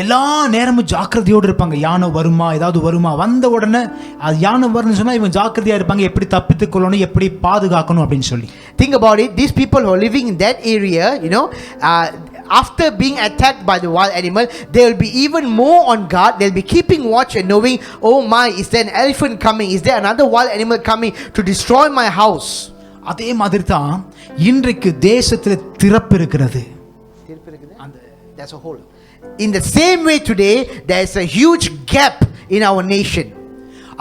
எல்லா நேரமும் ஜாக்கிரதையோடு இருப்பாங்க. யானை வருமா, ஏதாவது வருமா, வந்த உடனே அது யானை வரும்னு சொன்னா இவங்க ஜாக்கிரதையா இருப்பாங்க, எப்படி தப்பித்துக் கொள்ளணும், எப்படி பாதுகாக்கணும் அப்படின்னு சொல்லி. Think about it, these people who are living in that area, after being attacked by the wild animal, they will be even more on guard. They'll be keeping watch and knowing, oh my, is there an elephant coming, is there another wild animal coming to destroy my house? அதே மாதிரி தான் இன்றைக்கு தேசத்தில் திறப்பு இருக்கிறது. That's a hole. In the same way today there is a huge gap in our nation.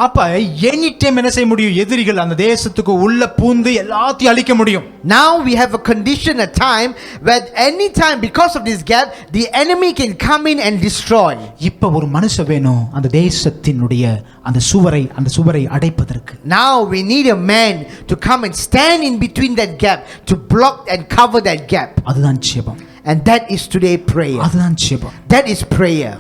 அப்ப any time என்ன செய்ய முடியும், எதிரிகள் அந்த தேசத்துக்கு உள்ள பூந்து எல்லாத்தையும் அழிக்க முடியும். Now we have a condition, a time where any time because of this gap the enemy can come in and destroy. இப்ப ஒரு மனுஷன் வேணும் அந்த தேசத்தினுடைய அந்த சுவரை அடைப்பதற்கு. Now we need a man to come and stand in between that gap, to block and cover that gap. அதுதான் ஜெபம். And that is today prayer. அதுதான் ஜெபம். That is prayer.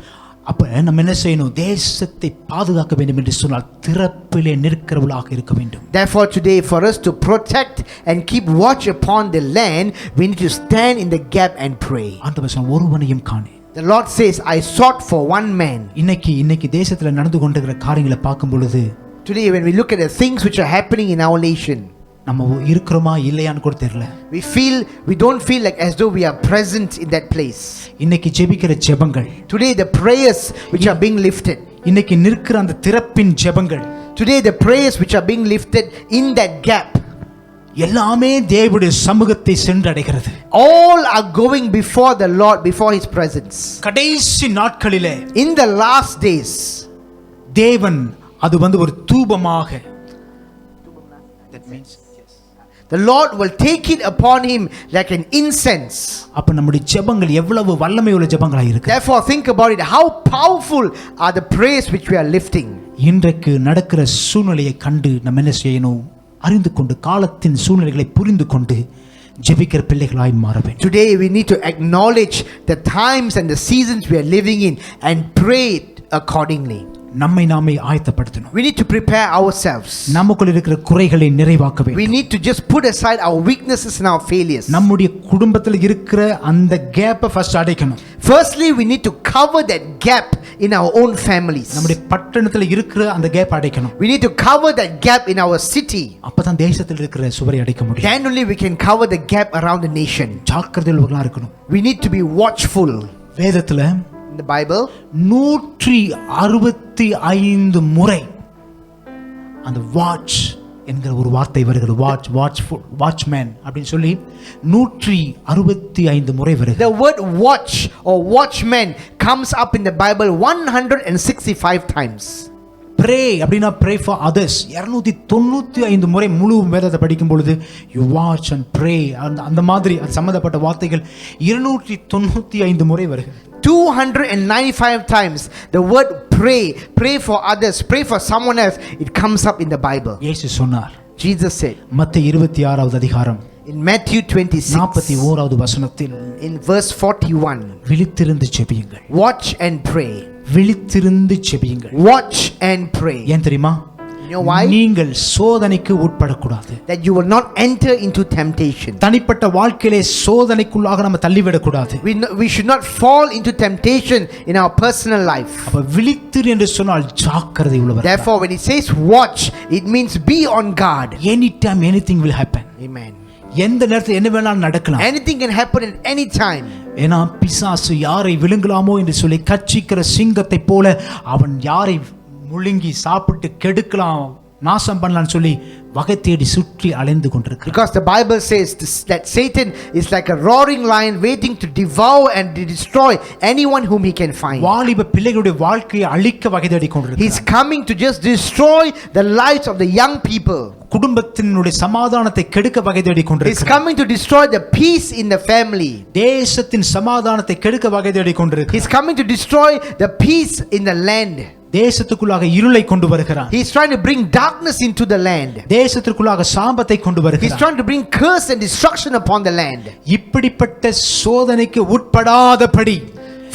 அப்ப நம்ம என்ன செய்யணும், தேசத்தை பாதுகாக்க வேண்டும் என்று சொன்னால் திறப்பிலே நிற்கிறவர்களாக இருக்க வேண்டும். Therefore today for us to protect and keep watch upon the land, we need to stand in the gap and pray. ஆண்டவர் சொன்ன ஒருவனையும் காணேன். The Lord says, I sought for one man. இன்னைக்கு தேசத்துல நடந்து கொண்டிருக்கிற காரியங்களை பார்க்கும் பொழுது, today when we look at the things which are happening in our nation, நம்ம இருக்கிறோமா இல்லையான்னு கூட தெரியல. We don't feel like as though we are present in that place. இன்னைக்கு ஜெபிக்கிற ஜெபங்கள், today the prayers which are being lifted, இன்னைக்கு நிற்கிற அந்த திறப்பின் ஜெபங்கள், today the prayers which are being lifted in that gap, எல்லாமே தேவனுடைய சமூகத்தை சென்றடைகிறது. all are going before the Lord, before his presence. கடைசி நாட்களிலே, in the last days, தேவன் அது ஒரு தூபமாக, that means the Lord will take it upon him like an incense. அப்ப நம்முடைய ஜெபங்கள் எவ்வளவு வல்லமையுள்ள ஜெபங்களாய் இருக்கு. Therefore think about it, how powerful are the prayers which we are lifting. இன்றைக்கு நடக்கிற சூழ்நிலையை கண்டு நம்ம என்ன செய்யணும், அறிந்து கொண்டு காலத்தின் சூழ்நிலைகளை புரிந்து கொண்டு ஜெபிக்கிற பிள்ளைகளாய் மாற வேண்டும். Today we need to acknowledge the times and the seasons we are living in and pray accordingly. நம்மை நாமே ஆயத்தப்படுத்தணும். We need to prepare ourselves. நமக்குள் இருக்கிற குறைகளை நிறைவாக்க வேண்டும். We need to just put aside our weaknesses and our failures. நம்முடைய குடும்பத்தில் இருக்கிற அந்த கேப்பை ஃபர்ஸ்ட் அடைக்கணும். Firstly, we need to cover that gap in our own families. நம்முடைய பட்டணத்தில் இருக்கிற அந்த கேப் அடைக்கணும். We need to cover that gap in our city. அப்பதான் தேசத்தில் இருக்கிற சுவரை அடைக்க முடியும். Then only we can cover the gap around the nation. ஜாக்கிரதையா இருக்கணும். We need to be watchful. வேதத்துல In the Bible, 165 முறை அந்த வாட்ச் என்கிற ஒரு வார்த்தை வருகிறது. வாட்ச்மேன் அப்படின்னு சொல்லி 165 முறை வருகிறது. the word watch or watchman comes up in the Bible 165 times. pray அப்படினா pray for others 295 முறை முழு வேதத்தை படிக்கும் பொழுது you watch and pray அந்த மாதிரி அது சம்பந்தப்பட்ட வார்த்தைகள் 295 முறை வருகிறது. 295 times the word pray for others, pray for someone else, it comes up in the Bible. இயேசு சொன்னார். Jesus said மத்தேயு 26வது அதிகாரம் in Matthew 26 41வது வசனத்தில் in verse 41, விழித்திருந்து ஜெபியுங்கள். watch and pray. விழித்திருந்து ஜெபியுங்கள். Watch and pray. ஏன் தெரியுமா? You know why? நீங்கள் சோதனைக்கு உட்படக்கூடாது. That you will not enter into temptation. தனிப்பட்ட வாழ்க்கையிலே சோதனைக்குள்ளாக நம்ம தள்ளிவிடக் கூடாது. We should not fall into temptation in our personal life. அப்ப விழித்திரு என்று சொன்னால் ஜாக்கிரதை உள்ளவர். Therefore, when it says watch, it means be on guard. Anytime anything will happen. Amen. எந்த நேரத்தில் என்ன வேணாலும் நடக்கலாம். Anything can happen at any time. ஏன்னா பிசாசு யாரை விழுங்கலாமோ என்று சொல்லி கர்ச்சிக்கிற சிங்கத்தை போல அவன் யாரை முழுங்கி சாப்பிட்டு கெடுக்கலாம் நாசம் பண்ணலாம்னு சொல்லி வகை தேடி சுற்றி அலைந்து கொண்டிருக்கிறார். Because the Bible says that Satan is like a roaring lion waiting to devour and to destroy anyone whom he can find. வாலிப பிள்ளைகளுடைய வாழ்க்கையை அழிக்க வகை தேடி கொண்டிருக்கிறார். He is coming to just destroy the lives of the young people. குடும்பத்தினுடைய சமாதானத்தை கெடுக்க வகை தேடி He is கொண்டிருக்கிறார். coming to destroy the peace in the family. தேசத்தின் சமாதானத்தை கெடுக்க வகை தேடி He கொண்டிருக்கிறார். is coming to destroy the peace in the land. தேசத்துக்குள்ளாக இருளை கொண்டு வருகிறார். He is trying to bring darkness into the land. தேசத்திற்குள்ளாக சாபத்தை கொண்டு He is வருகிறார். trying to bring curse and destruction upon the land. இப்படிப்பட்ட சோதனைக்கு உட்படாதபடி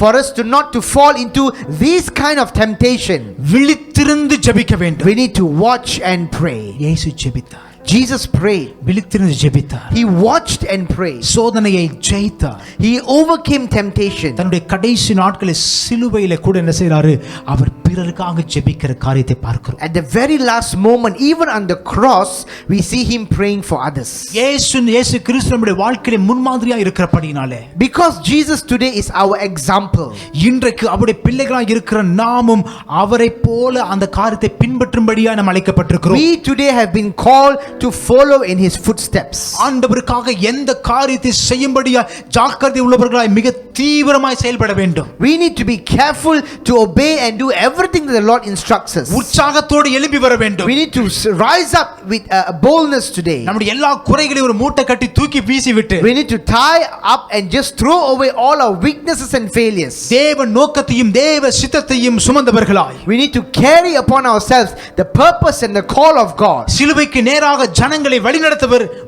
For us not to fall into this kind of temptation, விழித்திருந்து ஜெபிக்க வேண்டும். we need to watch and pray. இயேசு ஜெபித்தார். Jesus prayed. விழித்திருந்து ஜெபித்தார். He watched and prayed. சோதனையை ஜெயித்தார். He overcame temptation. தன்னுடைய கடைசி நாட்களில் சிலுவையில கூட என்ன செய்றாரு? அவர் பிறருக்காக ஜெபிக்கிற காரியத்தை பார்க்கிறோம். At the very last moment, even on the cross, we see him praying for others. இயேசு கிறிஸ்து நம்முடைய வாழ்க்கையில முன்மாதிரியா இருக்கிறபடினாலே, Because Jesus today is our example. இன்றைக்கு அவருடைய பிள்ளைகளாக இருக்கிற நாமும் அவரை போல அந்த காரியத்தை பின்பற்றும்படியாக நாம் அழைக்கப்பட்டிருக்கிறோம். We today have been called to follow in his footsteps. ஆண்டவருக்காக எந்த காரியத்தை செய்யும்படியா ஜாக்கிரதை உள்ளவர்களாய் மிக தீவிரமாய் செயல்பட வேண்டும். We need to be careful to obey and do everything that the Lord instructs us. உற்சாகத்தோடு எழும்பி வர வேண்டும். We need to rise up with boldness today. நம்முடைய எல்லா குறைகளையும் ஒரு மூட்டை கட்டி தூக்கி வீசிவிட்டு, We need to tie up and just throw away all our weaknesses and failures. தேவ நோக்கத்தையும் தேவ சித்தத்தையும் சுமந்தவர்களாய், We need to carry upon ourselves the purpose and the call of God. சிலுவைக்கு நேராக ஜனங்களை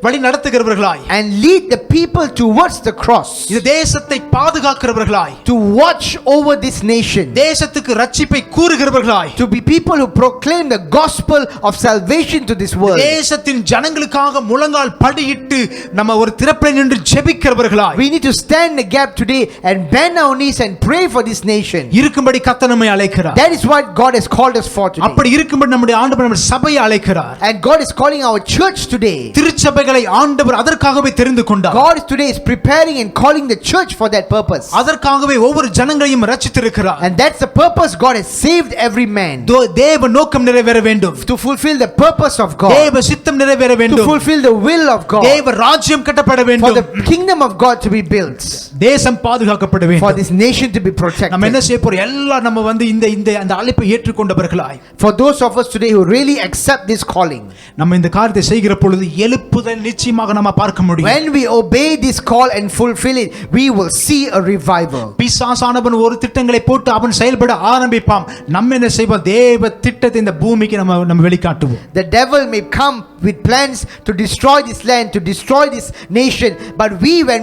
வழிநடத்துகிறவர்களாய், And lead the people towards the cross. இந்த தேசத்தை பாதுகாக்கிறவர்களாய், To watch over this nation. தேசத்துக்கு ரட்சிப்பை கூறுகிறவர்களாய், To be people who proclaim the gospel of salvation to this world. தேசத்தின் ஜனங்களுக்காக முழங்கால் படியிட்டு நம்ம ஒரு திறப்பிலே நின்று ஜெபிக்கிறவர்களாய், We need to stand the gap today and bend our knees and pray for this nation. இருக்கும்படி கர்த்தர் நம்மை அழைக்கிறார். That is what God has called us for today. அப்படி இருக்கும்படி நம்முடைய ஆண்டவர் நம்ம சபையை அழைக்கிறார். And God is calling our church today. திருச்சபைகளை ஆண்டவர் அதற்காகவே தெரிந்து கொண்டார். God today is preparing and calling the church for that purpose. அதற்காகவே ஒவ்வொரு ஜனங்களையும் ரட்சித்திருக்கிறார். And that's the purpose God has saved every man. தேவ நோக்கம் நிறைவேற வேண்டும். To fulfill the purpose of God. தேவ சித்தம் நிறைவேற To வேண்டும். fulfill the will of God. தேவ ராஜ்யம் கட்டப்பட For வேண்டும். the kingdom of God to be built. தேசம் பாதுகாக்கப்பட For வேண்டும். this nation to be protected. நம்ம என்ன செய்ய போறோம்? எல்லாம் நம்ம வந்து இந்த அந்த அழைப்பை ஏற்றுக்கொண்டவர்களாய், For those of us today who really accept this calling. நம்ம இந்த காரியத்தை செய்கிற பொழுது எழுப்புதல் நிச்சயமாக நம்ம பார்க்க முடியும். When we obey this call and fulfill it, we will see a revival. பிசாசானவன் ஒரு திட்டங்களை போட்டு அவன் செயல்பட ஆரம்பிப்பான். நம்ம என்ன செய்வோம்? தேவ திட்டத்தை இந்த பூமிக்கு நம்ம வெளிக்காட்டுவோம். The devil may come with plans to destroy this land, to destroy this nation, but when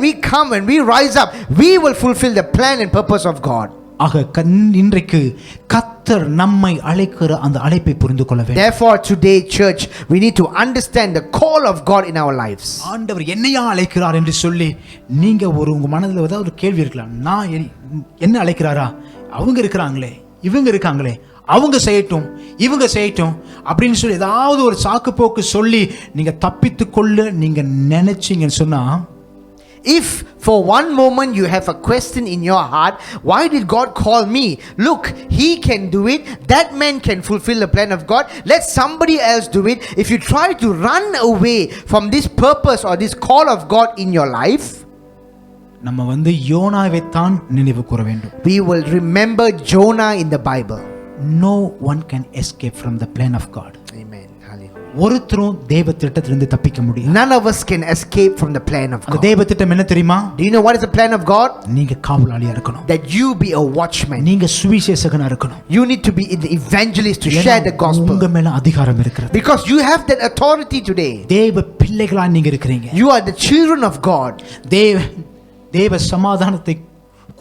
we rise up, we will fulfill the plan and purpose of God. ஆக இன்றைக்கு கர்த்தர் நம்மை அழைக்கிற அந்த அழைப்பை புரிந்து கொள்ள வேண்டும். Therefore today church we need to understand the call of God in our lives. ஆண்டவர் என்னையா அழைக்கிறார் என்று சொல்லி நீங்க உங்க மனதில் ஏதாவது ஒரு கேள்வி இருக்கலாம். நான் என்ன அழைக்கிறாரா? அவங்க இருக்கிறாங்களே, இவங்க இருக்காங்களே, அவங்க செய்யட்டும், இவங்க செய்யட்டும் அப்படின்னு சொல்லி ஏதாவது ஒரு சாக்கு போக்கு சொல்லி நீங்க தப்பித்து கொள்ள நீங்க நினைச்சீங்கன்னு சொன்னா, if for one moment you have a question in your heart, why did God call me? Look, he can do it. That man can fulfill the plan of God. Let somebody else do it. If you try to run away from this purpose or this call of God in your life, நம்ம யோனாவை தான் நினைவு கூற வேண்டும். we will remember Jonah in the Bible. No one can escape from the plan of God. Amen. Hallelujah. ஒருத்தரும் தேவ திட்டத்திலிருந்து தப்பிக்க முடியாது. None of us can escape from the plan of God. அந்த தேவ திட்டம் என்ன தெரியுமா? Do you know what is the plan of God? நீங்க காவலாளியா இருக்கணும். That you be a watchman. நீங்க சுவிசேஷகனா இருக்கணும். You need to be the evangelist to share the gospel. உங்க மேல அதிகாரம் இருக்கிறது. Because you have that authority today. தேவ பிள்ளைகளா நீங்க இருக்கீங்க. You are the children of God. தேவ சமாதானத்தை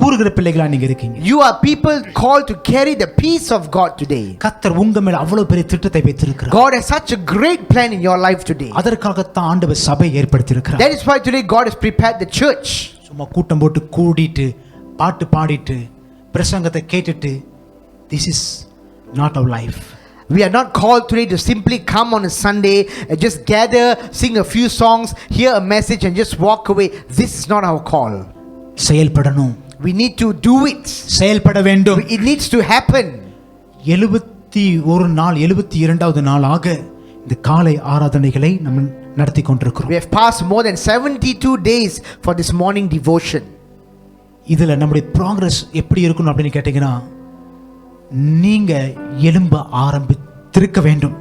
கூறுகிற பிள்ளைகளா நீங்க இருக்கீங்க. You are people called to carry the peace of God today. கர்த்தர் உங்க மேல அவ்வளவு பெரிய திட்டத்தை வைத்திருக்கிறார். God has such a great plan in your life today. அதற்காக தான் ஆண்டவர் சபை ஏற்படுத்தி இருக்கிறார். That is why today God has prepared the church. சும்மா கூட்டம் போட்டு கூடிட்டு பாட்டு பாடிட்டு பிரசங்கத்தை கேட்டுட்டு, this is not our life. We are not called today to simply come on a Sunday and just gather, sing a few songs, hear a message and just walk away. This is not our call. செயல்படணும். We need to do it. செயல்பட வேண்டும். It needs to happen. 71 நாள் 72வது நாளாக இந்த காலை ஆராதனைகளை நம்ம நடத்தி கொண்டிருக்கிறோம். We have passed more than 72 days for this morning devotion. இதுல நம்முடைய progress எப்படி இருக்கணும் அப்படினு கேட்டீங்கன்னா, நீங்க எழும்ப ஆரம்பித்திருக்க வேண்டும்.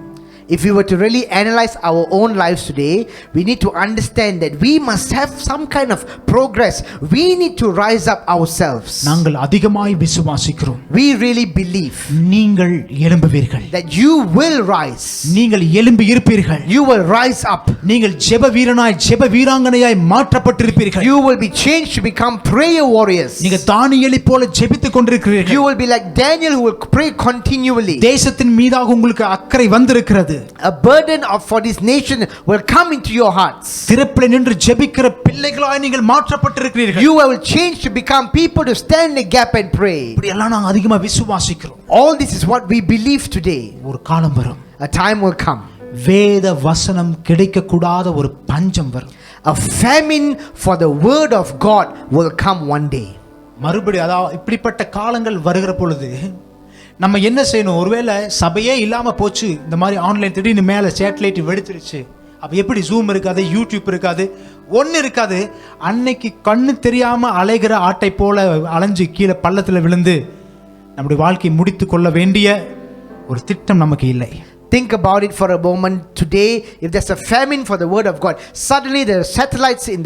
If we were to really analyze our own lives today, we need to understand that we must have some kind of progress. We need to rise up ourselves. நாங்கள் அதிகமாய் விசுவாசிக்கிறோம். We really believe நீங்கள் எழும்புவீர்கள். that you will rise. நீங்கள் எழும்பி இருப்பீர்கள். You will rise up. நீங்கள் ஜெப வீரனாய் ஜெப வீராங்கனையாய் மாற்றப்பட்டிருப்பீர்கள். You will be changed to become prayer warriors. நீங்க தானியேலை போல ஜெபித்துக் கொண்டிருக்கிறீர்கள். You will be like Daniel who will pray continually. தேசத்தின் மீதாக உங்களுக்கு அக்கறை வந்திருக்கிறது. A burden for this nation will come into your hearts. திறப்பிலே நின்று ஜெபிக்கிற பிள்ளைகளாய் நீங்கள் மாற்றப்பட்டிருக்கிறீர்கள். You will change to become people to stand in the gap and pray. இப்படி எல்லாம் நாங்க அதிகமா விசுவாசிக்கிறோம். All this is what we believe today. ஒரு காலம் வரும். A time will come. வேத வசனம் கிடைக்க கூடாத ஒரு பஞ்சம் வரும். A famine for the word of God will come one day. மறுபடியும் அதாவது இப்படிப்பட்ட காலங்கள் வருகிற பொழுது நம்ம என்ன செய்யணும்? ஒருவேளை சபையே இல்லாம போச்சு, இந்த மாதிரி ஆன்லைன் திடீர்னு மேல சேட்டலைட் வெடிச்சிருச்சு, அப்ப எப்படி ஜூம் இருக்காது, யூடியூப் இருக்காது, ஒன்னு இருக்காது. அன்னைக்கு கண்ணு தெரியாம அலைகிற ஆட்டை போல அலைஞ்சு கீழே பள்ளத்துல விழுந்து நம்முடைய வாழ்க்கையை முடித்து கொள்ள வேண்டிய ஒரு திட்டம் நமக்கு இல்லை. Think about it for a moment. Today, if there's a famine for the word of God, suddenly the satellites in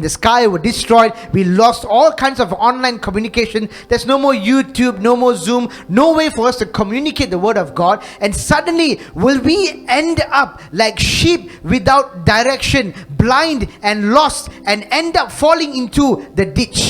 the sky were destroyed. We lost all kinds of online communication. There's no more YouTube, no more Zoom, no way for us to communicate the word of God. And suddenly, will we end up like sheep without direction, blind and lost, and end up falling into the ditch?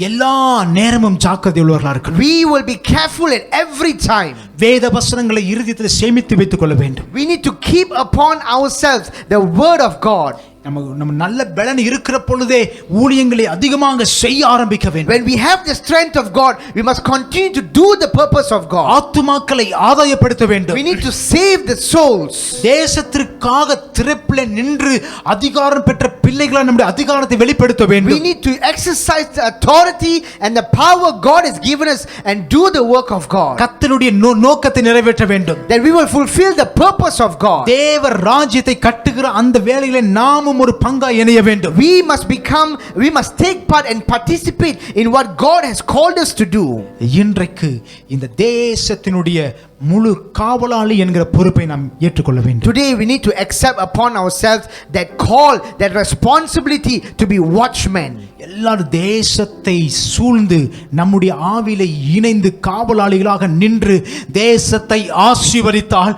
எல்லா நேரமும் ஜாக்கிரதை உள்ளவர்களா இருக்கணும். We will be careful at every time. வேத வசனங்களை இருதயத்தில் சேமித்து வைத்துக் கொள்ள வேண்டும். We need to keep upon ourselves the word of God. நம்ம நல்ல பலன் இருக்கிற பொழுதே ஊழியங்களை அதிகமாக செய்ய ஆரம்பிக்க வேண்டும். When we have the strength of God, we must continue to do the purpose of God. ஆத்துமாக்களை ஆதாயப்படுத்த வேண்டும். We need to save the souls. தேசத்திற்காக திறப்பிலே நின்று அதிகாரம் பெற்ற பிள்ளைகளை நம்முடைய அதிகாரத்தை வெளிப்படுத்த வேண்டும். We need to exercise the authority and the power God has given us and do the work of God. கர்த்தருடைய நோக்கத்தை நிறைவேற்ற வேண்டும். That we will fulfill the purpose of God. தேவ ராஜ்யத்தை கட்டுகிற அந்த வேளையிலே நாமும் ஒரு பங்காய் இணைய வேண்டும். We must take part and participate in what God has called us to do. இன்றைக்கு இந்த தேசத்தினுடைய முழு காவலாளி என்கிற பொறுப்பை நாம் ஏற்றுக்கொள்ள வேண்டும். Today we need to accept upon ourselves that call, that responsibility to be watchmen. எல்லாரும் தேசத்தை சூழ்ந்து நம்முடைய ஆவியிலே இணைந்து காவலாளிகளாக நின்று தேசத்தை ஆசீர்வதித்தால்,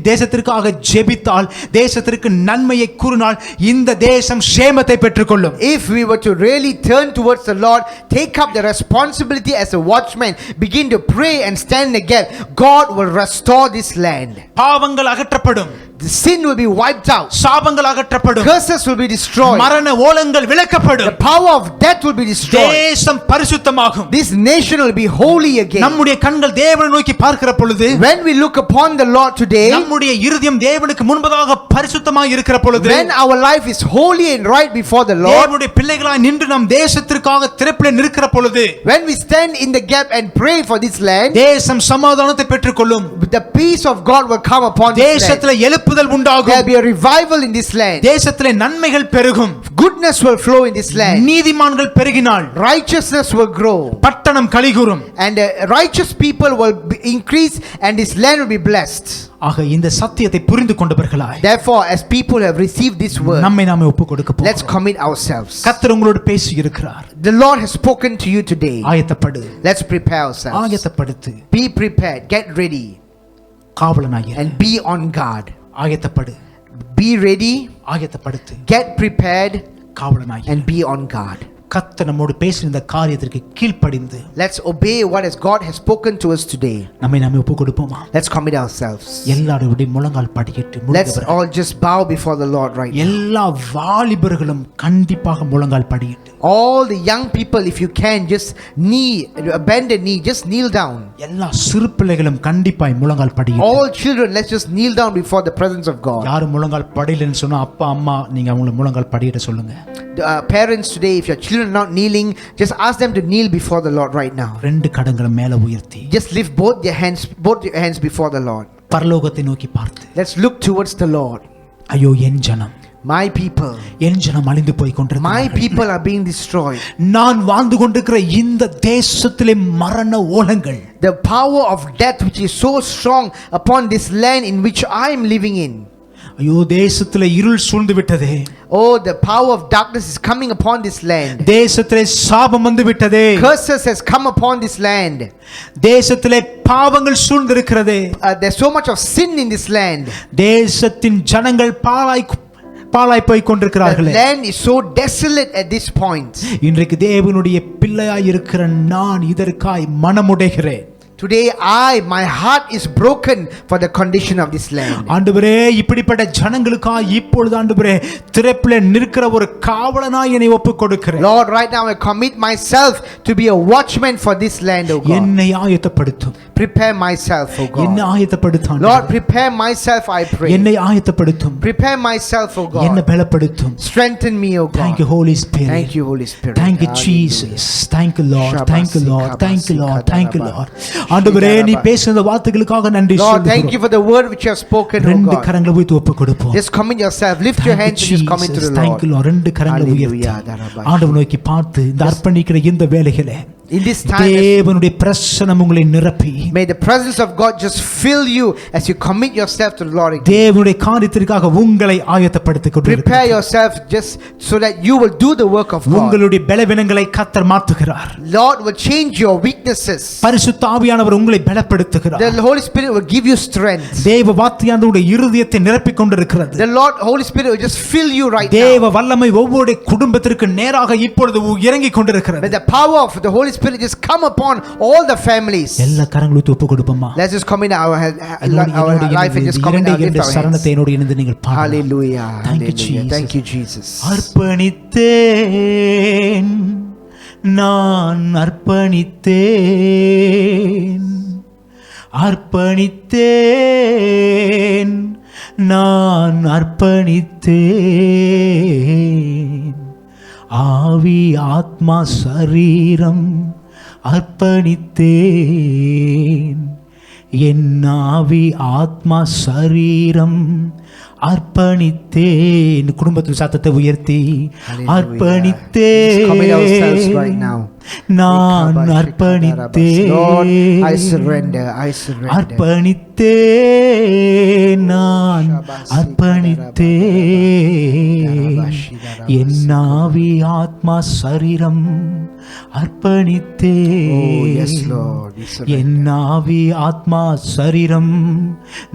தேசத்திற்காக ஜெபித்தால், தேசத்திற்கு நன்மையை கூறினால் இந்த தேசம் சேமத்தை பெற்றுக்கொள்ளும். If we were to really turn towards the Lord, take up the responsibility as a watchman, begin to pray and stand in the gap, God will restore this land. பாவங்கள் அகற்றப்படும். The sin will be wiped out. சாபங்கள் அகற்றப்படும். Curses will be destroyed. மரண ஓலங்கள் விலக்கப்படும். The power of death will be destroyed. தேசம் பரிசுத்தமாகும். This nation will be holy again. நம்முடைய கண்கள் தேவனை நோக்கி பார்க்கிற பொழுது, when we look upon the Lord today, நம்முடைய இருதயம் தேவனுக்கு முன்பதாக பரிசுத்தமாய் இருக்கிற பொழுது, when our life is holy and right before the Lord, தேவனுடைய பிள்ளைகளாய் நின்று நம் தேசத்திற்காக திறப்பிலே நிற்கிற பொழுது, when we stand in the gap and pray for this land, தேசம் சமாதானத்தை பெற்றுக்கொள்ளும். the peace of God will come upon this land. தேசத்திலே எழுப்புதல் உண்டாகும். There will be a revival in this land. தேசத்திலே நன்மைகள் பெருகும். Goodness will flow in this land. நீதிமான்கள் பெருகினால் righteousness will grow. பட்டணம் கலிகூரும். And righteous people will increase and this land will be blessed. ஆக இந்த சத்தியத்தை புரிந்து கொண்டவர்களாய், therefore as people have received this word, நம்மை நாமே ஒப்புக்கொடுக்க போகிறோம். let's commit ourselves. கர்த்தர் உங்களோடு பேசி இருக்கிறார். The Lord has spoken to you today. ஆயத்தப்படு. Let's prepare ourselves. ஆயத்தப்படுத்து. Be prepared, get ready. காவலனாயிரு. and be on guard. ஆயத்தப்படு. Be ready. ஆயத்தப்படுத்து. Get prepared. காவலனாயிரு. and be on guard. கர்த்தர் நம்மோடு பேசின இந்த காரியத்திற்கு கீழ்ப்படிந்து, let's obey what as God has spoken to us today. நம்மை நாமே ஒப்புக்கொடுப்போமா? let's commit ourselves. எல்லாரும் முழங்கால் படியிட்டு, let's all just bow before the Lord right now. எல்லா வாலிபர்களும் கண்டிப்பாக முழங்கால் படியிட்டு, all the young people, if you can, just bend a knee, just kneel down. எல்லா சிறு பிள்ளைகளும் கண்டிப்பாய் முழங்கால் படியிட்டு, all children, let's just kneel down before the presence of God. யாரும் முழங்கால் படியலன்னு சொன்னா அப்பா அம்மா நீங்க அவங்களை முழங்கால் படியிட சொல்லுங்க. Parents today, if your children are not kneeling, just ask them to kneel before the Lord right now. ரெண்டு கரங்களை மேலே உயர்த்தி, just lift both your hands before the Lord. பரலோகத்தை நோக்கி பார்த்து, let's look towards the Lord. ஐயோ என் ஜனம், my people, என் ஜனம் அழிந்து போய் கொண்டிருக்கிறார்கள். my people are being destroyed. நான் வாழ்ந்து கொண்டிருக்கிற இந்த தேசத்திலே மரண ஓலங்கள், the power of death which is so strong upon this land in which I am living in. ஐயோ தேசத்திலே இருள் சூழ்ந்து விட்டதே. oh, the power of darkness is coming upon this land. தேசத்திலே சாபம் வந்து விட்டதே. curses has come upon this land. தேசத்திலே பாவங்கள் சூழ்ந்து இருக்கிறதே. there's so much of sin in this land. தேசத்தின் ஜனங்கள் பாழாய் போய் கொண்டிருக்கிறார்கள். the land is so desolate at this point. இன்றைக்கு தேவனுடைய பிள்ளையாய் இருக்கிற நான் இதற்காய் மனமுடைகிறேன். today my heart is broken for the condition of this land. ஆண்டவரே, இப்படிப்பட்ட ஜனங்களுக்காய் இப்பொழுது ஆண்டவரே திறப்பிலே நிற்கிற ஒரு காவலனாய் என்னை ஒப்புக்கொடுக்கிறேன். Lord, right now I commit myself to be a watchman for this land, oh God. என்னை ஆயத்தப்படுத்தும். prepare myself, oh God. என்னை ஆயத்தப்படுத்தும். Lord, prepare myself, I pray. என்னை ஆயத்தப்படுத்தும். prepare myself, oh God. என்னை பலப்படுத்தும். strengthen me, oh God. Thank you, Holy Spirit. Thank you, Holy Spirit. Thank you, Jesus. Thank you, Lord. Thank you, Lord. Thank you, Lord. Thank you, Lord. ஆண்டவரே, நீ பேசின வார்த்தைகளுக்காக நன்றி Lord, சொல்லுகிறோம். thank you for the word which you have spoken, oh ரெண்டு God. கரங்களை உயர்த்தி ஒப்புக்கொடுப்போம். just commit yourself, lift your hands and just commit to the Lord. Thank you, Lord. ரெண்டு கரங்களை உயர்த்தி ஆண்டவரை நோக்கி பார்த்து இந்த அர்ப்பணிக்கிற இந்த வேளையிலே in this time, தேவனுடைய பிரசன்னம் உங்களை நிரப்பி, may the presence of God just fill you as you commit yourself to the Lord again. தேவனுடைய காரியத்திற்காக உங்களை ஆயத்தப்படுத்திக் கொண்டிருக்கிறார். prepare yourself just so that you will do the work of God. உங்களுடைய பலவீனங்களை கர்த்தர் மாற்றுகிறார். Lord will change your weaknesses. பரிசுத்த ஆவியானவர் உங்களை பலப்படுத்துகிறார். The Holy Spirit will give you strength. தேவ வார்த்தையானவருடைய இருதயத்தை நிரப்பிக் கொண்டிருக்கிறது. The Holy Spirit will just fill you right now. தேவ வல்லமை ஒவ்வொரு குடும்பத்திற்கு நேராக இப்பொழுது இறங்கிக் கொண்டிருக்கிறது. May the power of the Holy Spirit just come upon all the families. எல்லா கரங்களும் ஒப்பு கொடுப்போமா? Let's just commit our life and just commit our life. சரணத்தை என்னோடு இணைந்து நீங்கள் பாடுங்கள். Hallelujah. Thank you, Jesus. Thank you, Jesus. அர்ப்பணித்தேன், நான் அர்ப்பணித்தேன், அர்ப்பணித்தேன், நான் அர்ப்பணித்தேன், ஆவி ஆத்மா சரீரம் அர்ப்பணித்தேன், என் ஆவி ஆத்மா சரீரம் அர்ப்பணித்தேன். குடும்பத்தின் சத்தத்தை உயர்த்தி அர்ப்பணித்தேன், நான் அர்ப்பணித்தேன், அர்ப்பணித்தேன், நான் அர்ப்பணித்தேன், என்னாவி ஆத்மா சரீரம் அர்ப்பணித்தே. Oh, yes, Lord. We surrender. என்னாவி ஆத்மா சரீரம்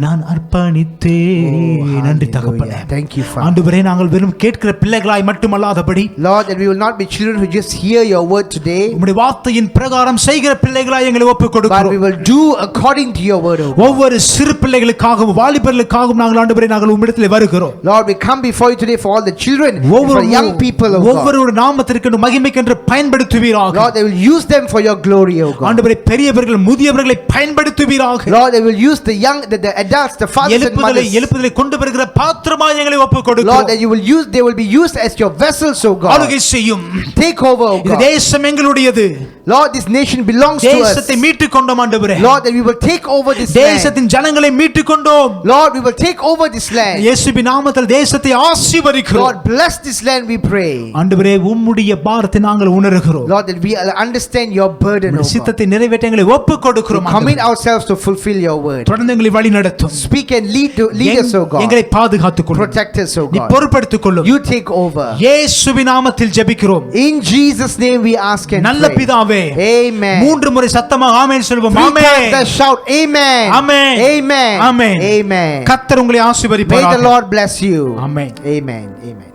நான் அர்ப்பணித்தே. Oh, நன்றி hallelujah. தகப்பனே. Thank you, Father. ஆண்டவரே, நாங்கள் வெறும் கேட்கிற பிள்ளைகளாய் மட்டுமல்லாதபடி, Lord, that we will not be children who just hear your word today, உம்முடைய வார்த்தையின் பிரகாரம் செய்கிற பிள்ளைகளாய் எங்களை ஒப்புக் but we கொடுக்கிறோம். will do according to your word, O God. ஒவ்வொரு சிறு பிள்ளைகளுக்காகவும் வாலிபர்களுக்காகவும் நாங்கள் ஆண்டவரே நாங்கள் உம்மிடத்தில் வருகிறோம். Lord, we come before you today for all the children, and for young people, O God. ஒவ்வொரு நாமத்திற்கு மகிமைக்கென்று பயன்படுத்துவீராக. Lord, they will use them for your glory, O God. ஆண்டவரே, பெரியவர்கள் முதியவர்களை பயன்படுத்துவீராக. Lord, they will use the young, the adults, the fathers and mothers. எழுப்புதலை கொண்டு வருகிற பாத்திரமாய் எங்களை ஒப்புக் Lord, கொடுக்கிறோம். that you will use, they will be used as your vessels, O God. ஆளுகை செய்யும். Take over, O இந்த God. தேசம் எங்களுடையது. Lord, this nation belongs to us. தேசத்தை மீட்டுக் கொண்டோம் ஆண்டவரே. Lord, that we will take over this land. தேசத்தின் ஜனங்களை மீட்டுக் கொண்டோம். Lord, we will take over this land. இயேசுவின் நாமத்தில் தேசத்தை ஆசீர்வதிக்கிறோம். Lord, bless this land, we pray. ஆண்டவரே, உம்முடைய பாரத்தை நாங்கள் உணர்கிறோம். Lord, that we understand your burden, O God. சித்தத்தை நிறைவேற்ற எங்களை ஒப்புக் கொடுக்கிறோம். We commit ourselves to fulfill your word. தொடர்ந்து எங்களை வழி நடத்தும். Speak and lead us, O God. எங்களை பாதுகாத்துக் கொள்ளும். Protect us, O நீ God. பொறுப்படுத்திக் கொள்ளும். You take over. இயேசுவின் நாமத்தில் ஜெபிக்கிறோம். In Jesus' name we ask and நல்ல pray. பிதாவே, Amen. 3 முறை சத்தமாக ஆமென் சொல்வோம். 3 ஆமென். times let's shout amen. Amen. Amen. Amen. Amen. கர்த்தர் உங்களை May the ஆசீர்வதிப்பாராக. Lord bless you. Amen. Amen. Amen.